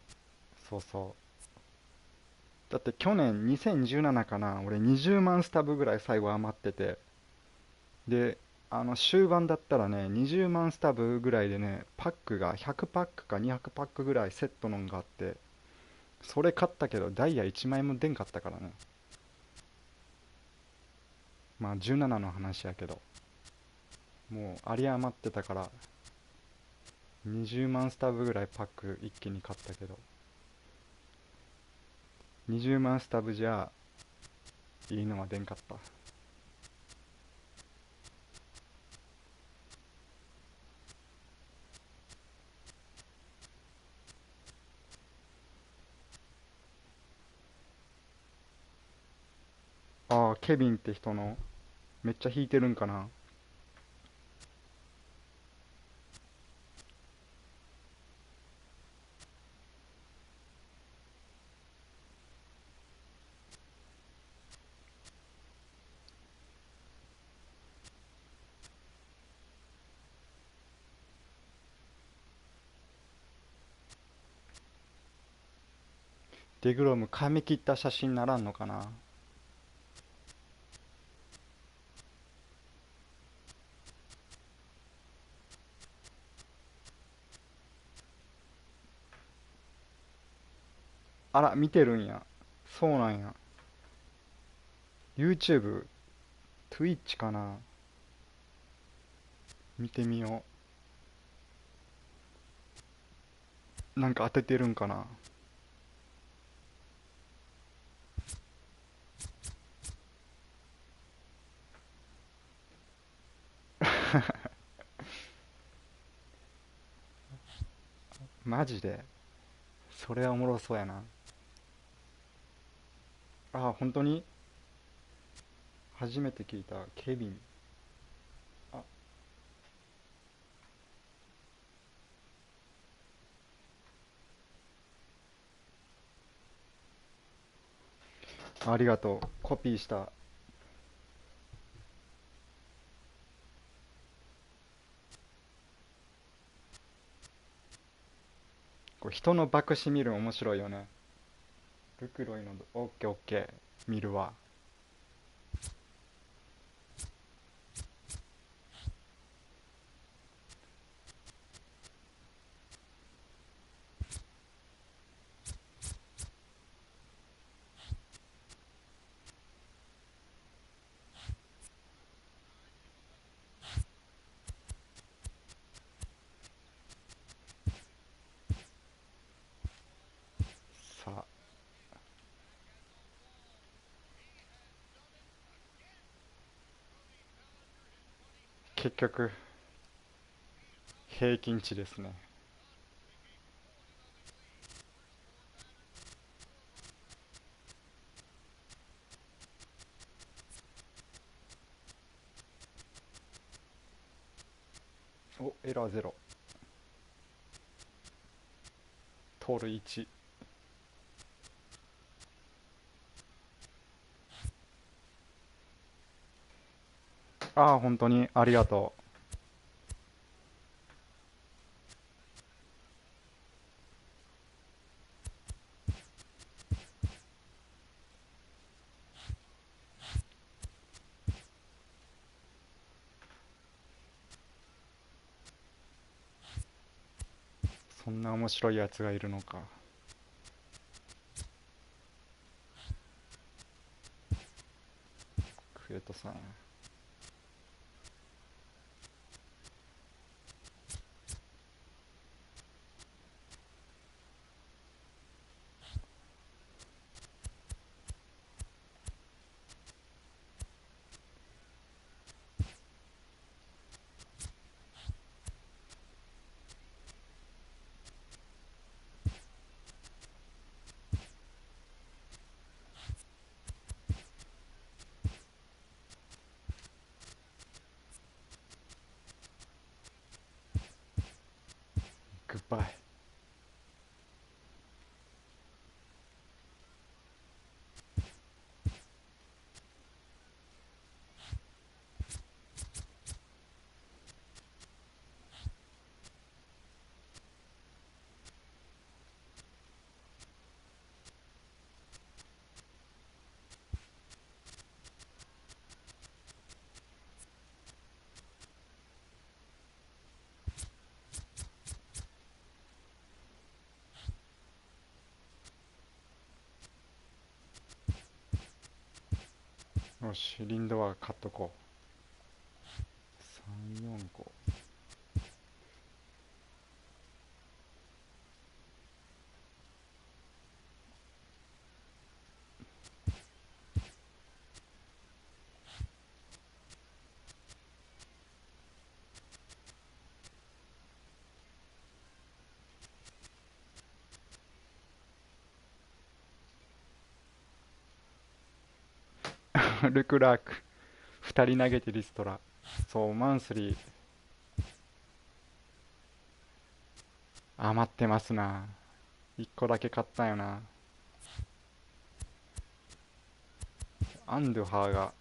[SPEAKER 6] そうそう。だって去年2017かな、俺20万スタブぐらい最後余ってて、で終盤だったらね、20万スタブぐらいでね、パックが100パックか200パックぐらいセットのがあって、それ買ったけどダイヤ1枚も出んかったからね。まあ17の話やけど、もう有り余ってたから20万スタブぐらいパック一気に買ったけど、20万スタブじゃいいのは出んかった。ケビンって人のめっちゃ弾いてるんかな。デグロム髪切った写真ならんのかな。あら、見てるんや。そうなんや。YouTube、Twitch かな。見てみよう。なんか当ててるんかな。マジでそれはおもろそうやな。本当に初めて聞いた。ケビン。あありがとう。コピーした。これ人の爆死見るの面白いよね。ルクロイのオッケーオッケー、見るわ。結局平均値ですね。お、エラー0、盗塁1。ああ、本当にありがとう。そんな面白いやつがいるのか。クエトさん。グッバイ。よし、リンドは買っとこう。3、4個。ルクラーク2人投げてリストラ。そう、マンスリー余ってますな。1個だけ買ったよな。アンドゥハーが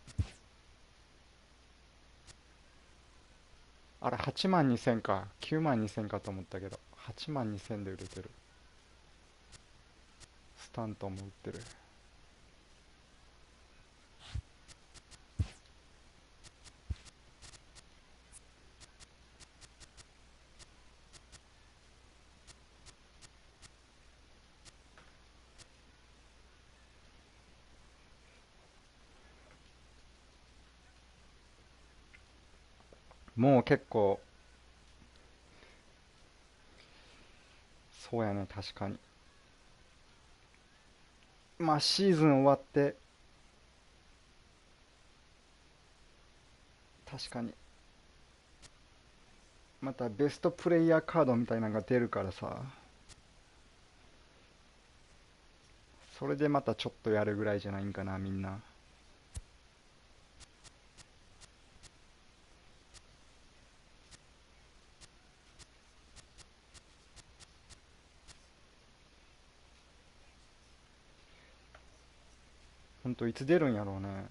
[SPEAKER 6] あれ8万2000か9万2000かと思ったけど8万2000で売れてる。スタントンも売ってる。もう結構そうやね。確かにまあシーズン終わって確かにまたベストプレイヤーカードみたいなのが出るからさ、それでまたちょっとやるぐらいじゃないんかなみんな。ほんといつ出るんやろうね。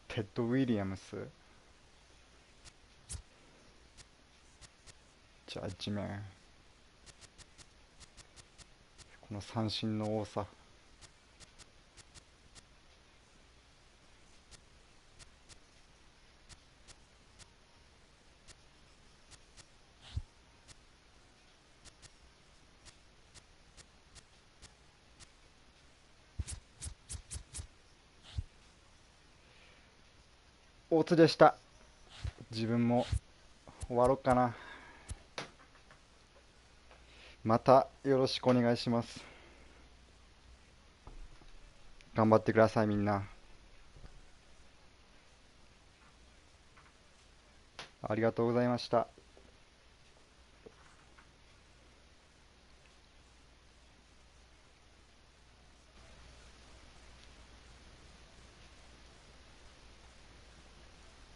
[SPEAKER 6] テッド・ウィリアムス、ジャッジメン、この三振の多さ。大津でした。自分も終わろうかな。またよろしくお願いします。頑張ってくださいみんな。ありがとうございました。